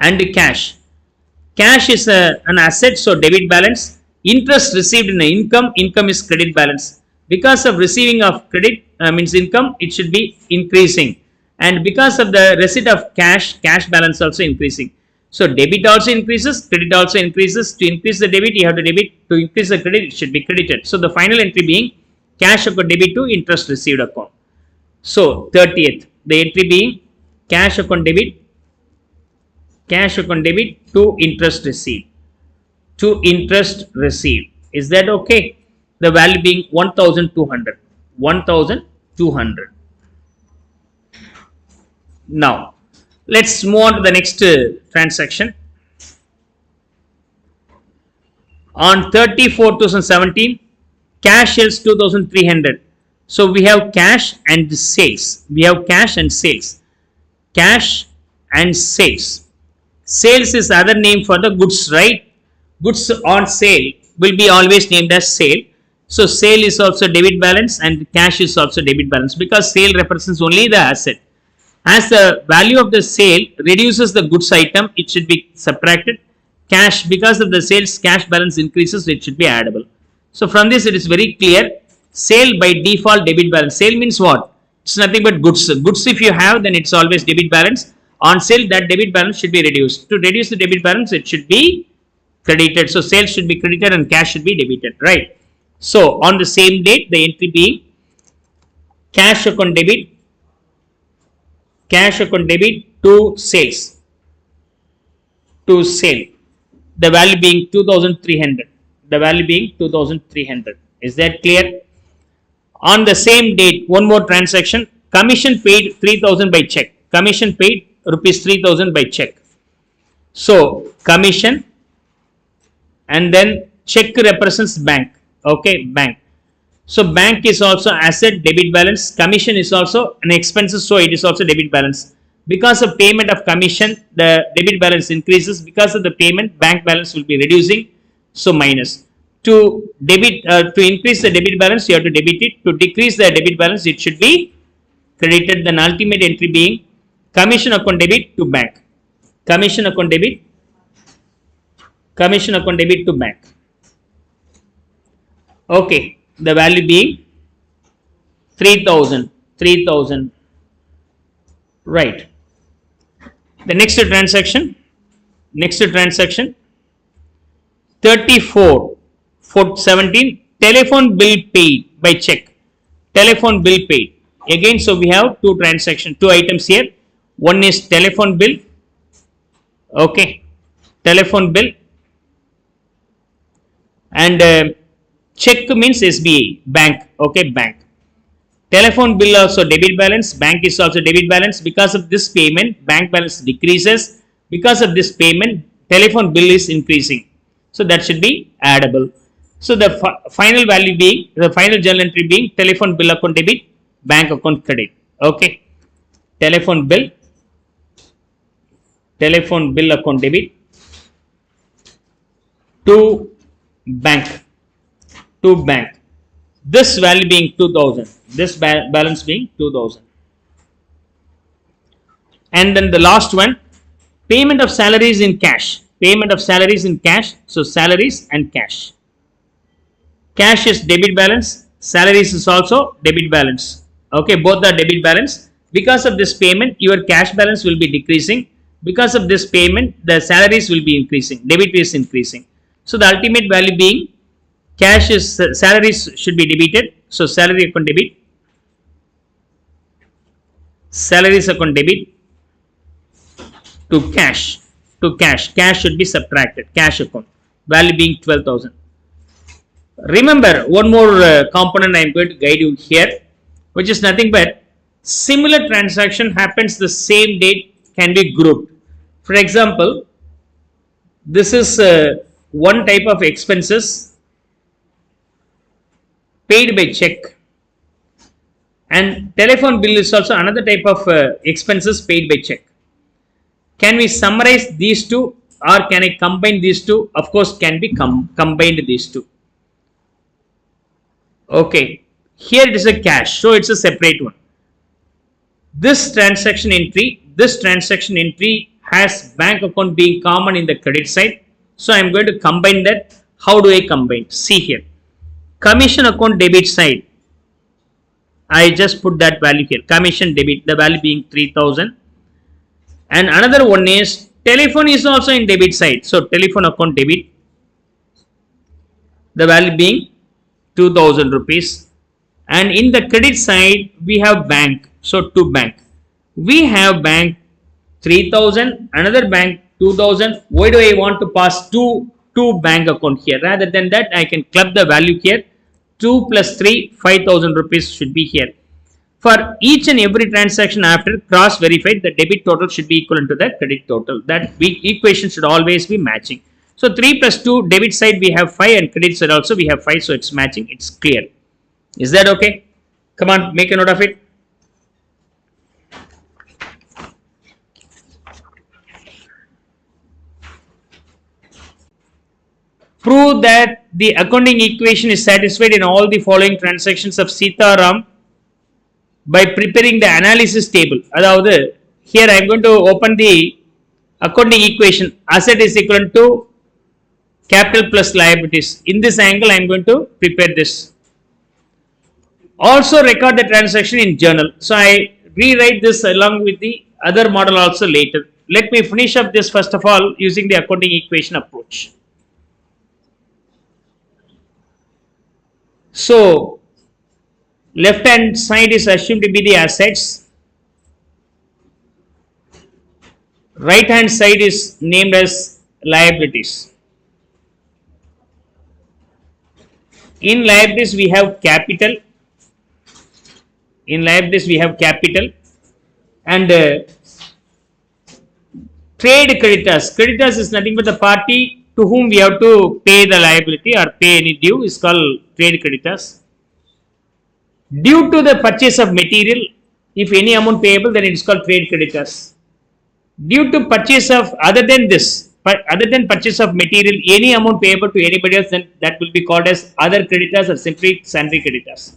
A: and cash. Cash is an asset, so debit balance. Interest received in income is credit balance. Because of receiving of credit means income, it should be increasing. And because of the receipt of cash balance also increasing. So, debit also increases, credit also increases. To increase the debit, you have to debit. To increase the credit, it should be credited. So, the final entry being cash account debit to interest received account. So, 30th, the entry being cash account debit to interest received. Is that okay? The value being 1,200. Now, let's move on to the next transaction. On 30/4/2017, cash sells 2,300. So, we have cash and sales. Sales is other name for the goods, right? Goods on sale will be always named as sale. So, sale is also debit balance and cash is also debit balance, because sale represents only the asset. As the value of the sale reduces the goods item, it should be subtracted. Cash, because of the sales cash balance increases, it should be addable. So, from this it is very clear, sale by default debit balance. Sale means what? It's nothing but goods. Goods if you have, then it's always debit balance. On sale, that debit balance should be reduced. To reduce the debit balance, it should be credited. So, sales should be credited and cash should be debited, right? So, on the same date, the entry being cash account debit to sales, the value being 2,300. Is that clear? On the same date, one more transaction, commission paid 3,000 by check. Commission paid rupees 3,000 by check. So, commission and then check represents bank. Okay, bank. So, bank is also asset, debit balance. Commission is also an expenses, so it is also debit balance. Because of payment of commission, the debit balance increases. Because of the payment, bank balance will be reducing, so minus. To increase the debit balance, you have to debit it. To decrease the debit balance, it should be credited. Then ultimate entry being commission account debit to bank. Commission account debit to bank. Okay, the value being 3,000. Right. The next transaction, 34/4/17, telephone bill paid by check. Telephone bill paid. Again, so we have two items here. One is telephone bill. Okay, telephone bill, and check means SBI, bank. Okay, bank. Telephone bill also debit balance, bank is also debit balance. Because of this payment, bank balance decreases. Because of this payment, telephone bill is increasing. So, that should be addable. So the final value being, the final journal entry being telephone bill account debit, bank account credit. Okay. Telephone bill account debit to bank. This value being 2000. This balance being 2000. And then the last one, payment of salaries in cash. So salaries and cash. Cash is debit balance. Salaries is also debit balance. Okay, both are debit balance. Because of this payment, your cash balance will be decreasing. Because of this payment, the salaries will be increasing. Debit is increasing. So the ultimate value being cash is salaries should be debited. So salary account debit. Salaries account debit to cash. Cash should be subtracted. Cash account. Value being 12,000. Remember, one more component I am going to guide you here, which is nothing but similar transaction happens the same date can be grouped. For example, this is one type of expenses paid by check, and telephone bill is also another type of expenses paid by check. Can we summarize these two, or can I combine these two? Of course, can be combined these two. Okay, here it is a cash, so it's a separate one. This transaction entry has bank account being common in the credit side. So I am going to combine that. How do I combine? See here. Commission account debit side. I just put that value here. Commission debit, the value being 3000. And another one is telephone is also in debit side. So telephone account debit, the value being 2000 rupees. And in the credit side, we have bank. So to bank. We have bank 3000, another bank 2000. Why do I want to pass two bank account here? Rather than that, I can club the value here. 2 plus 3, 5000 rupees should be here. For each and every transaction after cross verified, the debit total should be equivalent to the credit total. That equation should always be matching. So 3 plus 2, debit side we have 5 and credit side also we have 5. So it's matching, it's clear. Is that okay? Come on, make a note of it. Prove that the accounting equation is satisfied in all the following transactions of Sitaram by preparing the analysis table. Adavadhu, here I am going to open the accounting equation. Asset is equivalent to capital plus liabilities. In this angle, I am going to prepare this. Also record the transaction in journal. So I rewrite this along with the other model also later. Let me finish up this first of all using the accounting equation approach. So left hand side is assumed to be the assets. Right hand side is named as liabilities. In liabilities we have capital. And trade creditors. Creditors is nothing but the party to whom we have to pay the liability or pay any due is called trade creditors. Due to the purchase of material, if any amount payable, then it is called trade creditors. Due to purchase of other than purchase of material, any amount payable to anybody else, then that will be called as other creditors or simply sundry creditors.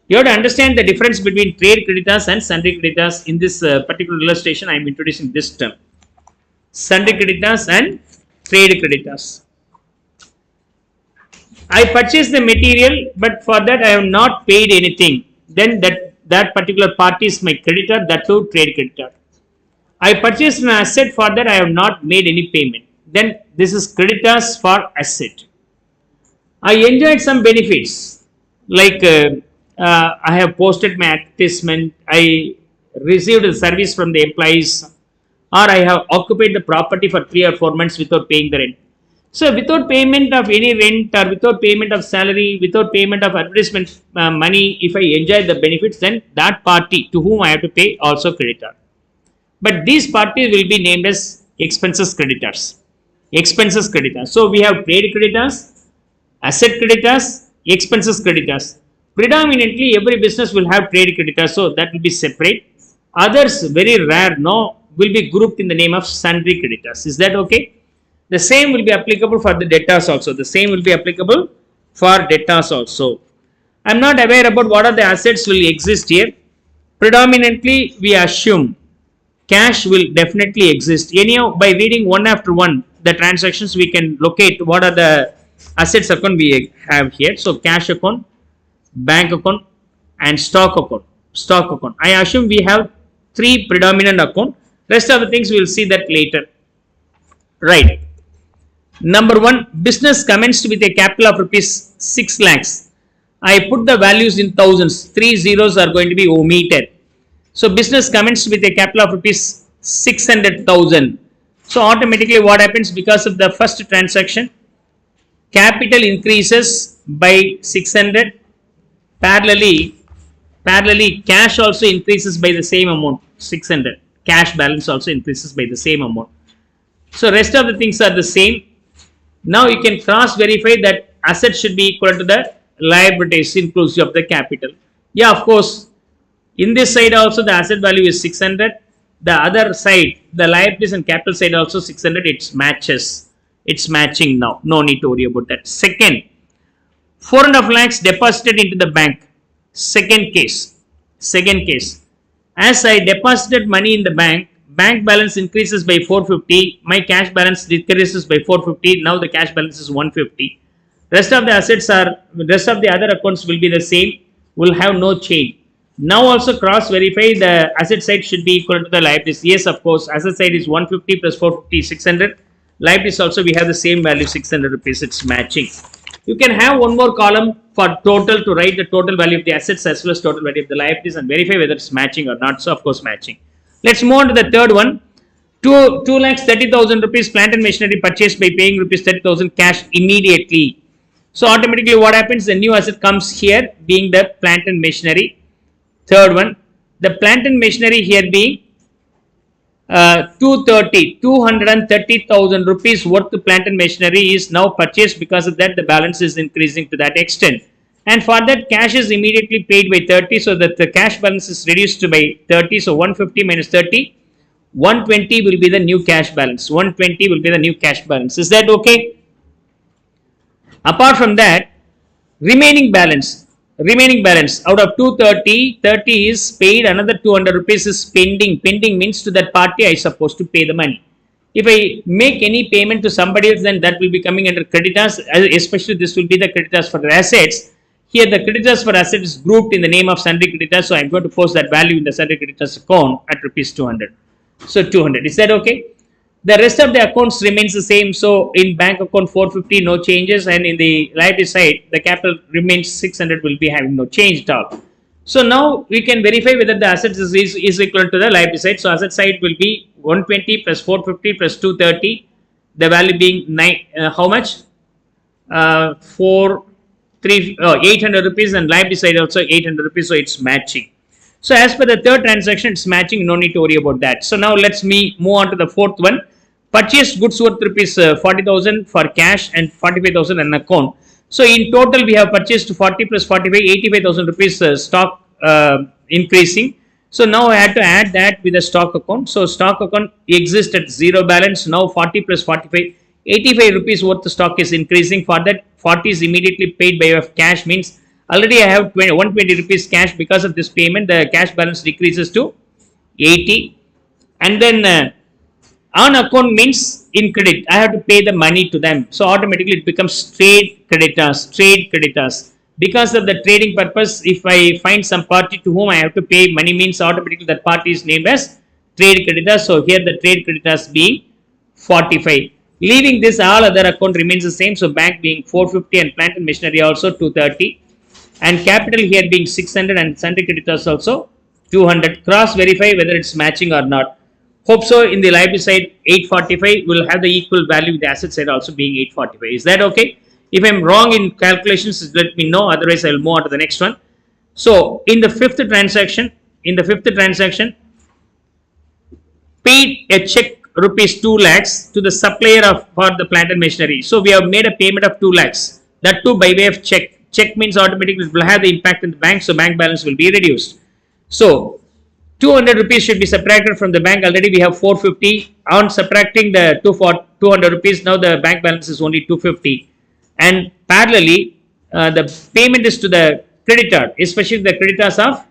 A: You have to understand the difference between trade creditors and sundry creditors. In this particular illustration, I am introducing this term: sundry creditors and trade creditors. I purchased the material, but for that I have not paid anything. Then that particular party is my creditor, that too trade creditor. I purchased an asset, for that I have not made any payment. Then this is creditors for asset. I enjoyed some benefits, like I have posted my advertisement, I received a service from the employees, or I have occupied the property for 3 or 4 months without paying the rent. So without payment of any rent or without payment of salary, without payment of advertisement money, if I enjoy the benefits, then that party to whom I have to pay also creditor. But these parties will be named as expenses creditors. So we have trade creditors, Asset creditors, expenses creditors. Predominantly every business will have trade creditors, so that will be separate. Others, very rare, no, will be grouped in the name of sundry creditors. Is that okay? The same will be applicable for the debtors also. The same will be applicable for debtors also. I'm not aware about what are the assets will exist here. Predominantly we assume cash will definitely exist. Anyhow, by reading one after one the transactions, we can locate what are the assets account we have here. So cash account, bank account, and stock account. Stock account, I assume we have three predominant account. Rest of the things we will see that later. Right. Number one, business commenced with a capital of rupees 6 lakhs. I put the values in thousands. 3 zeros are going to be omitted. So business commenced with a capital of rupees 600,000. So automatically what happens, because of the first transaction, capital increases by 600. Parallelly cash also increases by the same amount, 600. Cash balance also increases by the same amount. So rest of the things are the same. Now you can cross verify that assets should be equal to the liabilities inclusive of the capital. Yeah, of course, in this side also the asset value is 600. The other side, the liabilities and capital side also 600. It matches. It's matching now. No need to worry about that. Second, 4.5 lakhs deposited into the bank. Second case. As I deposited money in the bank, bank balance increases by 450. My cash balance decreases by 450. Now the cash balance is 150. Rest of the other accounts will be the same. Will have no change. Now also cross verify the asset side should be equal to the liabilities. Yes, of course, asset side is 150 plus 450, 600. Liabilities also we have the same value, 600 rupees. It's matching. You can have one more column for total to write the total value of the assets as well as total value of the liabilities and verify whether it's matching or not. So of course matching. Let's move on to the third one. 2,30,000 rupees plant and machinery purchased by paying rupees 30,000 cash immediately. So automatically what happens, the new asset comes here being the plant and machinery. Third one, the plant and machinery here being 230,000 rupees worth of plant and machinery is now purchased. Because of that the balance is increasing to that extent, and for that cash is immediately paid by 30, so that the cash balance is reduced by 30. So 150 minus 30, 120 will be the new cash balance. 120 will be the new cash balance. Is that okay? Apart from that, remaining balance out of 230, 30 is paid, another 200 rupees is pending. Pending means to that party I supposed to pay the money. If I make any payment to somebody else, then that will be coming under creditors. Especially this will be the creditors for the assets. Here the creditors for assets is grouped in the name of sundry creditors, so I am going to post that value in the sundry creditors account at rupees 200. So 200, is that okay? The rest of the accounts remains the same. So in bank account 450, no changes, and in the liability side the capital remains 600, will be having no change at all. So now we can verify whether the assets is equal to the liability side. So asset side will be 120 plus 450 plus 230, the value being 9, how much? 800 rupees, and liability side also 800 rupees. So it's matching. So as per the third transaction, it's matching. No need to worry about that. So now let's move on to the fourth one. Purchased goods worth rupees 40,000 for cash and 45,000 in account. So in total we have purchased 40 plus 45, 85,000 rupees stock increasing. So now I had to add that with the stock account. So stock account exists at zero balance. Now 40 plus 45, 85 rupees worth of stock is increasing. For that 40 is immediately paid by way of cash, means already I have 120 rupees cash. Because of this payment the cash balance decreases to 80, and then on account means in credit I have to pay the money to them. So automatically it becomes trade creditors. Because of the trading purpose, if I find some party to whom I have to pay money, means automatically that party is named as trade creditors. So here the trade creditors being 45. Leaving this, all other account remains the same. So bank being 450 and plant and machinery also 230, and capital here being 600 and sundry creditors also 200. Cross verify whether it's matching or not. Hope so. In the liability side 845 will have the equal value with the asset side also being 845. Is that okay? If I am wrong in calculations, let me know. Otherwise I will move on to the next one. So in the fifth transaction, paid a check rupees 2 lakhs to the supplier for the plant and machinery. So we have made a payment of 2 lakhs That too by way of check. Check means automatically it will have the impact in the bank, so bank balance will be reduced. So 200 rupees should be subtracted from the bank. Already we have 450. On subtracting the 200 rupees, now the bank balance is only 250. And parallelly, the payment is to the creditor, especially the creditors of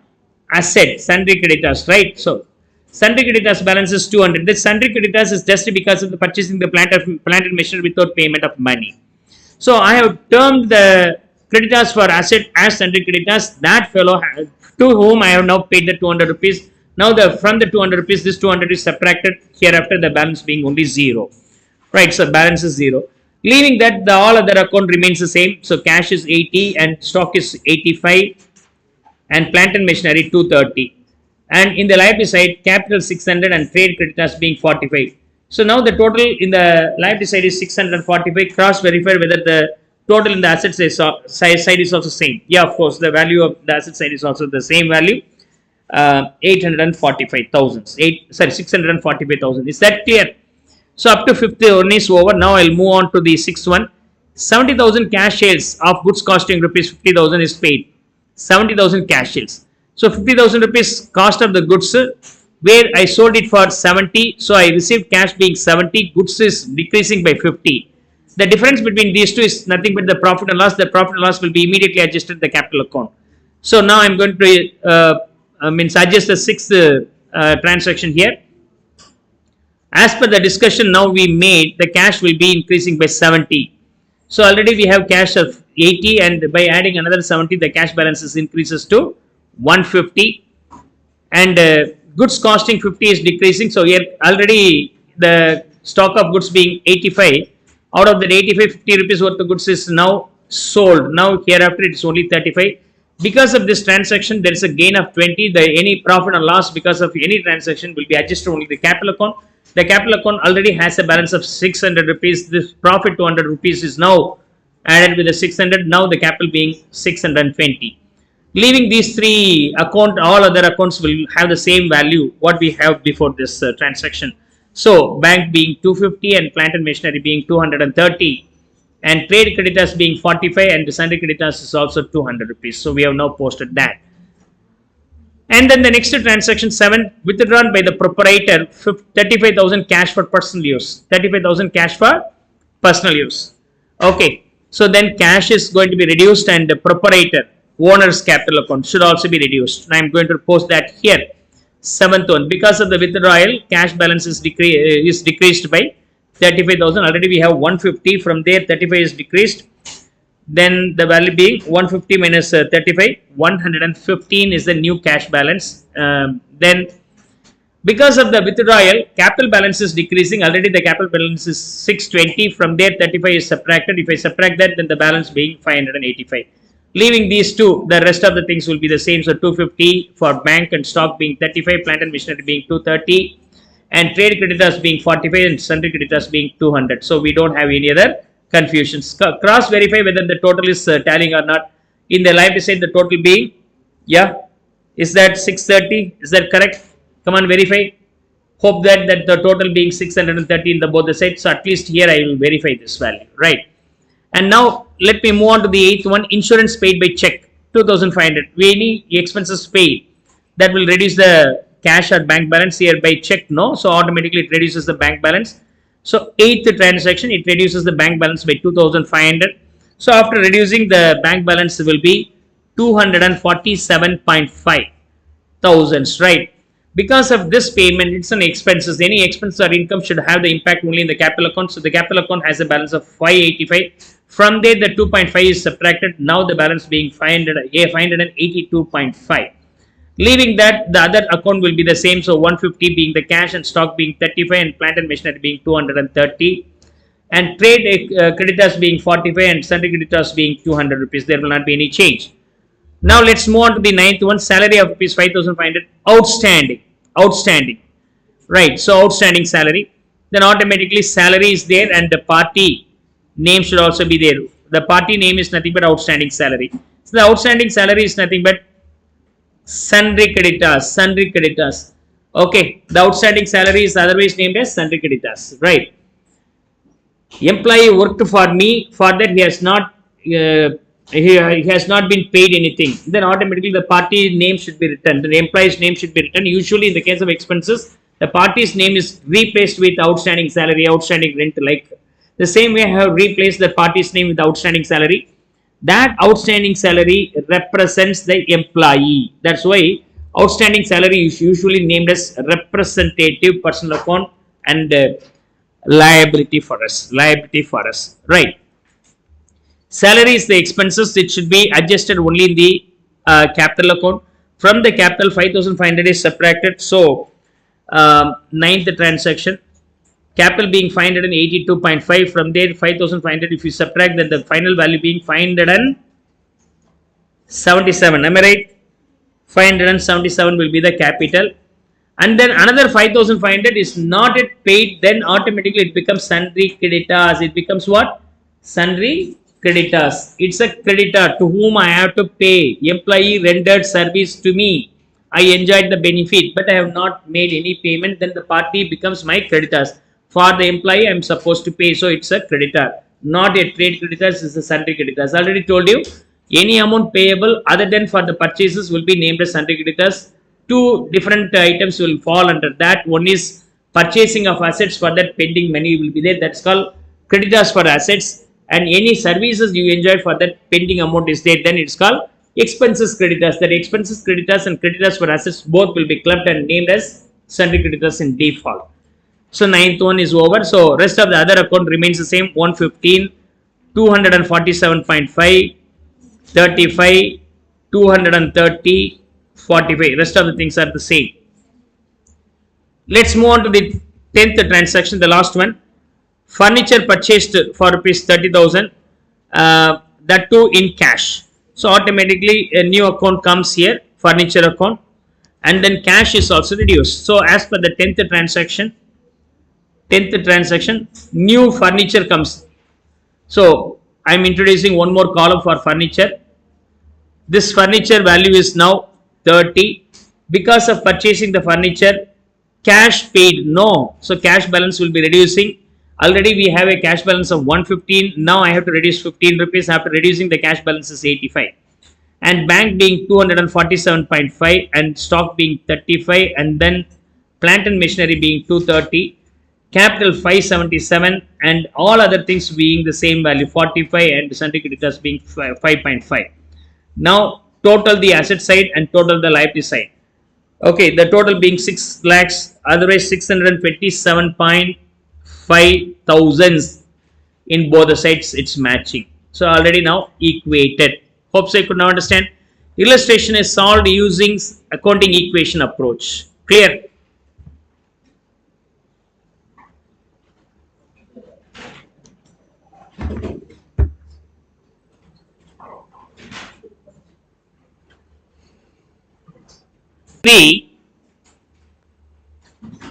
A: asset, sundry creditors, right? So sundry creditors balance is 200. This sundry creditors is just because of the purchasing the plant and machinery without payment of money. So I have termed the creditors for asset as sundry creditors. That fellow to whom I have now paid the 200 rupees. Now from the 200 rupees, this 200 is subtracted hereafter, the balance being only 0. Right, so balance is 0. Leaving that, the all other account remains the same. So cash is 80 and stock is 85 and plant and machinery 230. And in the liability side, capital 600 and trade creditors being 45. So now the total in the liability side is 645. Cross verify whether the total in the asset side is also same. Yeah, of course, the value of the asset side is also the same value. 845,000. 645,000. Is that clear? So up to 5th one is over. Now I'll move on to the 6th one. 70,000 cash sales of goods costing rupees 50,000 is paid. 70,000 cash sales. So 50,000 rupees cost of the goods, where I sold it for 70. So I received cash being 70. Goods is decreasing by 50. The difference between these two is nothing but the profit and loss. The profit and loss will be immediately adjusted in the capital account. So now I'm going to suggest the 6th transaction here. As per the discussion now we made, the cash will be increasing by 70. So already we have cash of 80 and by adding another 70, the cash balances increases to 150. And goods costing 50 is decreasing. So here already the stock of goods being 85. Out of that 85, 50 rupees worth of goods is now sold. Now hereafter it is only 35. Because of this transaction, there is a gain of 20. Any profit or loss because of any transaction will be adjusted only the capital account. The capital account already has a balance of 600 rupees. This profit 200 rupees is now added with the 600. Now the capital being 620. Leaving these three accounts, all other accounts will have the same value what we have before this transaction. So bank being 250 and plant and machinery being 230 and trade creditors being 45 and the sundry creditors is also 200 rupees. So we have now posted that. And then the next transaction 7, withdrawn by the proprietor 35,000 cash for personal use. 35,000 cash for personal use. Okay. So then cash is going to be reduced and the proprietor, owner's capital account should also be reduced. And I am going to post that here. 7th one. Because of the withdrawal, cash balance is decreased by 35,000. Already we have 150. From there 35 is decreased. Then the value being 150 minus 35, 115 is the new cash balance. Then because of the withdrawal, capital balance is decreasing. Already the capital balance is 620. From there 35 is subtracted. If I subtract that, then the balance being 585. Leaving these two, the rest of the things will be the same. So 250 for bank and stock being 35, plant and machinery being 230, and trade creditors being 45 and sundry creditors being 200. So we don't have any other confusions. Cross verify whether the total is tallying or not. In the liability side, the total being, is that 630? Is that correct? Come on, verify. Hope that the total being 630 in both the sides. So at least here I will verify this value, right? And now let me move on to the 8th one. Insurance paid by check 2,500. Any expenses paid, that will reduce the cash or bank balance. Here by check, no. So automatically it reduces the bank balance. So 8th transaction, it reduces the bank balance by 2,500. So after reducing, the bank balance will be 247.5 thousands, right? Because of this payment, it's an expenses. Any expense or income should have the impact only in the capital account. So the capital account has a balance of 585. From there, the 2.5 is subtracted. Now the balance being 582.5. Leaving that, the other account will be the same. So 150 being the cash and stock being 35 and plant and machinery being 230. And trade creditors being 45 and sundry creditors being 200 rupees. There will not be any change. Now let's move on to the 9th one. Salary of rupees 5,500. Outstanding. Right. So outstanding salary. Then automatically salary is there and the party name should also be there. The party name is nothing but outstanding salary. So the outstanding salary is nothing but sundry creditors. Okay, the outstanding salary is otherwise named as sundry creditors, right? Employee worked for me. For that he has not he has not been paid anything, then automatically the party name should be written. The employee's name should be written. Usually, in the case of expenses, the party's name is replaced with outstanding salary, outstanding rent. Like the same way, I have replaced the party's name with outstanding salary. That outstanding salary represents the employee. That's why outstanding salary is usually named as representative personal account and liability for us. Liability for us, right? Salary is the expenses. It should be adjusted only in the capital account. From the capital, 5,500 is subtracted. So, ninth transaction, capital being 582.5. From there, 5,500. If you subtract, then the final value being 577. Am I right? 577 will be the capital. And then another 5,500 is not yet paid. Then automatically it becomes sundry creditors. It becomes what? Sundry creditors. It's a creditor to whom I have to pay. Employee rendered service to me. I enjoyed the benefit, but I have not made any payment. Then the party becomes my creditors. For the employee, I am supposed to pay. So it's a creditor. Not a trade creditors, is a sundry creditors. I already told you, any amount payable other than for the purchases will be named as sundry creditors. Two different items will fall under that. One is purchasing of assets, for that pending money will be there. That's called creditors for assets. And any services you enjoy, for that pending amount is there. Then it's called expenses creditors. That expenses creditors and creditors for assets both will be clubbed and named as sundry creditors in default. So ninth one is over. So rest of the other account remains the same. 115, 247.5, 35, 230, 45. Rest of the things are the same. Let's move on to the 10th transaction, the last one. Furniture purchased for rupees 30,000, that too in cash. So automatically a new account comes here, furniture account, and then cash is also reduced. So as per the 10th transaction, new furniture comes. So I am introducing one more column for furniture. This furniture value is now 30. Because of purchasing the furniture, cash paid, no. So cash balance will be reducing. Already we have a cash balance of 115. Now I have to reduce 15 rupees. After reducing, the cash balance is 85. And bank being 247.5 and stock being 35, and then plant and machinery being 230. Capital 577 and all other things being the same value 45, and sundry creditors being 5.5. Now total the asset side and total the liability side. Okay, the total being 6 lakhs, otherwise 627.5 thousands in both the sides. It's matching. So already now equated. Hope so you could now understand. Illustration is solved using accounting equation approach. Clear?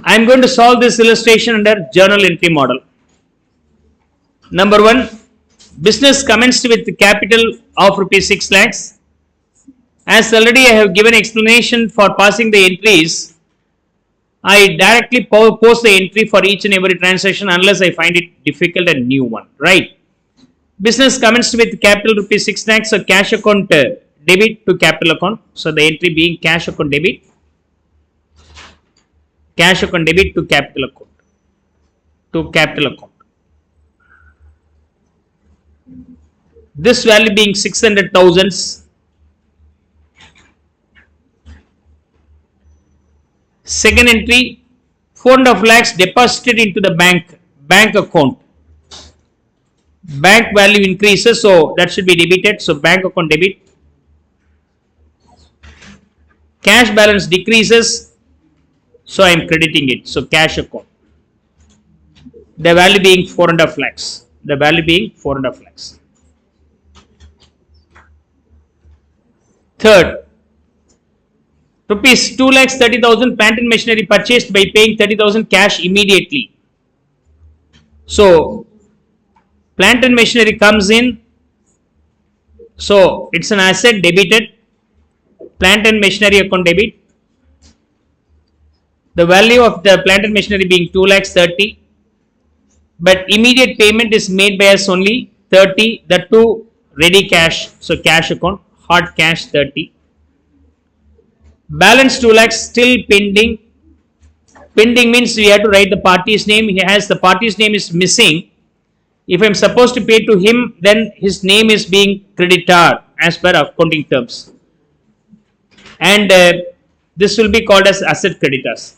A: I am going to solve this illustration under journal entry model. Number 1, business commenced with the capital of rupees 6 lakhs. As already I have given explanation for passing the entries, I directly post the entry for each and every transaction unless I find it difficult and new one, right? Business commenced with capital rupees 6 lakhs, so cash account debit to capital account. So the entry being cash account debit. Cash account debit to capital account. To capital account. This value being 600,000. Second entry, 4.5 lakhs deposited into the bank account. Bank value increases, so that should be debited. So bank account debit. Cash balance decreases, so I am crediting it. So cash account. The value being 4.5 lakhs. The value being 4.5 lakhs. Third, rupees 2,30,000 plant and machinery purchased by paying 30,000 cash immediately. So plant and machinery comes in. So it's an asset debited. Plant and machinery account debit. The value of the plant and machinery being 2,30,000, but immediate payment is made by us only 30. That too ready cash, so cash account, hard cash 30. Balance 2 lakhs still pending. Pending means we have to write the party's name. He has the party's name is missing. If I am supposed to pay to him, then his name is being creditor as per accounting terms. And this will be called as asset creditors.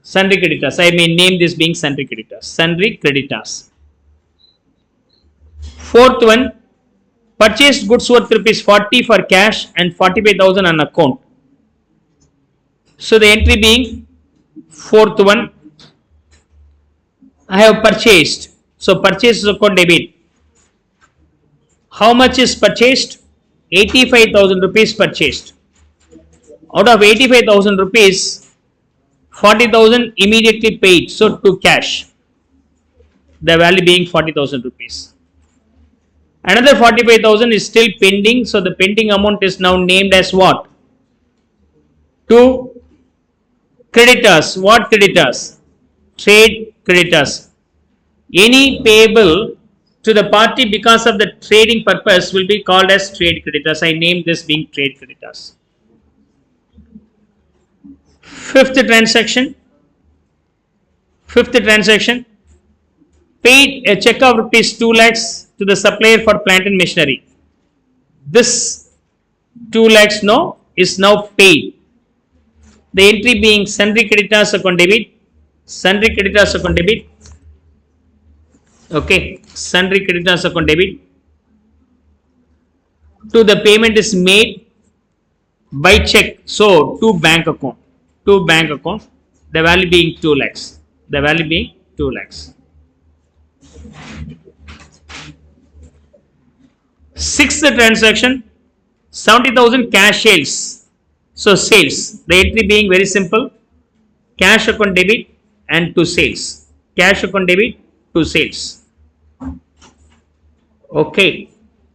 A: Sundry creditors. I may name this being sundry creditors. Sundry creditors. Fourth one, purchased goods worth rupees 40 for cash and 45,000 on account. So the entry being fourth one, I have purchased. So purchase is account debit. How much is purchased? 85,000 rupees purchased. Out of 85,000 rupees, 40,000 immediately paid. So to cash. The value being 40,000 rupees. Another 45,000 is still pending. So the pending amount is now named as what? To creditors. What creditors? Trade creditors. Any payable to the party because of the trading purpose will be called as trade creditors. I named this being trade creditors. Fifth transaction. Paid a check of rupees 2 lakhs to the supplier for plant and machinery. This 2 lakhs now is now paid. The entry being sundry creditors account debit. Sundry creditors account debit. Okay, sundry creditors account debit. To the payment is made by check. So to bank account. To bank account. The value being 2 lakhs. The value being 2 lakhs. Sixth transaction, 70,000 cash sales. So sales, the entry being very simple, cash account debit and to sales. Cash account debit to sales. Okay,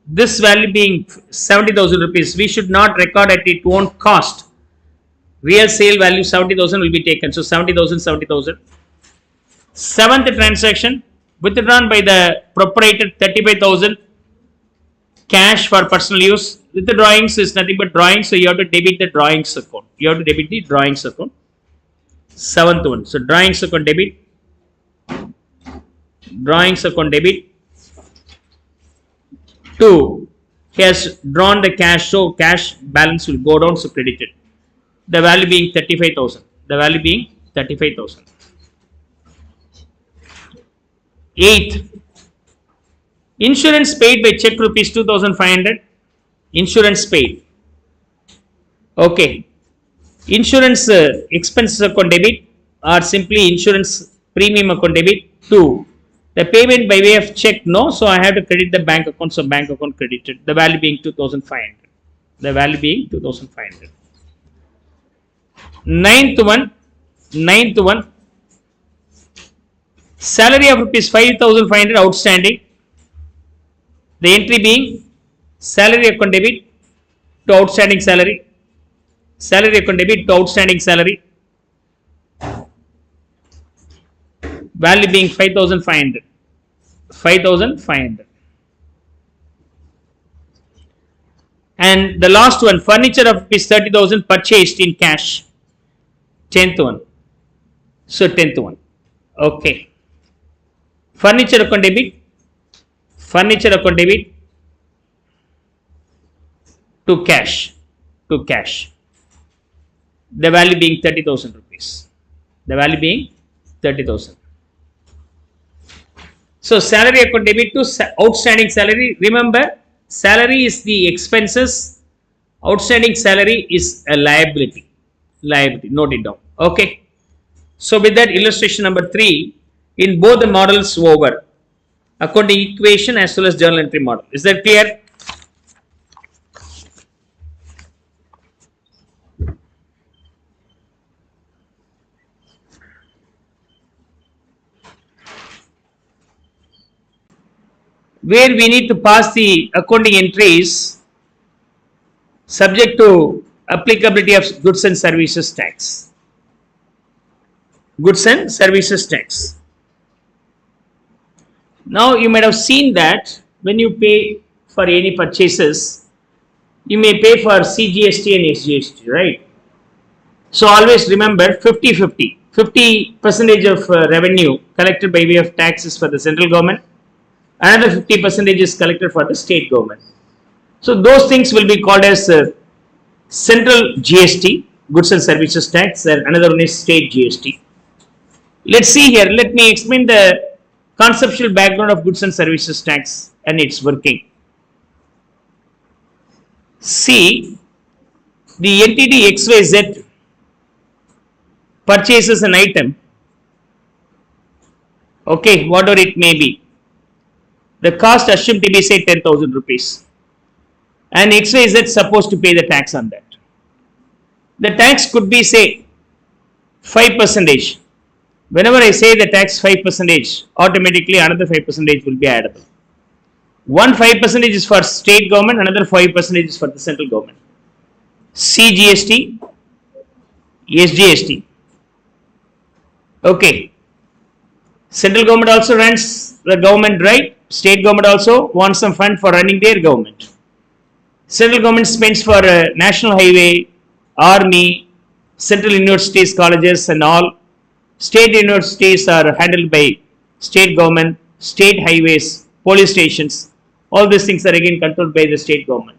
A: this value being 70,000 rupees, we should not record at its own cost. Real sale value 70,000 will be taken. So 70,000, 70,000. Seventh transaction, withdrawn by the proprietor 35,000 cash for personal use. With the drawings is nothing but drawings, so you have to debit the drawings account. You have to debit the drawings account. Seventh one. So drawings account debit. Drawings account debit. 2. He has drawn the cash, so cash balance will go down, so credited. The value being 35,000. The value being 35,000. Eighth. Insurance paid by check rupees 2,500. Insurance paid. Okay. Insurance expenses account debit or simply insurance premium account debit. 2. The payment by way of check, no. So I have to credit the bank account. So bank account credited. The value being 2,500. The value being 2,500. Ninth one. Salary of rupees 5,500 outstanding. The entry being salary account debit to outstanding salary. Salary account debit to outstanding salary. Value being 5,500. 5,500. And the last one, furniture of rupees 30,000 purchased in cash. 10th one. So 10th one. Okay. Furniture account debit. Furniture account debit to cash. To cash. The value being 30,000 rupees. The value being 30,000. So salary account debit to outstanding salary. Remember, salary is the expenses. Outstanding salary is a liability. Liability. Note it down. Okay. So with that, illustration number 3, in both the models over. Accounting equation as well as journal entry model. Is that clear? Where we need to pass the accounting entries subject to applicability of goods and services tax. Goods and services tax. Now you might have seen that when you pay for any purchases, you may pay for CGST and SGST, right? So always remember 50-50. 50% of revenue collected by way of taxes for the central government, another 50% is collected for the state government. So those things will be called as central GST, goods and services tax, and another one is state GST. Let's see here. Let me explain the conceptual background of goods and services tax and its working. See, the entity XYZ purchases an item, okay, whatever it may be. The cost assumed to be say 10,000 rupees, and XYZ is supposed to pay the tax on that. The tax could be say 5%. Whenever I say the tax 5%, automatically another 5% will be addable. One 5% is for state government, another 5% is for the central government. CGST, SGST. Okay. Central government also runs the government, right? State government also wants some fund for running their government. Central government spends for national highway, army, central universities, colleges and all. State universities are handled by state government, state highways, police stations. All these things are again controlled by the state government.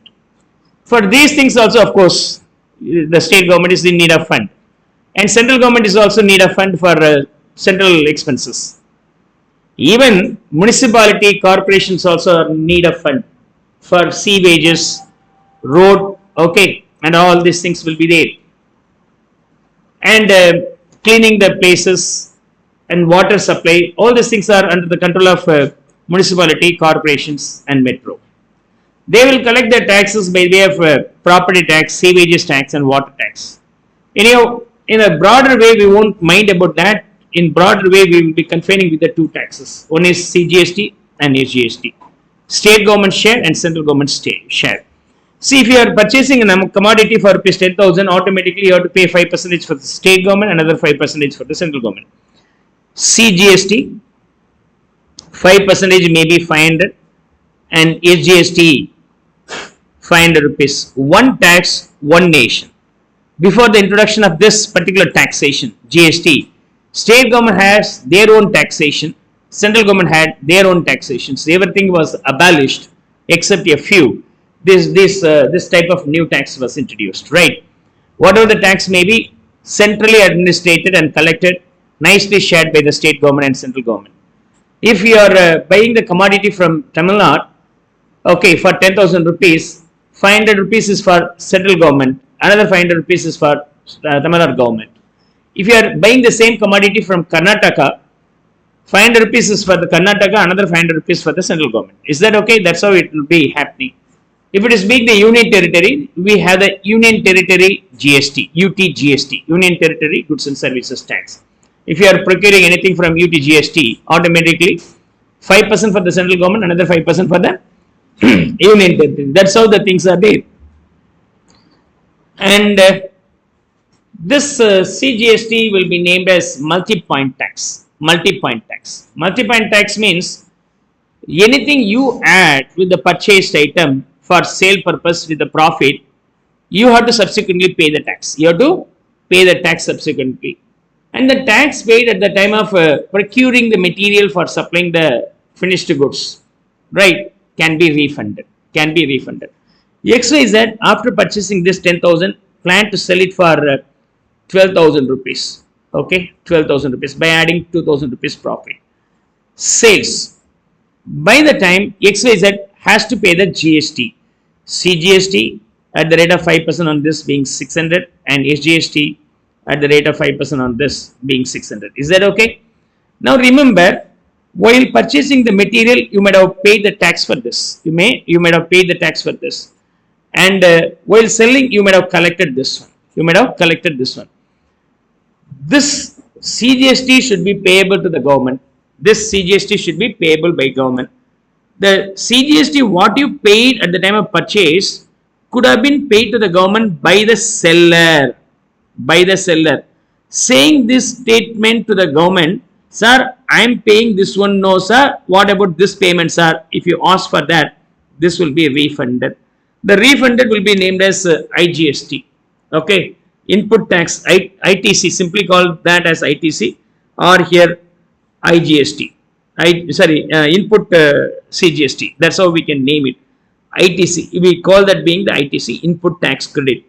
A: For these things also, of course, the state government is in need of fund. And central government is also in need of fund for central expenses. Even municipality corporations also are in need of fund for sewages, road, okay, and all these things will be there. And cleaning the places and water supply, all these things are under the control of municipality, corporations and metro. They will collect their taxes by way of property tax, sewages tax and water tax. Anyhow, in a broader way, we won't mind about that. In broader way, we will be confining with the two taxes. One is CGST and SGST. State government share and central government share. See, if you are purchasing a commodity for rupees 10,000, automatically you have to pay 5% for the state government, another 5% for the central government. CGST, 5% may be 500 and SGST 500 rupees. One tax, one nation. Before the introduction of this particular taxation, GST, state government has their own taxation, central government had their own taxation. So everything was abolished except a few. This type of new tax was introduced, right? Whatever the tax may be, centrally administered and collected, nicely shared by the state government and central government. If you are buying the commodity from Tamil Nadu, okay, for 10,000 rupees, 500 rupees is for central government, another 500 rupees is for Tamil Nadu government. If you are buying the same commodity from Karnataka, 500 rupees is for the Karnataka, another 500 rupees for the central government. Is that okay? That's how it will be happening. If it is being the union territory, we have the union territory GST, UT-GST, Union Territory Goods and Services Tax. If you are procuring anything from UT-GST, automatically 5% for the central government, another 5% for the union territory. That's how the things are there. And this CGST will be named as multi-point tax. Multi-point tax. Multi-point tax means anything you add with the purchased item for sale purpose with the profit, you have to subsequently pay the tax. You have to pay the tax subsequently. And the tax paid at the time of procuring the material for supplying the finished goods, right, can be refunded. Can be refunded. XYZ, after purchasing this 10,000, plan to sell it for 12,000 rupees. Okay, 12,000 rupees by adding 2,000 rupees profit. Sales. By the time XYZ has to pay the GST, CGST at the rate of 5% on this being 600 and SGST at the rate of 5% on this being 600. Is that okay? Now remember, while purchasing the material, you might have paid the tax for this. You might have paid the tax for this. And while selling, you might have collected this one. You might have collected this one. This CGST should be payable to the government. This CGST should be payable by government. The CGST what you paid at the time of purchase could have been paid to the government by the seller. By the seller. Saying this statement to the government, sir, I am paying this one. No, sir. What about this payment, sir? If you ask for that, This will be refunded. The refunded will be named as IGST. Okay, input tax, ITC, simply called that as ITC, or here IGST. Input CGST. That's how we can name it. ITC. We call that being the ITC, input tax credit.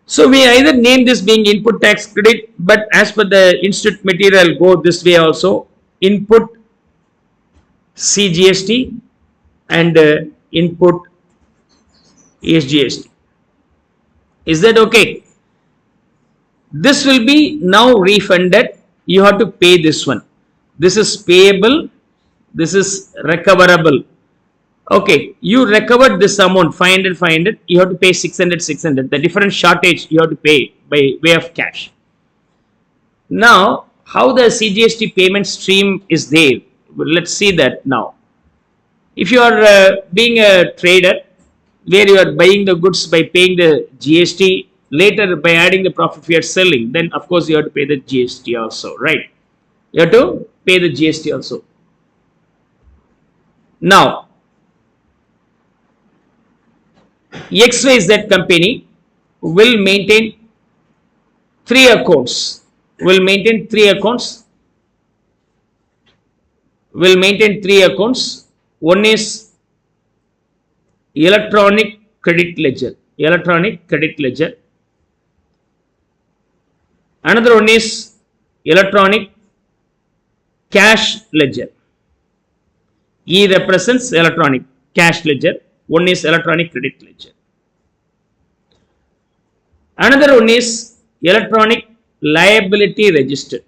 A: So we either name this being input tax credit, but as per the institute material, go this way also. Input CGST and input SGST. Is that okay? This will be now refunded. You have to pay this one. This is payable. This is recoverable. Okay, you recovered this amount, 500, you have to pay 600. The different shortage you have to pay by way of cash. Now, how the CGST payment stream is there? Well, let's see that now. If you are being a trader, where you are buying the goods by paying the GST, later by adding the profit you are selling, then of course you have to pay the GST also, right? You have to pay the GST also. Now, XYZ company will maintain three accounts. Will maintain three accounts. One is electronic credit ledger. Another one is electronic cash ledger. E represents electronic cash ledger. One is electronic credit ledger. Another one is electronic liability register.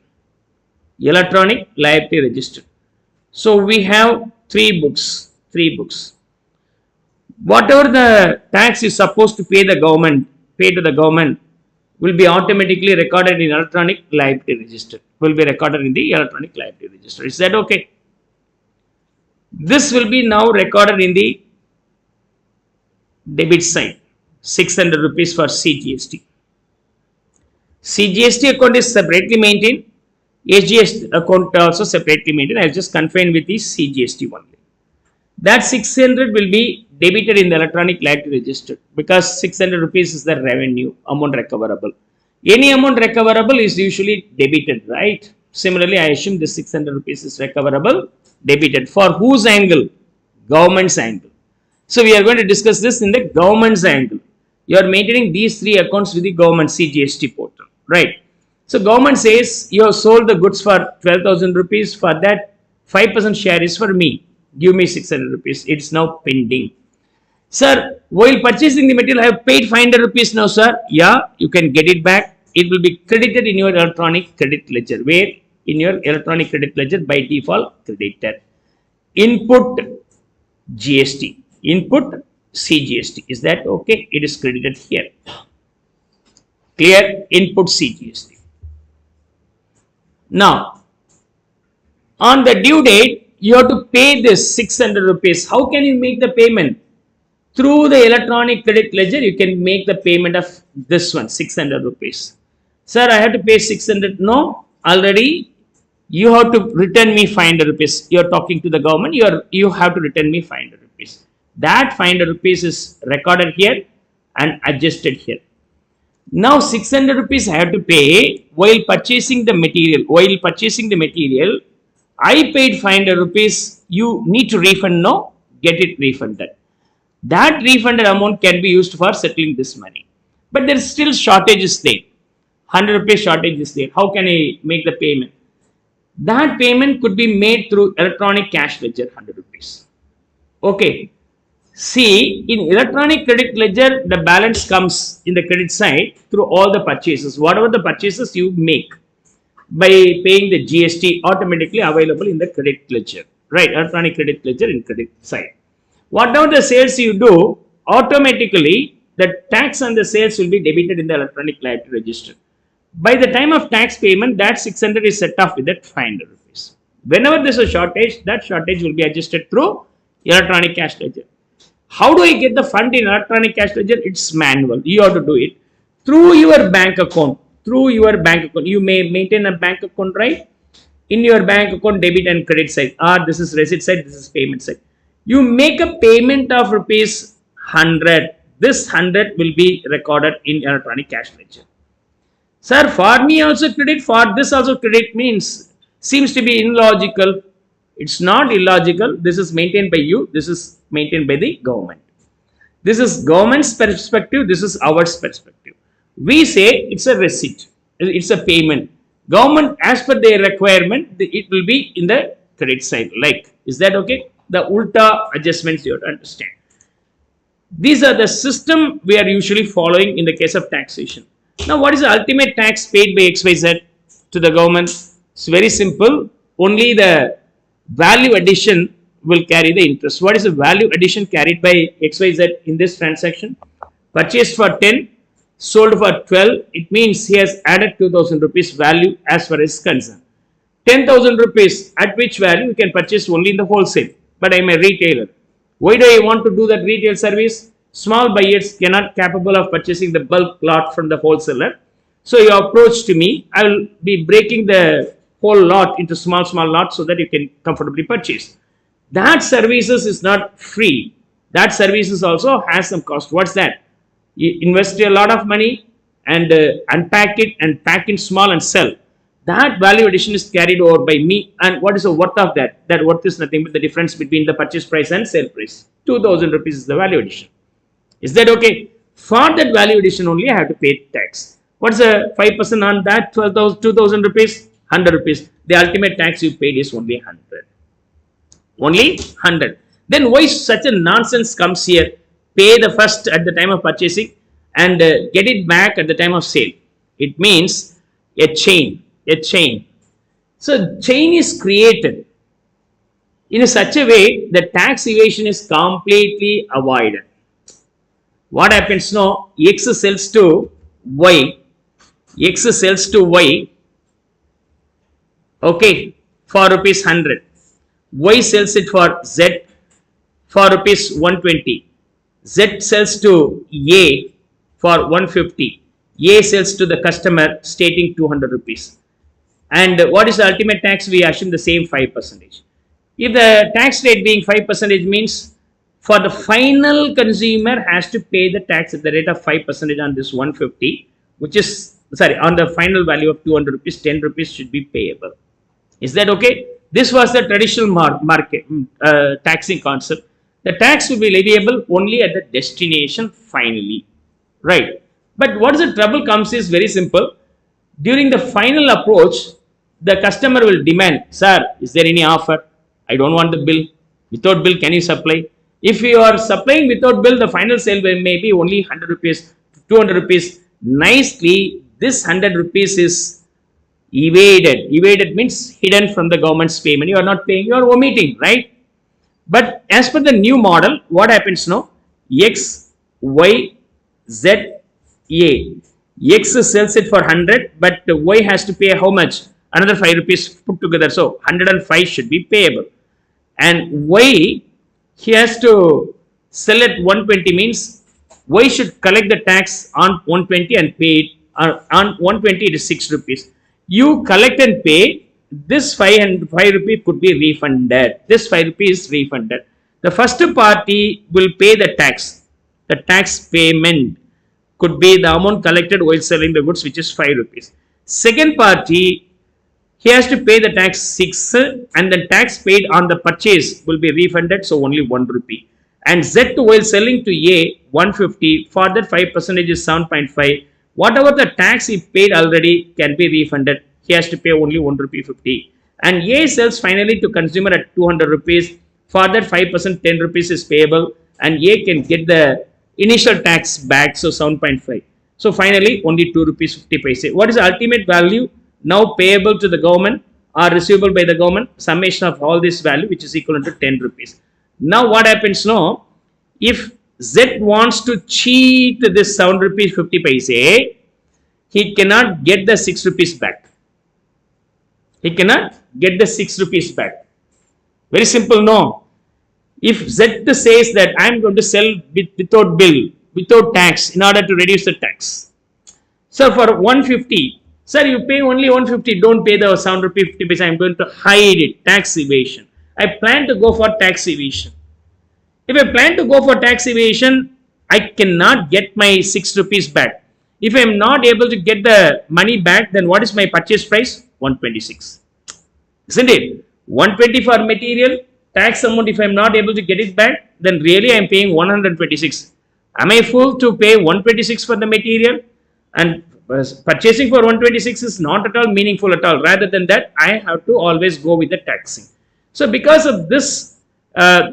A: So we have three books. Whatever the tax is supposed to pay to the government will be automatically recorded in electronic liability register. Is that okay? This will be now recorded in the debit side. 600 rupees for CGST. CGST account is separately maintained. SGST account also separately maintained. I will just confine with the CGST only. That 600 will be debited in the electronic liability register because 600 rupees is the revenue amount recoverable. Any amount recoverable is usually debited, right? Similarly, I assume this 600 rupees is recoverable, debited. For whose angle? Government's angle. So we are going to discuss this in the government's angle. You are maintaining these three accounts with the government CGST portal, right? So government says you have sold the goods for 12,000 rupees. For that, 5% share is for me. Give me 600 rupees. It's now pending. Sir, while purchasing the material, I have paid 500 rupees now, sir. Yeah, you can get it back. It will be credited in your electronic credit ledger. Where? In your electronic credit ledger by default credited. Input GST. Input CGST. Is that okay? It is credited here. Clear? Input CGST. Now, on the due date, you have to pay this 600 rupees. How can you make the payment? Through the electronic credit ledger, you can make the payment of this one, 600 rupees. Sir, I have to pay 600. No, already you have to return me 500 rupees. You are talking to the government. You have to return me 500 rupees. That 500 rupees is recorded here and adjusted here. Now 600 rupees I have to pay while purchasing the material. I paid 500 rupees. You need to refund now. Get it refunded. That refunded amount can be used for settling this money. But there is still shortages there. 100 rupees shortage is there. How can I make the payment? That payment could be made through electronic cash ledger, 100 rupees. Okay. See, in electronic credit ledger, the balance comes in the credit side through all the purchases. Whatever the purchases you make by paying the GST automatically available in the credit ledger. Right, electronic credit ledger in credit side. Whatever the sales you do, automatically the tax on the sales will be debited in the electronic liability register. By the time of tax payment, that 600 is set off with that 500 rupees. Whenever there is a shortage, that shortage will be adjusted through electronic cash ledger. How do I get the fund in electronic cash ledger? It's manual. You have to do it through your bank account. You may maintain a bank account, right? In your bank account, debit and credit side. This is receipt side, this is payment side. You make a payment of rupees 100. This 100 will be recorded in electronic cash ledger. Sir, for me also credit, for this also credit means seems to be illogical. It's not illogical. This is maintained by you. This is maintained by the government. This is government's perspective. This is our perspective. We say it's a receipt. It's a payment. Government, as per their requirement, it will be in the credit side. Like, is that okay? The ulta adjustments you have to understand. These are the system we are usually following in the case of taxation. Now, what is the ultimate tax paid by XYZ to the government? It's very simple. Only the value addition will carry the interest. What is the value addition carried by XYZ in this transaction? Purchased for 10, sold for 12. It means he has added 2000 rupees value as far as concerned. 10,000 rupees, at which value you can purchase only in the wholesale. But I am a retailer. Why do I want to do that retail service? Small buyers cannot capable of purchasing the bulk lot from the wholesaler. So you approach to me, I will be breaking the whole lot into small lots so that you can comfortably purchase. That services is not free. That services also has some cost. What's that? You invest a lot of money and unpack it and pack it small and sell. That value addition is carried over by me. And what is the worth of that? That worth is nothing but the difference between the purchase price and sale price. 2000 rupees is the value addition. Is that okay? For that value addition only I have to pay tax. What's the 5% on that? 2,000 rupees? 100 rupees. The ultimate tax you paid is only 100. Only 100. Then why such a nonsense comes here? Pay the first at the time of purchasing and get it back at the time of sale. It means a chain. A chain. So chain is created in such a way that tax evasion is completely avoided. What happens now? X sells to Y. X sells to Y. Okay. For rupees 100. Y sells it for Z for rupees 120. Z sells to A for 150. A sells to the customer stating 200 rupees. And what is the ultimate tax? We assume the same 5%. If the tax rate being 5% means for the final consumer has to pay the tax at the rate of 5% on this 150, which is, sorry, on the final value of 200 rupees, 10 rupees should be payable. Is that okay? This was the traditional market taxing concept. The tax will be leviable only at the destination finally, right? But what is the trouble comes is very simple. During the final approach, the customer will demand, sir, is there any offer? I don't want the bill. Without bill, can you supply? If you are supplying without bill, the final sale may be only 100 rupees, 200 rupees. Nicely, this 100 rupees is evaded. Evaded means hidden from the government's payment. You are not paying, you are omitting, right? But as per the new model, what happens now? X, Y, Z, A. X sells it for 100, but Y has to pay how much? Another 5 rupees put together. So 105 should be payable. And Y, he has to sell at 120 means Y should collect the tax on 120 and pay it. On 120 it is 6 rupees. You collect and pay. This 5 rupees could be refunded. This 5 rupees is refunded. The first party will pay the tax. The tax payment could be the amount collected while selling the goods, which is 5 rupees. Second party, he has to pay the tax 6 and the tax paid on the purchase will be refunded, so only 1 rupee. And Z while selling to A 150, for that 5% is 7.5. Whatever the tax he paid already can be refunded. He has to pay only 1 rupee 50. And A sells finally to consumer at 200 rupees. For that 5% 10 rupees is payable and A can get the initial tax back, so 7.5. So finally only 2 rupees 50 paise. What is the ultimate value now payable to the government or receivable by the government? Summation of all this value, which is equivalent to 10 rupees. Now what happens now? If Z wants to cheat this 7 rupees 50 paise, he cannot get the 6 rupees back. He cannot get the 6 rupees back. Very simple, no? If Z says that I am going to sell without bill, without tax, in order to reduce the tax. So for 150, sir, you pay only 150, don't pay the 7 rupees 50 paise. I am going to hide it, tax evasion. I plan to go for tax evasion. If I plan to go for tax evasion, I cannot get my 6 rupees back. If I am not able to get the money back, then what is my purchase price? 126. Isn't it? 120 for material, tax amount, if I am not able to get it back, then really I am paying 126. Am I fool to pay 126 for the material? And purchasing for 126 is not at all meaningful at all. Rather than that, I have to always go with the taxing. So because of this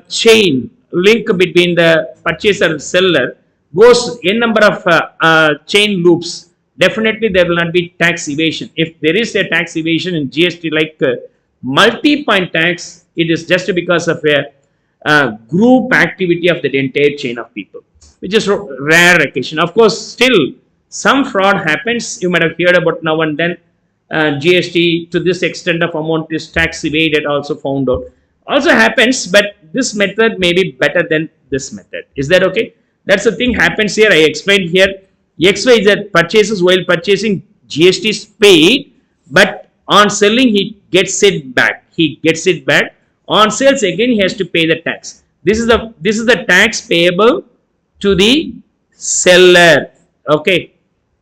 A: chain link between the purchaser and seller goes n number of chain loops, definitely there will not be tax evasion. If there is a tax evasion in GST like multi-point tax, it is just because of a group activity of the entire chain of people, which is rare occasion. Of course, still some fraud happens. You might have heard about now and then. GST to this extent of amount is tax evaded, also found out. Also happens, but this method may be better than this method. Is that okay? That's the thing happens here. I explained here. XYZ purchases, while purchasing, GST is paid, but on selling he gets it back. He gets it back. On sales again he has to pay the tax. This is the tax payable to the seller. Okay,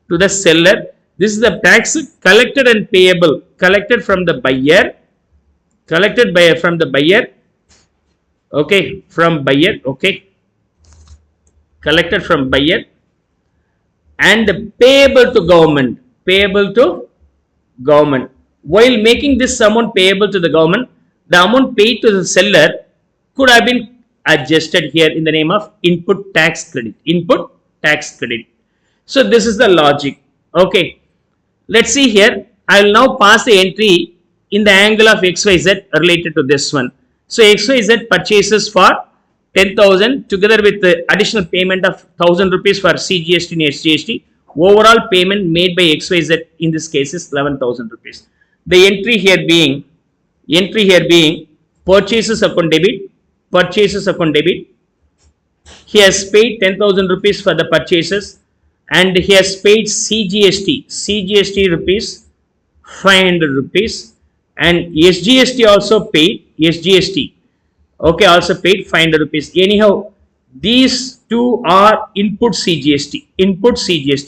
A: to the seller. This is the tax collected and payable, collected from the buyer, from the buyer, okay, from buyer, okay, collected from buyer, and payable to government, While making this amount payable to the government, the amount paid to the seller could have been adjusted here in the name of input tax credit, So this is the logic, okay. Let's see here. I will now pass the entry in the angle of XYZ related to this one. So XYZ purchases for 10,000 together with the additional payment of 1,000 rupees for CGST and SGST. Overall payment made by XYZ in this case is 11,000 rupees. The entry here being purchases upon debit. He has paid 10,000 rupees for the purchases, and he has paid CGST rupees 500 rupees, and SGST also paid, okay, also paid 500 rupees. Anyhow, these two are input CGST.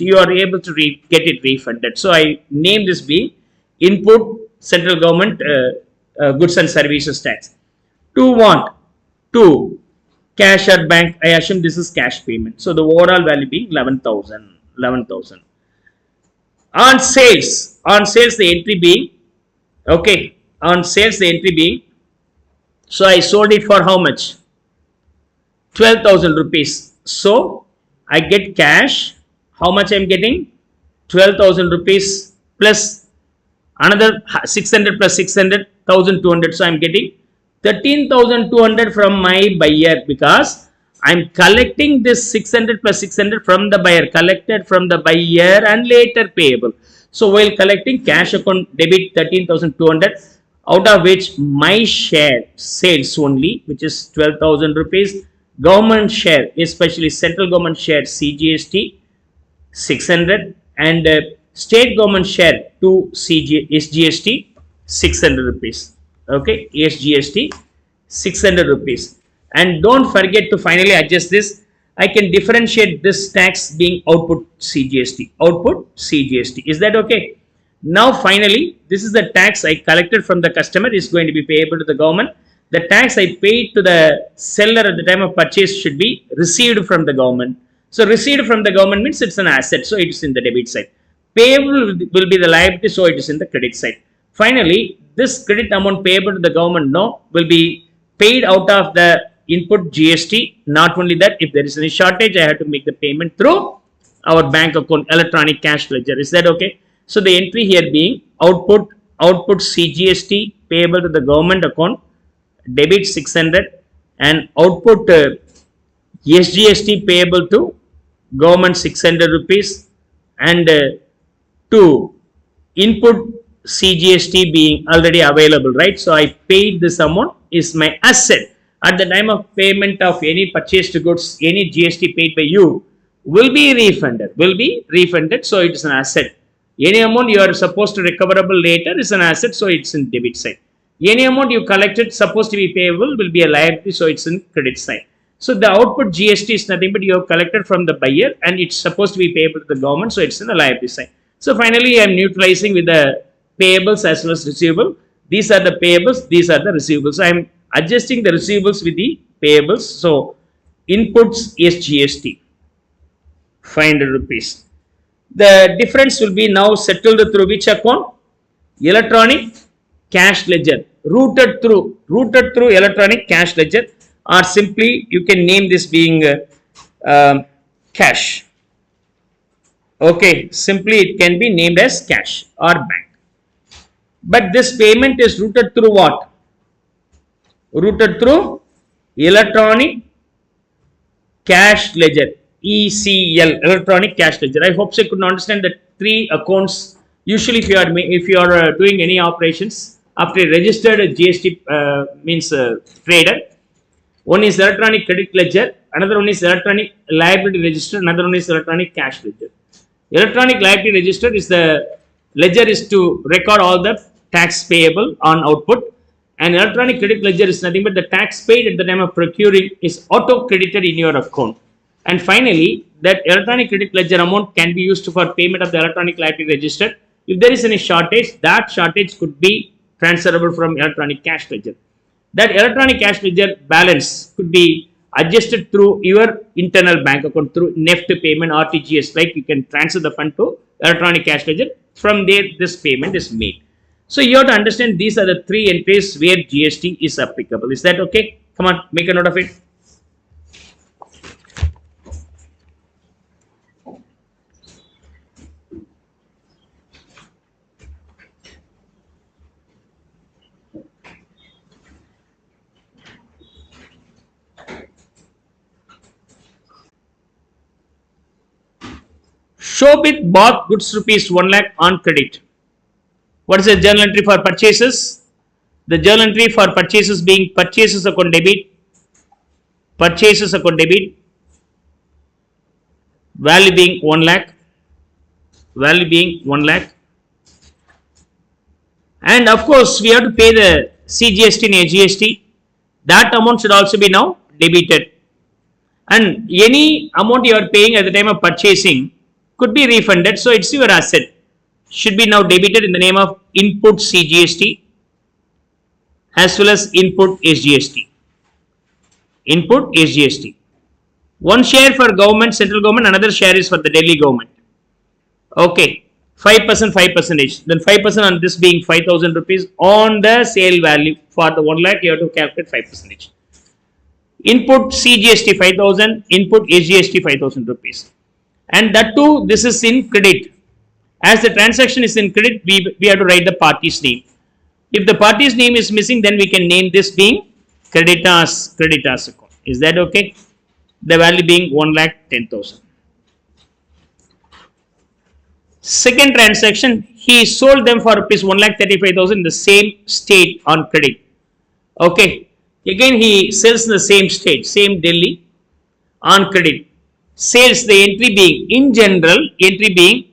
A: You are able to get it refunded. So I name this being input central government goods and services tax. To cash or bank, I assume this is cash payment. So the overall value being 11,000. On sales the entry being, okay, so I sold it for how much? 12,000 rupees. So I get cash. How much I am getting? 12,000 rupees plus another 600 plus 600, 1,200. So I am getting 13,200 from my buyer, because I am collecting this 600 plus 600 from the buyer, collected from the buyer and later payable. So while collecting, cash account debit 13,200, out of which my share, sales only, which is 12,000 rupees, government share, especially central government share, CGST 600, and state government share to SGST 600 rupees. Okay, SGST 600 rupees. And don't forget to finally adjust this. I can differentiate this tax being output CGST. Is that okay? Now finally, this is the tax I collected from the customer is going to be payable to the government. The tax I paid to the seller at the time of purchase should be received from the government. So received from the government means it's an asset, so it is in the debit side. Payable will be the liability, so it is in the credit side. Finally, this credit amount payable to the government will be paid out of the input GST. Not only that, if there is any shortage, I have to make the payment through our bank account, electronic cash ledger. Is that okay? So the entry here being output CGST payable to the government account, debit 600, and output SGST payable to government 600 rupees, and to input CGST being already available, right? So I paid this amount is my asset. At the time of payment of any purchased goods, any GST paid by you will be refunded. So it is an asset. Any amount you are supposed to recoverable later is an asset, so it's in debit side. Any amount you collected supposed to be payable will be a liability, so it's in credit side. So the output GST is nothing but you have collected from the buyer and it's supposed to be payable to the government. So it's in the liability side. So finally, I am neutralizing with the payables as well as receivable. These are the payables, these are the receivables. I am adjusting the receivables with the payables. So inputs is GST, 500 rupees. The difference will be now settled through which account? Electronic cash ledger, routed through electronic cash ledger, or simply you can name this being cash. Okay, simply it can be named as cash or bank. But this payment is routed through what? Routed through electronic cash ledger, ECL, electronic cash ledger. I hope so you could understand the three accounts. Usually if you are doing any operations after a registered GST trader, one is electronic credit ledger, another one is electronic liability register, another one is electronic cash ledger. Electronic liability register is the ledger is to record all the tax payable on output, and electronic credit ledger is nothing but the tax paid at the time of procuring is auto credited in your account. And finally, that electronic credit ledger amount can be used for payment of the electronic liability register. If there is any shortage, that shortage could be transferable from electronic cash ledger. That electronic cash ledger balance could be adjusted through your internal bank account through NEFT payment, RTGS, like you can transfer the fund to electronic cash ledger. From there, this payment is made. So you have to understand these are the three entries where GST is applicable. Is that okay? Come on, make a note of it. Shobit bought goods rupees 1 lakh on credit. What is the journal entry for purchases? The journal entry for purchases being purchases account debit, value being 1 lakh, and of course we have to pay the CGST and AGST. That amount should also be now debited, and any amount you are paying at the time of purchasing could be refunded. So it's your asset, should be now debited in the name of input CGST as well as input SGST. One share for government, central government, another share is for the Delhi government. Okay, 5%, 5%. Then 5% on this being 5,000 rupees on the sale value for the 1 lakh, you have to calculate 5%. Input CGST 5,000, input SGST 5,000 rupees. And that too, this is in credit. As the transaction is in credit, we have to write the party's name. If the party's name is missing, then we can name this being creditors account. Is that okay? The value being 1,10,000. Second transaction, he sold them for rupees 1,35,000 in the same state on credit. Okay. Again, he sells in the same state, same Delhi on credit. Sales, the entry being, in general, entry being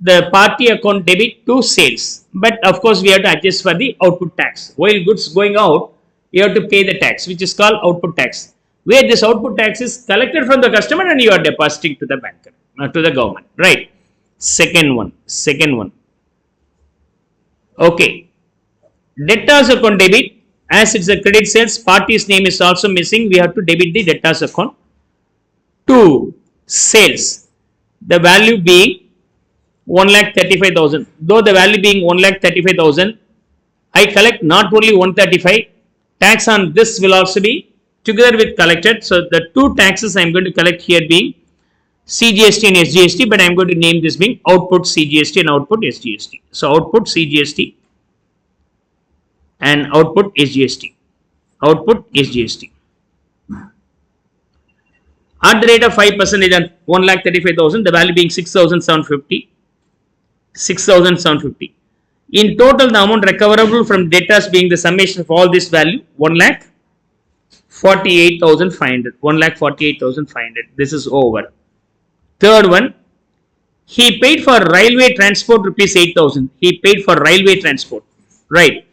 A: the party account debit to sales. But of course, we have to adjust for the output tax. While goods going out, you have to pay the tax, which is called output tax. Where this output tax is collected from the customer and you are depositing to the banker, to the government, right? Second one. Okay. Debtors account debit, as it's a credit sales, party's name is also missing. We have to debit the debtors account to sales. The value being 1,35,000. Though the value being 1,35,000, I collect not only 135, tax on this will also be together with collected. So the two taxes I am going to collect here being CGST and SGST, but I am going to name this being output CGST and output SGST. So output CGST and output SGST. At the rate of 5% is at 1,35,000, the value being 6,750. In total, the amount recoverable from debtors being the summation of all this value, 1,48,500. This is over. Third one, he paid for railway transport rupees 8,000. He paid for railway transport, right?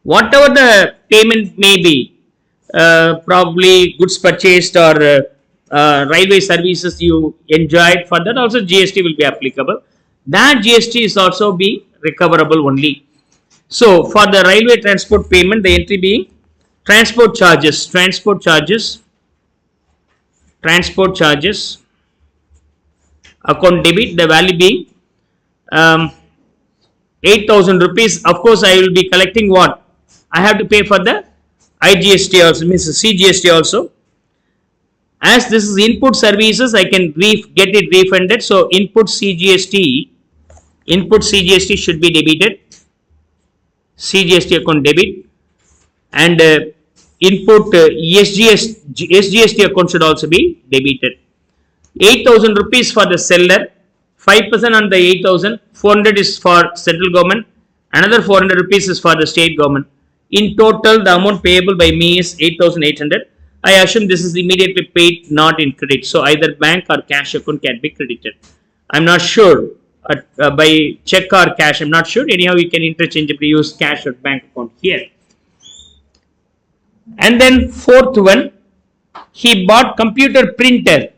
A: Whatever the payment may be, probably goods purchased or railway services you enjoyed, for that also GST will be applicable. That GST is also be recoverable only. So for the railway transport payment, the entry being transport charges, account debit, the value being 8,000 rupees. Of course, I will be collecting what? I have to pay for the IGST also, means CGST also. As this is input services, I can get it refunded. So input CGST should be debited. CGST account debit, and input SGST account should also be debited. 8,000 rupees for the seller, 5% on the 8,000, 400 is for central government, another 400 rupees is for the state government. In total, the amount payable by me is 8,800. I assume this is immediately paid, not in credit. So either bank or cash account can be credited. I'm not sure by check or cash. I'm not sure. Anyhow, you can interchangeably use cash or bank account here. And then fourth one, he bought computer printer.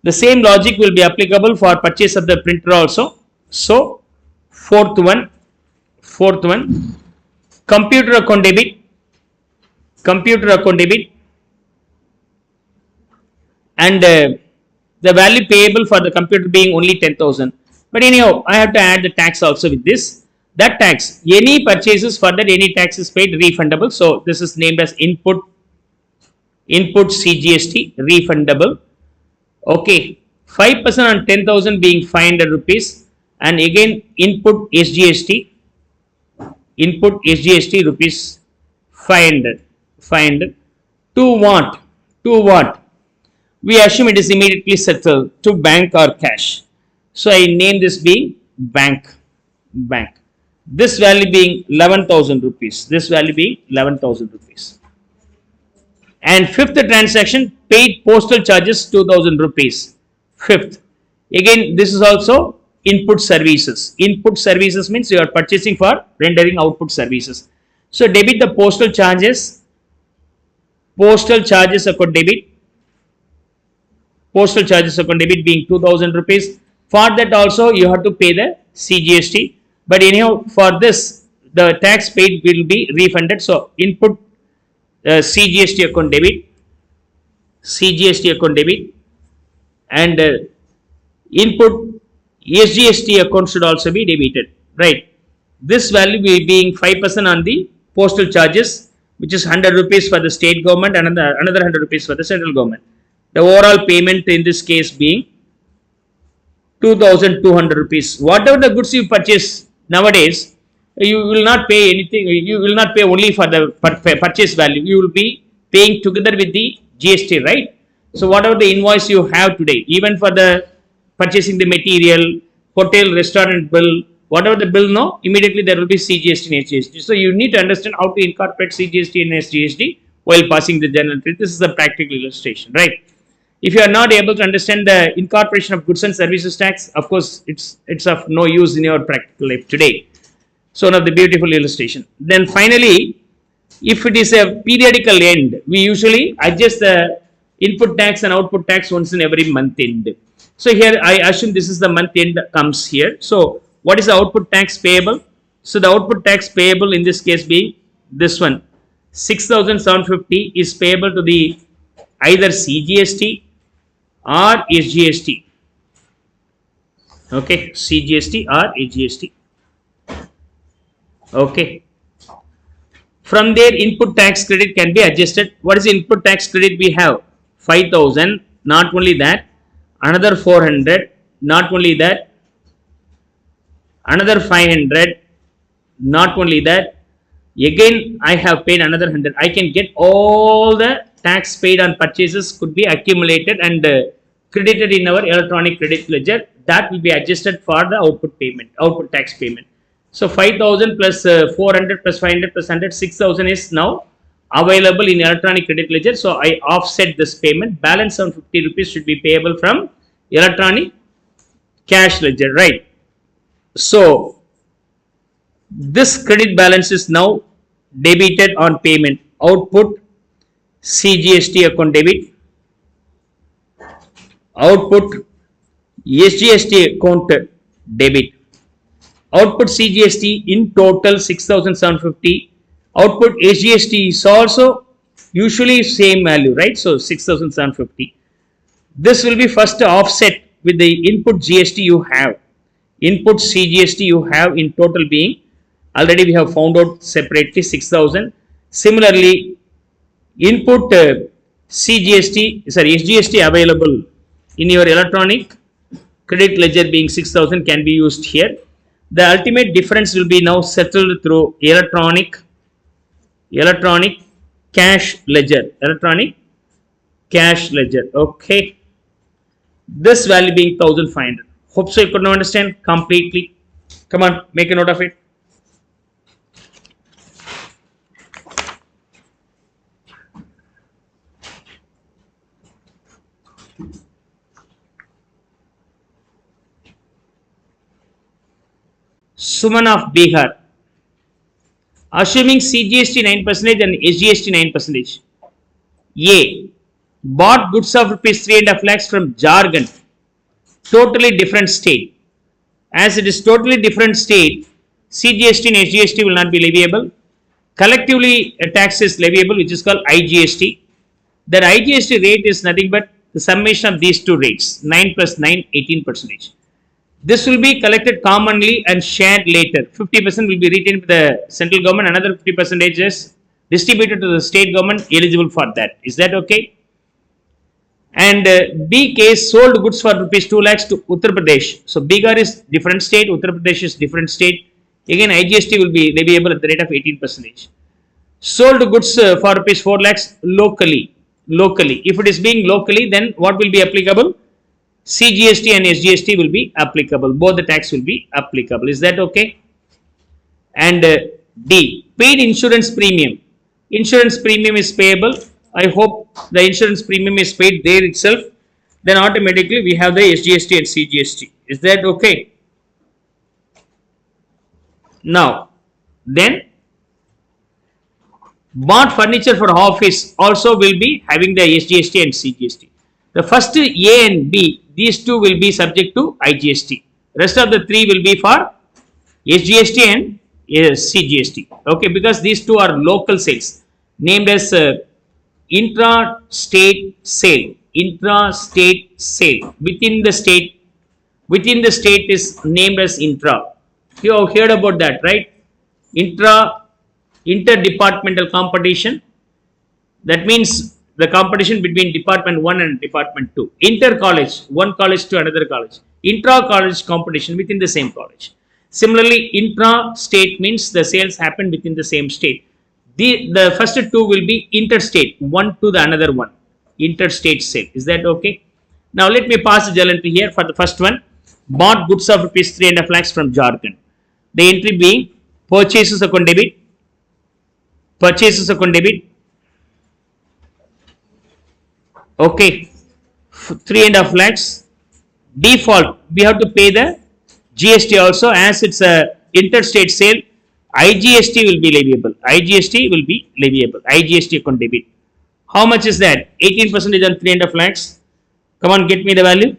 A: The same logic will be applicable for purchase of the printer also. So fourth one, computer account debit, and the value payable for the computer being only 10,000. But anyhow, I have to add the tax also with this. That tax, any purchases for that, any tax is paid refundable. So this is named as input CGST refundable. Okay, 5% on 10,000 being 500 rupees, and again input SGST rupees 500. To what? We assume it is immediately settled to bank or cash. So I name this being bank. This value being 11,000 rupees. And fifth transaction, paid postal charges 2,000 rupees. Fifth. Again, this is also input services. Input services means you are purchasing for rendering output services. So debit the postal charges account debit. Postal charges account debit being 2,000 rupees. For that also you have to pay the CGST. But anyhow, for this the tax paid will be refunded. So input CGST account debit, and input SGST account should also be debited, right? This value will being 5% on the postal charges, which is 100 rupees for the state government and another 100 rupees for the central government. The overall payment in this case being 2,200 rupees. Whatever the goods you purchase nowadays, you will not pay anything. You will not pay only for the purchase value. You will be paying together with the GST, right? So whatever the invoice you have today, even for the purchasing the material, hotel, restaurant bill, whatever the bill, no, immediately there will be CGST and SGST. So you need to understand how to incorporate CGST and SGST while passing the journal entry. This is a practical illustration, right? If you are not able to understand the incorporation of goods and services tax, of course, it's of no use in your practical life today. So one of the beautiful illustration. Then finally, if it is a periodical end, we usually adjust the input tax and output tax once in every month end. So here I assume this is the month end comes here. So what is the output tax payable? So the output tax payable in this case being this one, 6,750 is payable to the either CGST or SGST. Okay, CGST or SGST. Okay. From there, input tax credit can be adjusted. What is the input tax credit we have? 5,000. Not only that, another 400. Not only that, another 500. Not only that, again I have paid another 100. I can get all the tax paid on purchases could be accumulated and credited in our electronic credit ledger. That will be adjusted for the output tax payment. So 5,000 plus 400 plus 500 plus 100, 6,000 is now available in electronic credit ledger. So I offset this payment. Balance 750 rupees should be payable from electronic cash ledger, right? So this credit balance is now debited on payment. Output CGST account debit. Output SGST account debit. Output CGST in total 6,750. Output SGST is also usually same value, right? So 6,750. This will be first offset with the input GST you have. Input CGST you have in total being, already we have found out separately 6,000. Similarly, input SGST available in your electronic credit ledger being 6,000 can be used here. The ultimate difference will be now settled through electronic cash ledger. Okay. This value being 1,500. Hope so you could now understand completely. Come on, make a note of it. Suman of Bihar. Assuming CGST 9% and SGST 9%. A. Bought goods of rupees 3.5 lakhs from Jharkhand. Totally different state. As it is totally different state, CGST and SGST will not be leviable. Collectively, a tax is leviable, which is called IGST. That IGST rate is nothing but the summation of these two rates, 9 plus 9, 18%. This will be collected commonly and shared later. 50% will be retained by the central government, another 50% is distributed to the state government eligible for that. Is that okay? And B case, sold goods for rupees 2 lakhs to Uttar Pradesh. So Bihar is different state, Uttar Pradesh is different state. Again, IGST will be leviable at the rate of 18%. Sold goods for rupees 4 lakhs locally. If it is being locally, then what will be applicable? CGST and SGST will be applicable. Both the tax will be applicable. Is that okay? And D, paid insurance premium. Insurance premium is payable. I hope the insurance premium is paid there itself. Then automatically we have the SGST and CGST. Is that okay? Now, then bought furniture for office also will be having the SGST and CGST. The first A and B, these two will be subject to IGST. Rest of the three will be for SGST and CGST. Okay, because these two are local sales named as intra-state sale. Intra-state sale within the state is named as intra. You have heard about that, right? Interdepartmental competition. That means the competition between department 1 and department 2. Inter college, one college to another college. Intra college competition within the same college. Similarly, intra state means the sales happen within the same state. The first two will be interstate, one to the another one. Interstate sale. Is that okay? Now let me pass the journal entry here for the first one. Bought goods of rupees 3.5 lakhs from Jharkhand. The entry being purchases account debit. Purchases account debit. Okay. 3.5 lakhs. Default. We have to pay the GST also, as it's a interstate sale. IGST will be leviable. IGST will be leviable. IGST account debit. How much is that? 18% on 3.5 lakhs. Come on, get me the value.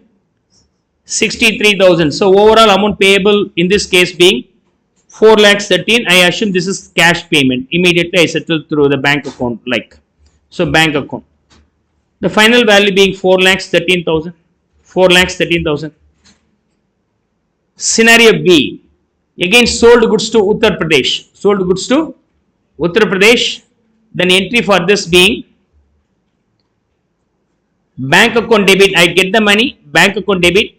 A: 63,000. So overall amount payable in this case being 4 lakhs 13. I assume this is cash payment. Immediately I settle through the bank account like. So bank account. The final value being 4 lakhs 13,000. 4 lakhs 13,000. Scenario B. Again sold goods to Uttar Pradesh. Sold goods to Uttar Pradesh. Then entry for this being bank account debit. I get the money. Bank account debit.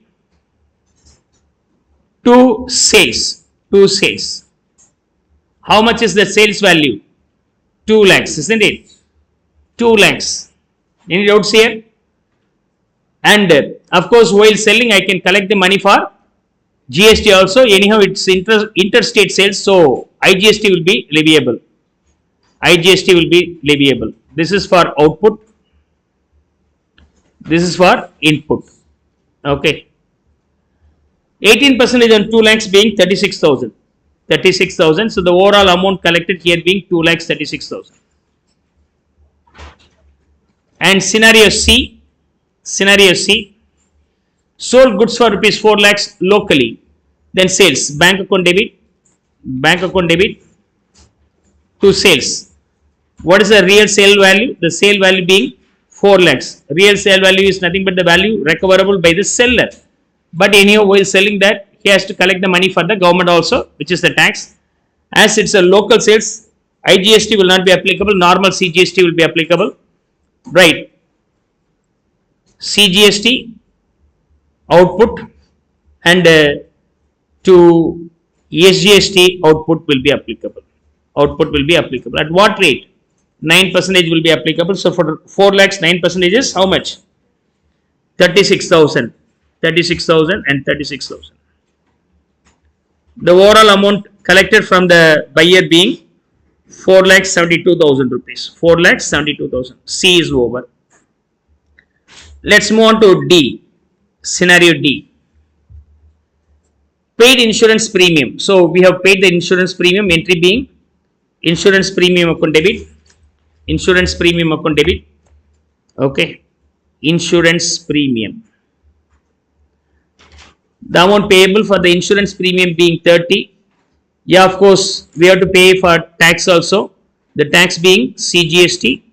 A: 2 sales. 2 sales. How much is the sales value? 2 lakhs, isn't it? 2 lakhs. Any doubts here? And of course, while selling, I can collect the money for GST also. Anyhow, it's interstate sales, so IGST will be leviable. IGST will be leviable. This is for output. This is for input. Okay. 18% on 2 lakhs being 36,000. 36,000. So the overall amount collected here being 2,36,000. And scenario C, sold goods for rupees 4 lakhs locally, then sales, bank account debit to sales. What is the real sale value? The sale value being 4 lakhs. Real sale value is nothing but the value recoverable by the seller. But anyhow, while selling that, he has to collect the money for the government also, which is the tax. As it's a local sales, IGST will not be applicable, normal CGST will be applicable. Right. CGST output and to SGST output will be applicable. At what rate? 9% will be applicable. So for 4 lakhs, 9% is how much? 36,000 and 36,000. The overall amount collected from the buyer being 4,72,000 rupees. 4,72,000. C is over. Let's move on to D. Scenario D. Paid insurance premium. So we have paid the insurance premium, entry being insurance premium account debit. Okay. Insurance premium. The amount payable for the insurance premium being 30. Yeah, of course, we have to pay for tax also. The tax being CGST.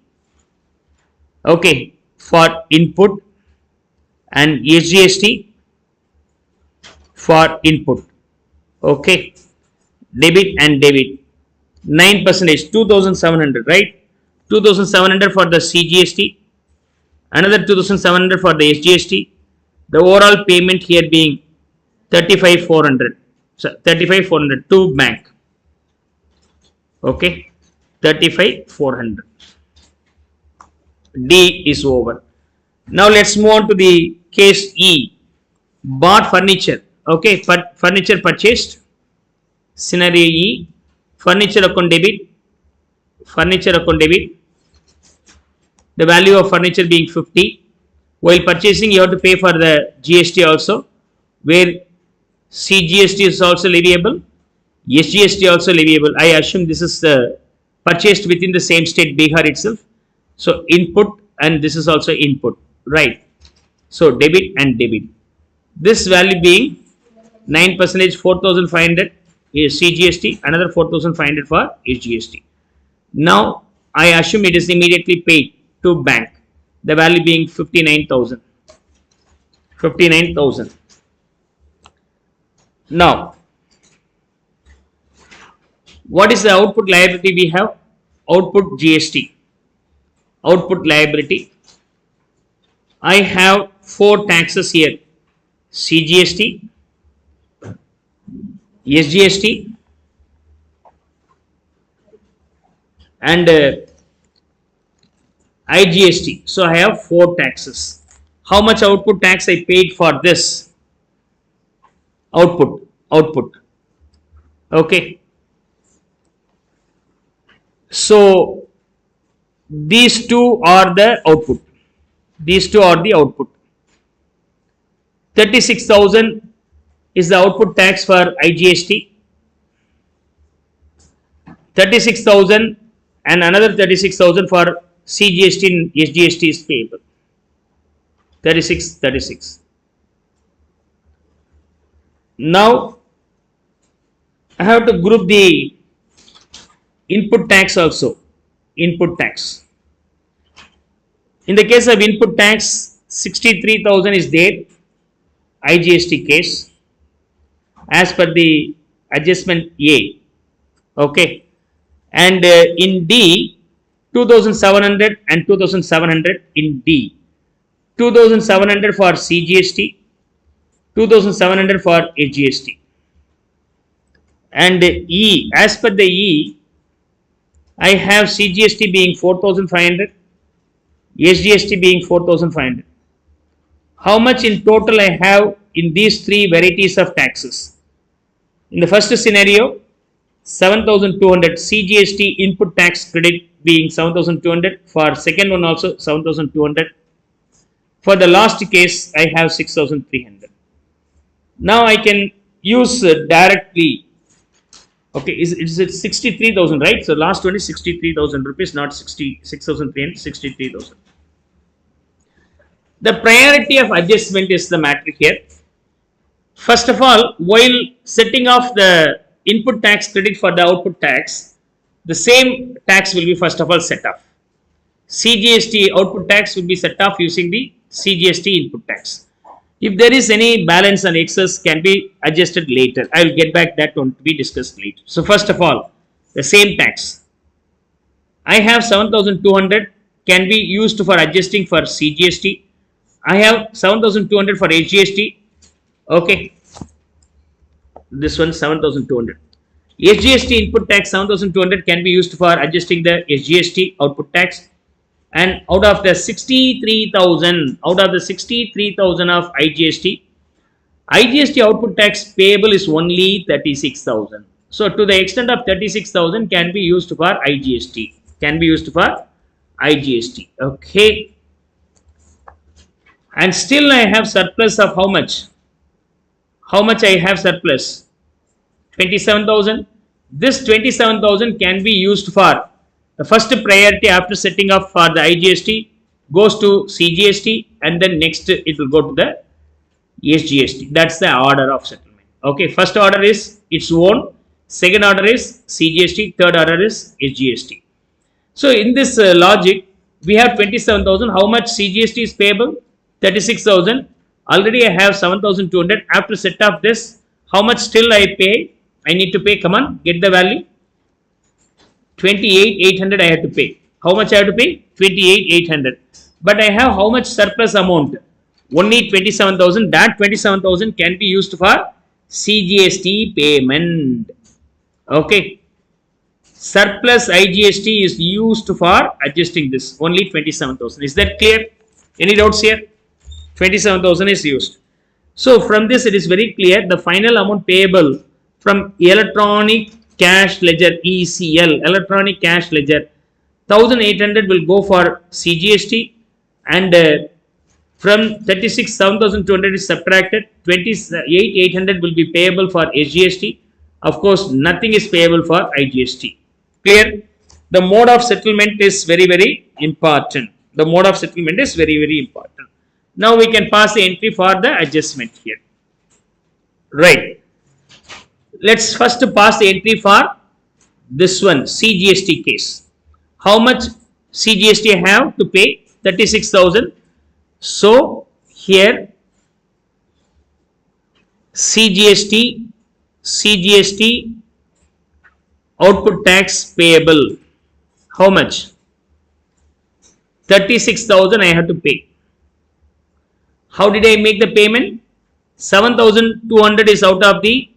A: Okay. For input and SGST for input. Okay. Debit and debit. 9%, 2,700, right? 2,700 for the CGST. Another 2,700 for the SGST. The overall payment here being 35,400. So 35,400 to bank. Okay. 35,400. D is over. Now let's move on to the case E. Bought furniture. Okay. Furniture purchased. Scenario E. Furniture account debit. The value of furniture being 50. While purchasing, you have to pay for the GST also, where CGST is also leviable, SGST also leviable. I assume this is purchased within the same state, Bihar itself. So input, and this is also input, right? So debit and debit. This value being 9%, 4,500 is CGST, another 4,500 for SGST. Now I assume it is immediately paid to bank. The value being 59,000. Now, what is the output liability we have? Output GST. Output liability. I have 4 taxes here. CGST, SGST, and IGST. So I have 4 taxes. How much output tax I paid for this? Output. Okay. So these two are the output. 36,000 is the output tax for IGST. 36,000 and another 36,000 for CGST and SGST is payable. 36. Now I have to group the input tax also. Input tax. In the case of input tax, 63,000 is there. IGST case as per the adjustment A. Okay. And in D, 2,700 and 2,700 in D. 2,700 for CGST, 2,700 for SGST. And E, as per the E, I have CGST being 4,500, SGST being 4,500. How much in total I have in these 3 varieties of taxes? In the first scenario, 7,200 CGST input tax credit being 7,200. For second one also 7,200. For the last case, I have 6,300. Now I can use directly Okay, is it 63,000, right? So last one is 63,000 rupees, not 66,300, 63,000. The priority of adjustment is the matter here. First of all, while setting off the input tax credit for the output tax, the same tax will be first of all set off. CGST output tax will be set off using the CGST input tax. If there is any balance and excess, can be adjusted later. I will get back that one to be discussed later. So first of all, the same tax. I have 7,200 can be used for adjusting for CGST. I have 7,200 for HGST. Okay, this one 7,200. SGST input tax 7,200 can be used for adjusting the SGST output tax. And out of the 63,000 of IGST, IGST output tax payable is only 36,000. So to the extent of 36,000 can be used for IGST. Okay. And still I have surplus of how much? How much I have surplus? 27,000. This 27,000 can be used for the first priority after setting up for the IGST goes to CGST, and then next it will go to the SGST. That's the order of settlement. Okay, first order is its own, second order is CGST, third order is SGST. So in this logic, we have 27,000. How much CGST is payable? 36,000. Already I have 7,200. After set up this, how much still I pay? I need to pay. Come on, get the value. 28,800 I have to pay. How much I have to pay? 28,800. But I have how much surplus amount? Only 27,000. That 27,000 can be used for CGST payment. Okay. Surplus IGST is used for adjusting this. Only 27,000. Is that clear? Any doubts here? 27,000 is used. So from this it is very clear the final amount payable from electronic cash ledger ECL, electronic cash ledger, 1,800 will go for CGST, and from 7,200 is subtracted, 28,800 will be payable for SGST. Of course, nothing is payable for IGST. Clear? The mode of settlement is very, very important. The mode of settlement is very, very important. Now we can pass the entry for the adjustment here. Right. Let's first pass the entry for this one, CGST case. How much CGST I have to pay? 36,000. So here CGST output tax payable. How much? 36,000 I have to pay. How did I make the payment? 7,200 is out of the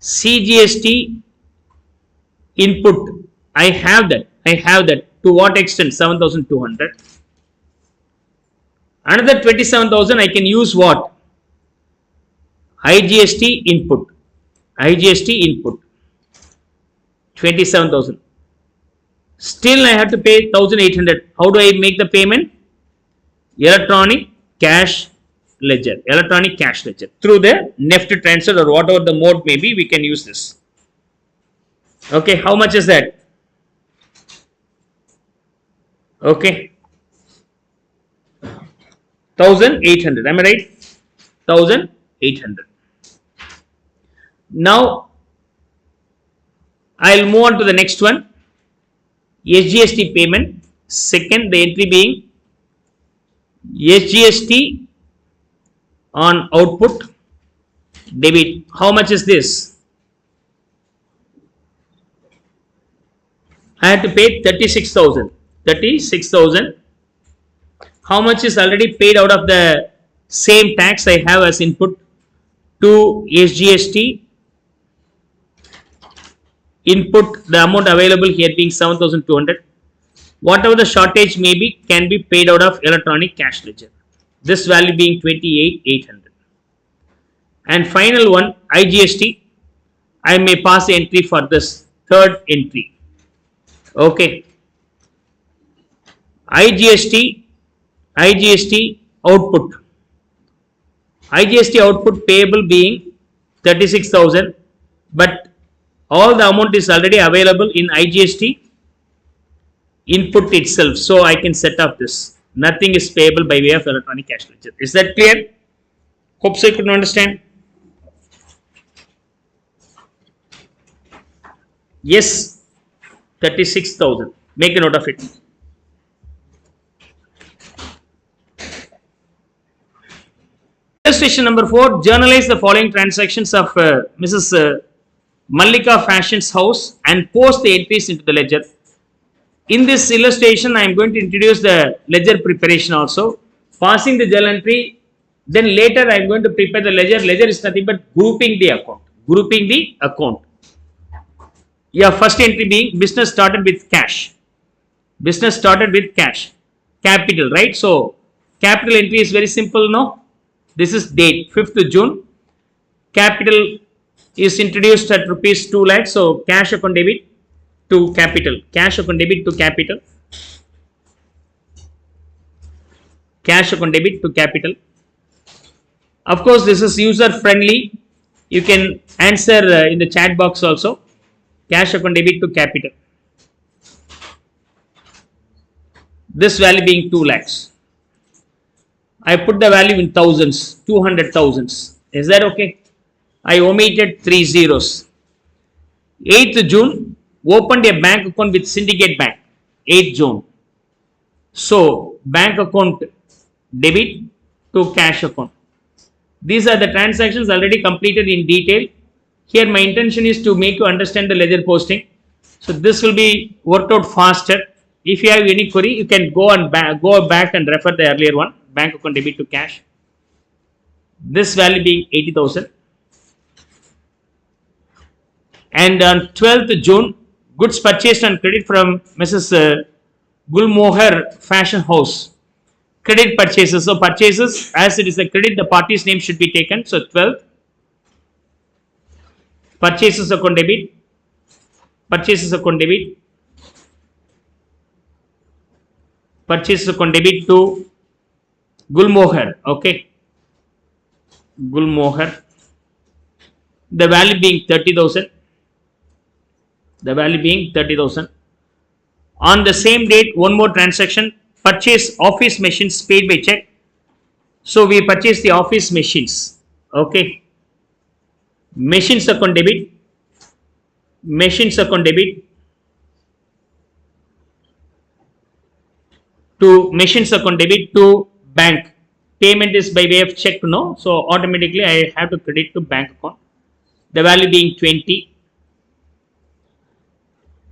A: CGST input. I have that. To what extent? 7,200. Another 27,000 I can use what? IGST input. 27,000. Still I have to pay 1,800. How do I make the payment? Electronic cash ledger. Through the NEFT transfer or whatever the mode may be, we can use this. Okay, how much is that? Okay, 1,800. Am I right? 1,800. Now I'll move on to the next one. SGST payment. Second, the entry being SGST on output debit. How much is this? I have to pay 36,000. How much is already paid out of the same tax I have as input to SGST? Input, the amount available here being 7,200. Whatever the shortage may be can be paid out of electronic cash ledger. This value being 28,800. And final one, IGST. I may pass the entry for this third entry. Okay. IGST output. IGST output payable being 36,000, but All the amount is already available in IGST input itself. So I can set up this. Nothing is payable by way of electronic cash ledger. Is that clear? Hope so you could understand. Yes, 36,000. Make a note of it. Illustration number 4. Journalize the following transactions of Mrs. Mallika Fashion's house and post the entries into the ledger. In this illustration, I am going to introduce the ledger preparation also. Passing the journal entry, then later I am going to prepare the ledger. Ledger is nothing but grouping the account. Grouping the account. Yeah, first entry being business started with cash. Business started with cash. Capital, right? So, capital entry is very simple, no? This is date, 5th June. Capital is introduced at rupees 2 lakhs. So, cash account debit to capital. Cash account debit to capital. Cash account debit to capital. Of course, this is user friendly. You can answer in the chat box also. Cash account debit to capital. This value being 2 lakhs. I put the value in thousands, 200,000s. Is that okay? I omitted 3 zeros. 8th June, opened a bank account with Syndicate Bank. 8th June. So, bank account debit to cash account. These are the transactions already completed in detail. Here my intention is to make you understand the ledger posting. So this will be worked out faster. If you have any query, you can go back and refer the earlier one. Bank account debit to cash. This value being 80,000. And on 12th June, goods purchased on credit from Mrs. Gulmohar Fashion House. Credit purchases. So purchases, as it is a credit, the party's name should be taken. So 12th. Purchases account debit. Purchases account debit. Purchases account debit to Gulmohar. Okay. Gulmohar. The value being 30,000. The value being 30,000. On the same date, one more transaction. Purchase office machines paid by check. So we purchase the office machines. Okay. Machines account debit. Machines account debit to machines account debit to bank. Payment is by way of check, no? So automatically I have to credit to bank account. The value being 20.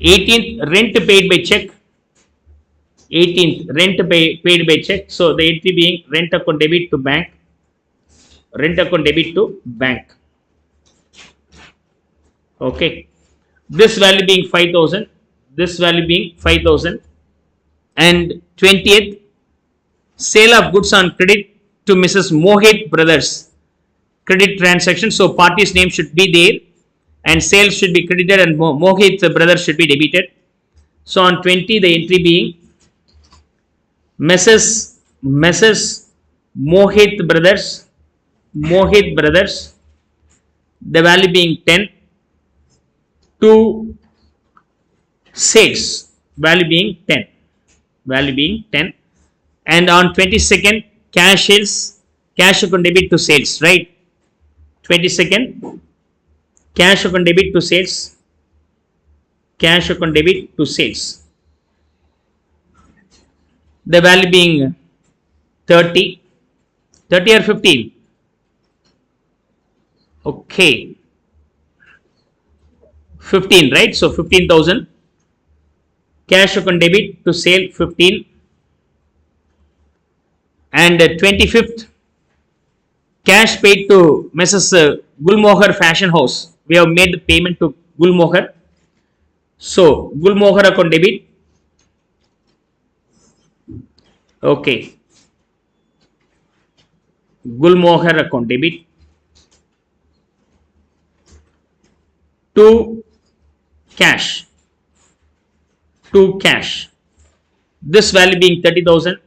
A: 18th, rent paid by check. 18th, rent paid by check. So the entry being rent account debit to bank. Rent account debit to bank. Okay. This value being 5,000. This value being 5,000. And 20th, sale of goods on credit to Mrs. Mohit Brothers. Credit transaction. So party's name should be there. And sales should be credited and Mohit Brothers should be debited. So on 20, the entry being Mrs. Mohit Brothers. Mohit Brothers. The value being 10. To sales, value being 10. Value being 10. And on 22nd, cash account debit to sales, right? 22nd, cash account debit to sales. Cash account debit to sales. The value being 30. 30 or 15? Okay. 15, right? So 15,000. Cash account debit to sale 15. And 25th, cash paid to Mrs. Gulmohar Fashion House. We have made the payment to Gulmohar. So Gulmohar account debit. Okay. Gulmohar account debit to cash. To cash. This value being 30,000.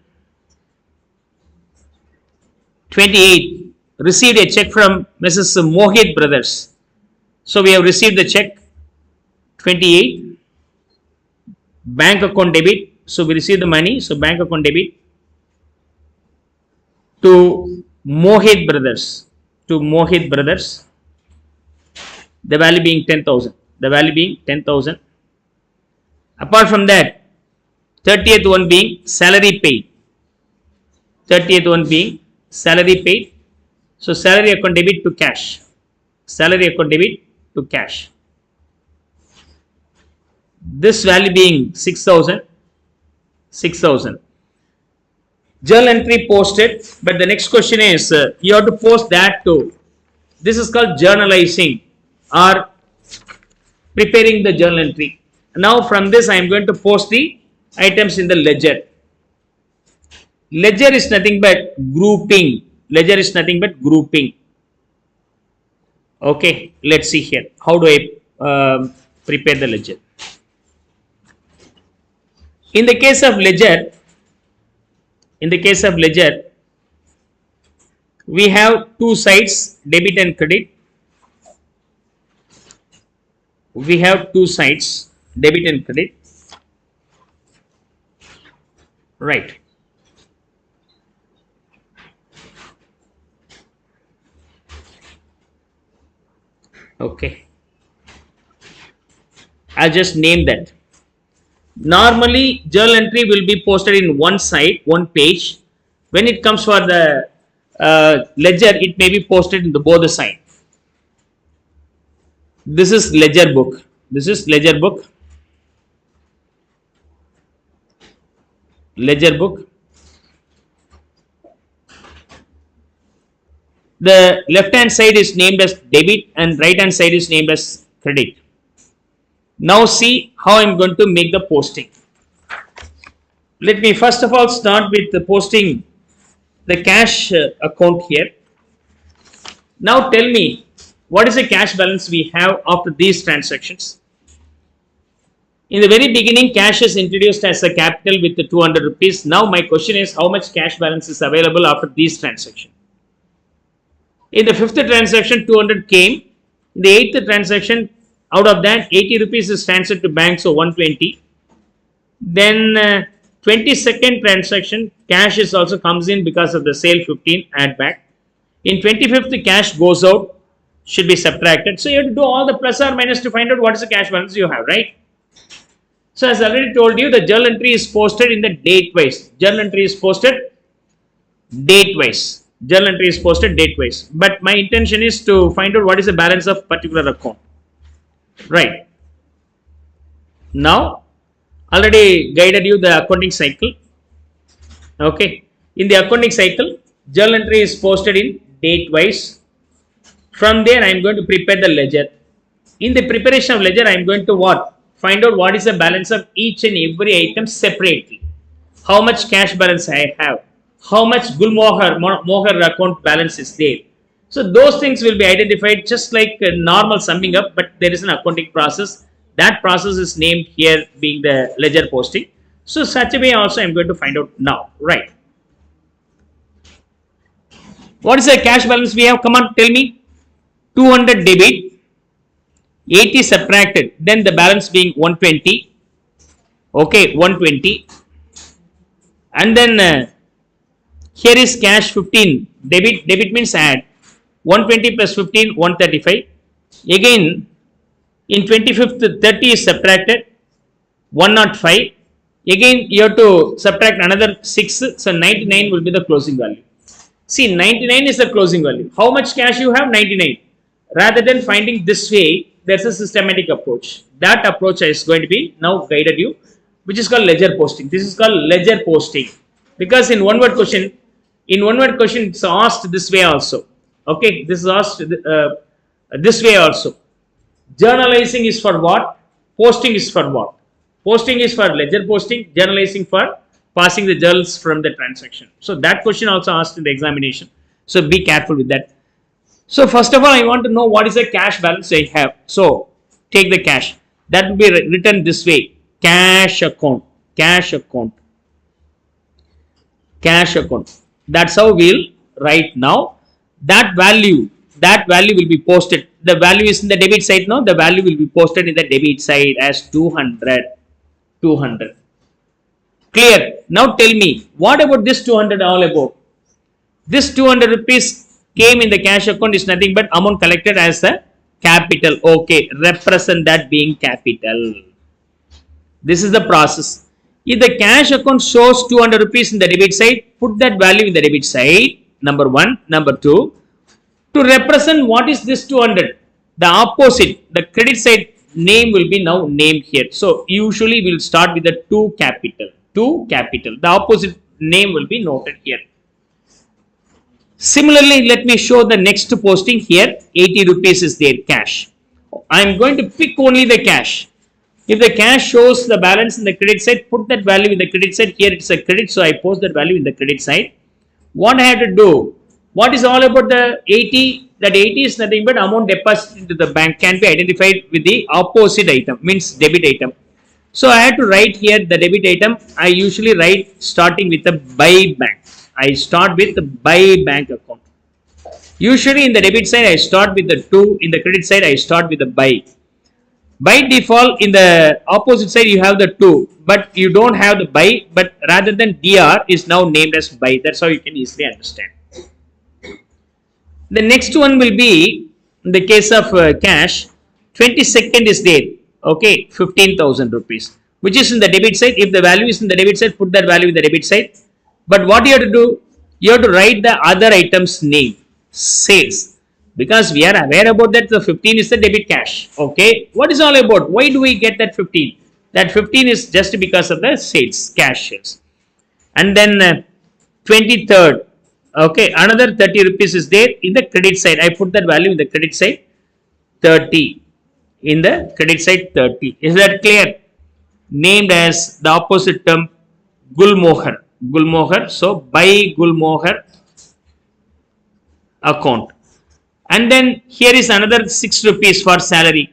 A: 28. Received a check from Mrs. Mohit Brothers. So we have received the check 28. Bank account debit. So we receive the money. So bank account debit to Mohit Brothers. To Mohit Brothers. The value being 10,000. The value being 10,000. Apart from that, 30th one being salary paid. 30th one being salary paid. So salary account debit to cash. Salary account debit to cash. This value being 6,000. 6,000. Journal entry posted, but the next question is you have to post that too. This is called journalizing or preparing the journal entry. Now from this I am going to post the items in the ledger. Ledger is nothing but grouping. Ledger is nothing but grouping. Okay, let's see here. How do I prepare the ledger? In the case of ledger, we have two sides, debit and credit. We have two sides, debit and credit. Right. Okay. I'll just name that. Normally, journal entry will be posted in one side, one page. When it comes for the ledger, it may be posted in the both the side. This is ledger book. This is ledger book. Ledger book. The left hand side is named as debit and right hand side is named as credit. Now see how I am going to make the posting. Let me first of all start with the posting the cash account here. Now tell me, what is the cash balance we have after these transactions? In the very beginning, cash is introduced as a capital with the 200 rupees. Now my question is, how much cash balance is available after these transactions? In the fifth transaction, 200 came. In the eighth transaction, out of that, 80 rupees is transferred to bank, so 120. Then 22nd transaction, cash is also comes in because of the sale 15, add back. In 25th, the cash goes out, should be subtracted. So you have to do all the plus or minus to find out what is the cash balance you have, right? So as I already told you, the journal entry is posted in the date wise. Journal entry is posted date wise. Journal entry is posted date wise. But my intention is to find out what is the balance of particular account. Right. Now, already guided you the accounting cycle. Okay. In the accounting cycle, journal entry is posted in date wise. From there, I am going to prepare the ledger. In the preparation of ledger, I am going to what? Find out what is the balance of each and every item separately. How much cash balance I have. How much Gulmohar account balance is there. So those things will be identified just like a normal summing up, but there is an accounting process. That process is named here being the ledger posting. So such a way also I am going to find out now. Right. What is the cash balance we have? Come on, tell me. 200 debit, 80 subtracted, then the balance being 120. Okay, 120. And then here is cash 15. Debit means add. 120 plus 15, 135. Again, in 25th, 30 is subtracted. 105. Again, you have to subtract another 6. So 99 will be the closing value. See, 99 is the closing value. How much cash you have? 99. Rather than finding this way, there's a systematic approach. That approach is going to be now guided you, which is called ledger posting. This is called ledger posting. Because in one word question, it's asked this way also. Okay, this is asked this way also. Journalizing is for what? Posting is for what? Posting is for ledger posting, journalizing for passing the journals from the transaction. So that question also asked in the examination. So be careful with that. So first of all, I want to know what is the cash balance I have. So take the cash. That will be written this way. Cash account. Cash account. Cash account. That's how we'll write now. That value that value will be posted. The value is in the debit side now. The value will be posted in the debit side as 200. 200. Clear. Now tell me, what about this 200 all about? This 200 rupees came in the cash account is nothing but amount collected as a capital. Okay, represent that being capital. This is the process. If the cash account shows 200 rupees in the debit side, put that value in the debit side. Number one. Number two, to represent what is this 200, the opposite, the credit side name will be now named here. So usually we'll start with the 2 capital. 2 capital. The opposite name will be noted here. Similarly, let me show the next posting here. 80 rupees is there, cash. I am going to pick only the cash. If the cash shows the balance in the credit side, put that value in the credit side. Here it's a credit, so I post that value in the credit side. What I have to do? What is all about the 80? That 80 is nothing but amount deposited into the bank can be identified with the opposite item, means debit item. So I have to write here the debit item. I usually write starting with the buy bank. I start with the buy bank account. Usually in the debit side, I start with the 2. In the credit side, I start with the buy. By default, in the opposite side, you have the 2, but you don't have the buy, but rather than DR is now named as buy. That's how you can easily understand. The next one will be, in the case of cash, 22nd is there. Okay, 15,000 rupees, which is in the debit side. If the value is in the debit side, put that value in the debit side. But what you have to do, you have to write the other item's name, sales. Because we are aware about that the 15 is the debit cash. Okay, what is all about? Why do we get that 15? That 15 is just because of the sales, cash sales. And then 23rd, okay, another 30 rupees is there in the credit side. I put that value in the credit side, 30. In the credit side, 30. Is that clear? Named as the opposite term, Gulmohar. Gulmohar. So, buy Gulmohar account. And then here is another 6 rupees for salary.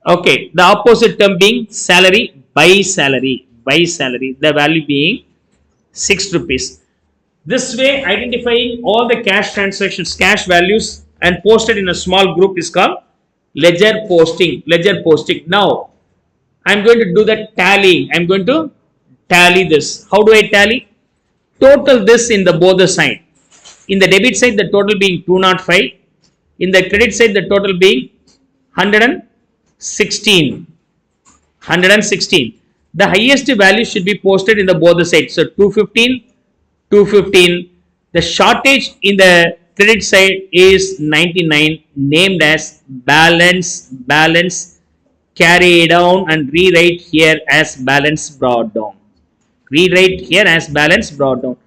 A: Okay, the opposite term being salary, buy salary, buy salary. The value being 6 rupees. This way, identifying all the cash transactions, cash values, and posted in a small group is called ledger posting. Ledger posting. Now, I am going to do the tallying. I am going to tally this. How do I tally? Total this in the both the side. In the debit side, the total being 205. In the credit side, the total being 116. 116. The highest value should be posted in the both the sides. So 215, 215. The shortage in the credit side is 99, named as balance carried down, and rewrite here as balance brought down. Rewrite here as balance brought down.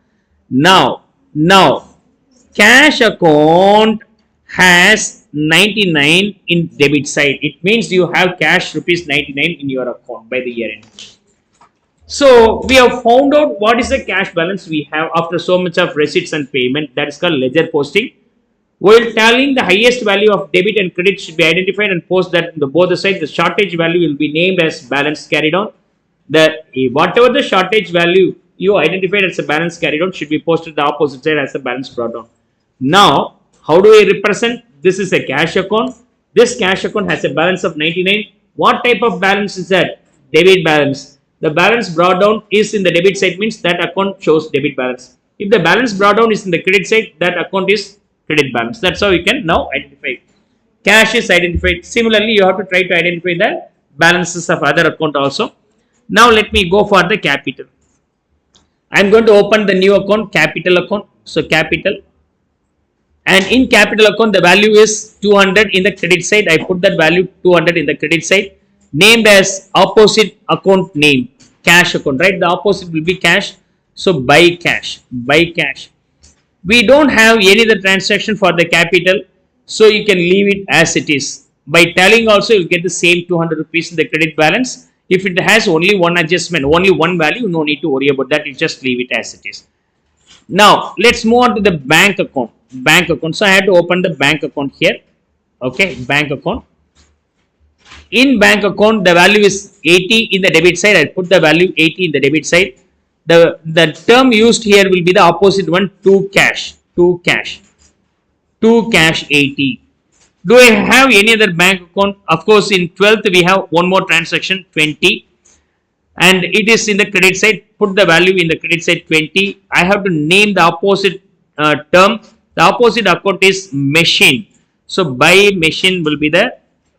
A: Now, cash account has 99 in debit side. It means you have cash rupees 99 in your account by the year end. So we have found out what is the cash balance we have after so much of receipts and payment. That is called ledger posting. While tallying, the highest value of debit and credit should be identified and post that in the both the sides. The shortage value will be named as balance carried on. Whatever the shortage value you identified as a balance carried on should be posted the opposite side as a balance brought down. Now, how do I represent? This is a cash account. This cash account has a balance of 99. What type of balance is that? Debit balance. The balance brought down is in the debit side, means that account shows debit balance. If the balance brought down is in the credit side, that account is credit balance. That's how you can now identify. Cash is identified. Similarly, you have to try to identify the balances of other account also. Now let me go for the capital. I am going to open the new account, capital account. So capital. And in capital account, the value is 200 in the credit side. I put that value 200 in the credit side. Named as opposite account name, cash account, right? The opposite will be cash. So buy cash, buy cash. We don't have any other transaction for the capital, so you can leave it as it is. By tallying also, you will get the same 200 rupees in the credit balance. If it has only one adjustment, only one value, no need to worry about that. You just leave it as it is. Now, let's move on to the bank account. Bank account. So I have to open the bank account here. Okay, bank account. In bank account, the value is 80 in the debit side. I put the value 80 in the debit side. The term used here will be the opposite one, to cash. To cash. To cash 80. Do I have any other bank account? Of course, in 12th we have one more transaction 20, and it is in the credit side. Put the value in the credit side 20. I have to name the opposite term. The opposite account is machine. So buy machine will be the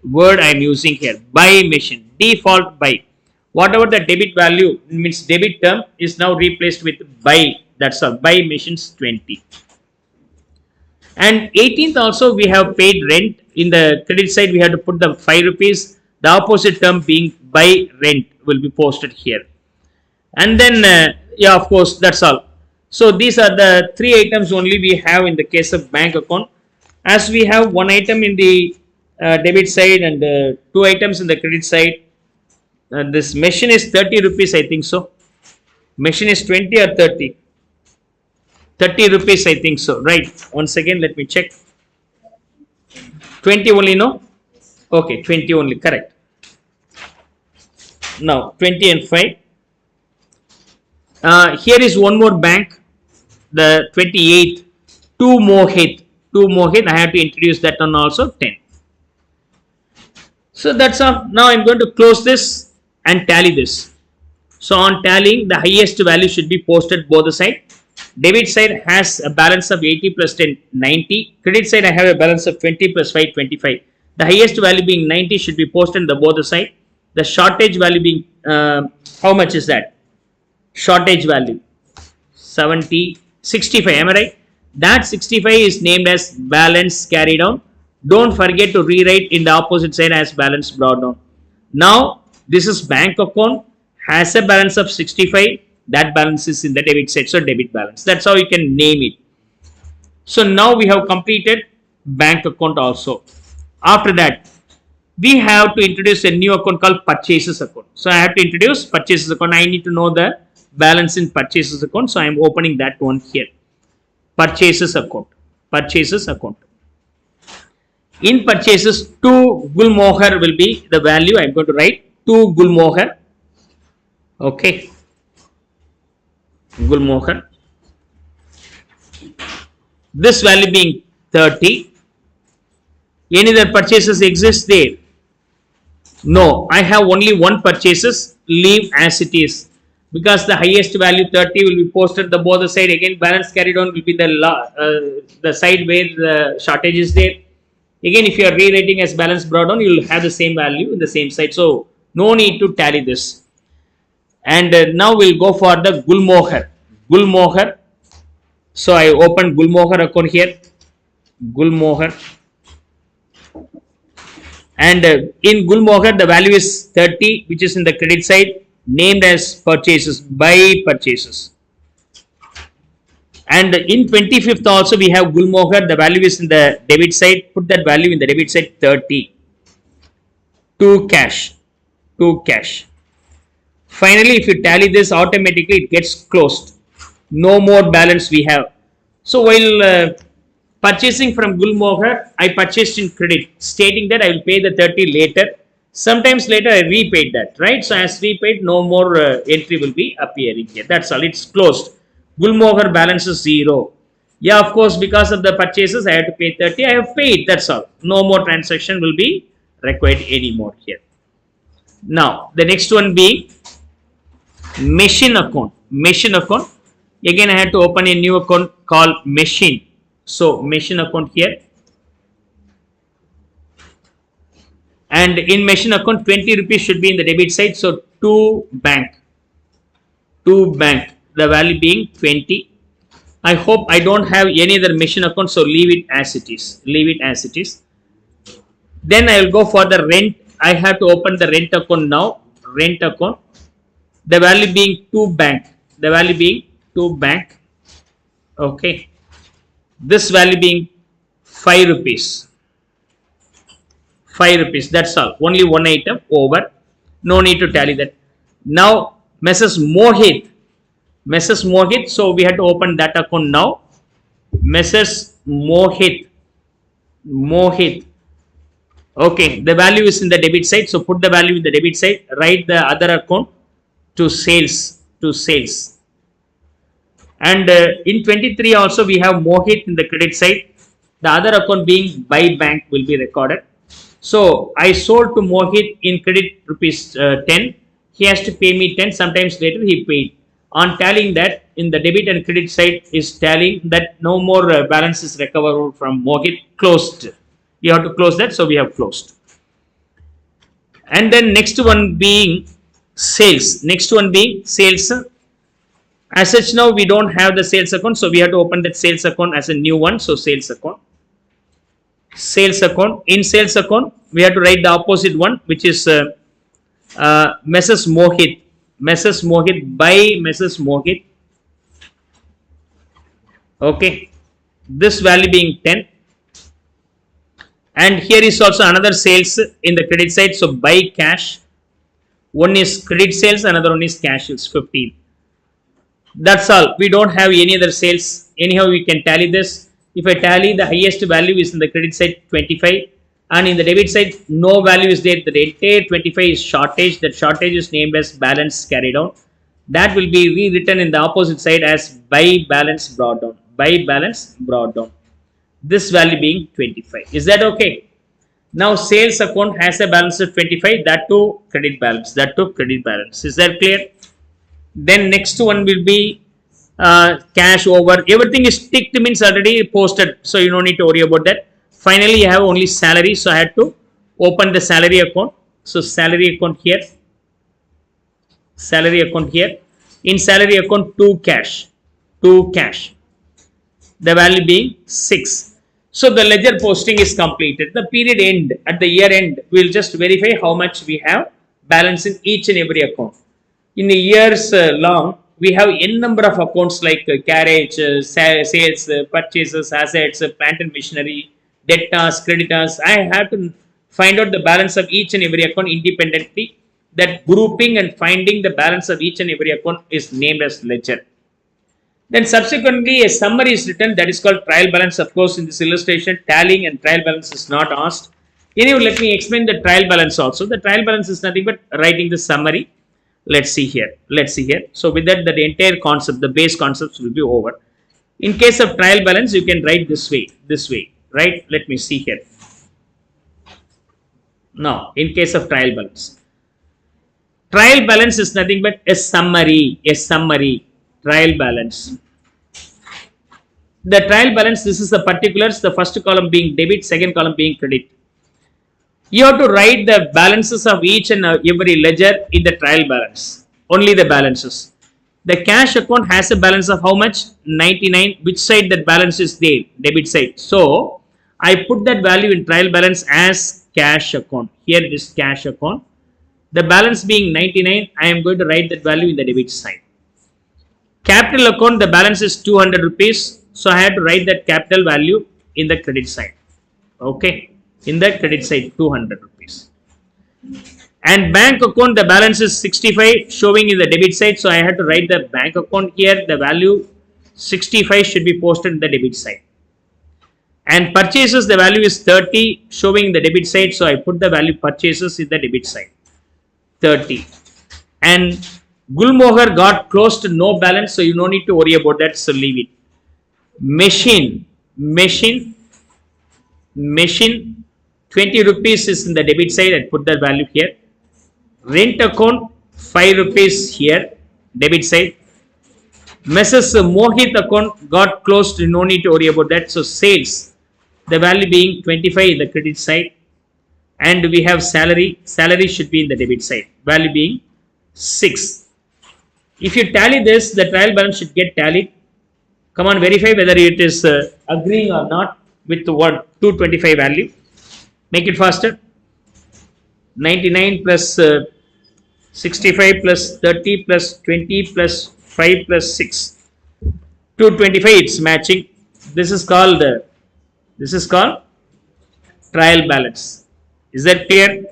A: word I am using here. Buy machine. Default buy. Whatever the debit value means debit term is now replaced with buy. That's all. Buy machines 20. And 18th also we have paid rent. In the credit side we have to put the 5 rupees. The opposite term being buy rent will be posted here. And then yeah, of course, that's all. So these are the 3 items only we have in the case of bank account. As we have 1 item in the debit side and 2 items in the credit side. This machine is 30 rupees, I think so. Machine is 20 or 30. 30 rupees, I think so. Right. Once again, let me check. 20 only, no? Okay, 20 only. Correct. Now, 20 and 5. Here is one more bank. The 28th. 2 Mohit. 2 Mohit. I have to introduce that one also. 10. So, that's all. Now, I am going to close this and tally this. So, on tallying, the highest value should be posted both the side. Debit side has a balance of 80 plus 10, 90. Credit side I have a balance of 20 plus 5, 25. The highest value being 90 should be posted on the both the side. The shortage value being, how much is that? Shortage value, 70, 65, am I right? That 65 is named as balance carried on. Don't forget to rewrite in the opposite side as balance brought down. Now, this is bank account, has a balance of 65. That balance is in the debit side, so debit balance. That's how you can name it. So now we have completed bank account also. After that, we have to introduce a new account called purchases account. So I have to introduce purchases account. I need to know the balance in purchases account. So I am opening that one here. Purchases account. Purchases account. In purchases, 2 Gulmohar will be the value. I am going to write 2 Gulmohar. Okay. Gulmohar. This value being 30. Any other purchases exist there? No, I have only one purchases. Leave as it is, because the highest value 30 will be posted the both the side. Again, balance carried on will be the side where the shortage is there. Again, if you are rewriting as balance brought on, you will have the same value in the same side. So no need to tally this. And now we'll go for the Gulmohar. Gulmohar. So I opened Gulmohar account here. Gulmohar. And in Gulmohar, the value is 30, which is in the credit side, named as purchases, buy purchases. And in 25th also we have Gulmohar, the value is in the debit side, put that value in the debit side 30. To cash. To cash. Finally, if you tally this, automatically it gets closed. No more balance we have. So while purchasing from Gulmohar, I purchased in credit, stating that I will pay the 30 later. Sometimes later I repaid that, right? So as repaid, no more entry will be appearing here. That's all. It's closed. Gulmohar balance is 0. Yeah, of course, because of the purchases, I have to pay 30. I have paid. That's all. No more transaction will be required anymore here. Now, the next one being machine account. Machine account. Again, I had to open a new account called machine. So, machine account here. And in machine account, 20 rupees should be in the debit side. So, to bank. To bank. The value being 20. I hope I don't have any other machine account. So, leave it as it is. Leave it as it is. Then I will go for the rent. I have to open the rent account now. Rent account. The value being to bank. The value being to bank. Okay. This value being 5 rupees. 5 rupees. That's all. Only one item over. No need to tally that. Now, Mrs. Mohit. Mrs. Mohit. So, we have to open that account now. Mrs. Mohit. Mohit. Okay. The value is in the debit side. So, put the value in the debit side. Write the other account to sales. To sales. And in 23 also we have Mohit in the credit side. The other account being by bank will be recorded. So I sold to Mohit in credit rupees 10. He has to pay me 10. Sometimes later he paid. On tallying that, in the debit and credit side is tallying that no more balance is recoverable from Mohit. Closed. You have to close that. So we have closed. And then next one being sales. Next one being sales. As such, now we don't have the sales account, so we have to open that sales account as a new one. So sales account. Sales account. In sales account, we have to write the opposite one, which is Mrs. Mohit. Mrs. Mohit by Mrs. Mohit. Okay. This value being 10. And here is also another sales in the credit side. So by cash. One is credit sales, another one is cash. It's 15. That's all. We don't have any other sales. Anyhow, we can tally this. If I tally, the highest value is in the credit side 25, and in the debit side no value is there. The entire 25 is shortage. That shortage is named as balance carried on. That will be rewritten in the opposite side as by balance brought down. By balance brought down. This value being 25. Is that okay? Now sales account has a balance of 25. That too credit balance. That too credit balance. Is that clear? Then next one will be cash over. Everything is ticked, means already posted, so you don't need to worry about that. Finally, you have only salary, so I had to open the salary account. So salary account here, salary account here. In salary account, 2 cash, the value being 6. So the ledger posting is completed. The period end, at the year end, we will just verify how much we have balance in each and every account. In the years long, we have n number of accounts like carriage, sales, purchases, assets, plant and machinery, debtors, creditors. I have to find out the balance of each and every account independently. That grouping and finding the balance of each and every account is named as ledger. Then subsequently a summary is written, that is called trial balance. Of course, in this illustration, tallying and trial balance is not asked. Anyway, let me explain the trial balance also. The trial balance is nothing but writing the summary. Let's see here. So with that, the entire concept, the base concepts will be over. In case of trial balance, you can write this way, right? Let me see here. Now, in case of trial balance is nothing but a summary, trial balance. The trial balance, this is the particulars, the first column being debit, second column being credit. You have to write the balances of each and every ledger in the trial balance. Only the balances. The cash account has a balance of how much? 99. Which side that balance is there? Debit side. So, I put that value in trial balance as cash account. Here it is cash account. The balance being 99, I am going to write that value in the debit side. Capital account, the balance is 200 rupees. So, I have to write that capital value in the credit side. Okay. In the credit side, 200 rupees. And bank account, the balance is 65 showing in the debit side. So I had to write the bank account here. The value 65 should be posted in the debit side. And purchases, the value is 30 showing in the debit side. So I put the value purchases in the debit side. 30. And Gulmohar got close to no balance. So you don't need to worry about that. So leave it. Machine 20 rupees is in the debit side. I put that value here. Rent account 5 rupees here, debit side. Mrs. Mohit account got closed. No need to worry about that. So sales, the value being 25 in the credit side. And we have salary. Salary should be in the debit side. Value being 6. If you tally this, the trial balance should get tallied. Come on, verify whether it is agreeing or not with what 225 value. Make it faster. 99 plus 65 plus 30 plus 20 plus 5 plus 6. 225, it's matching. This is called trial balance. Is that clear?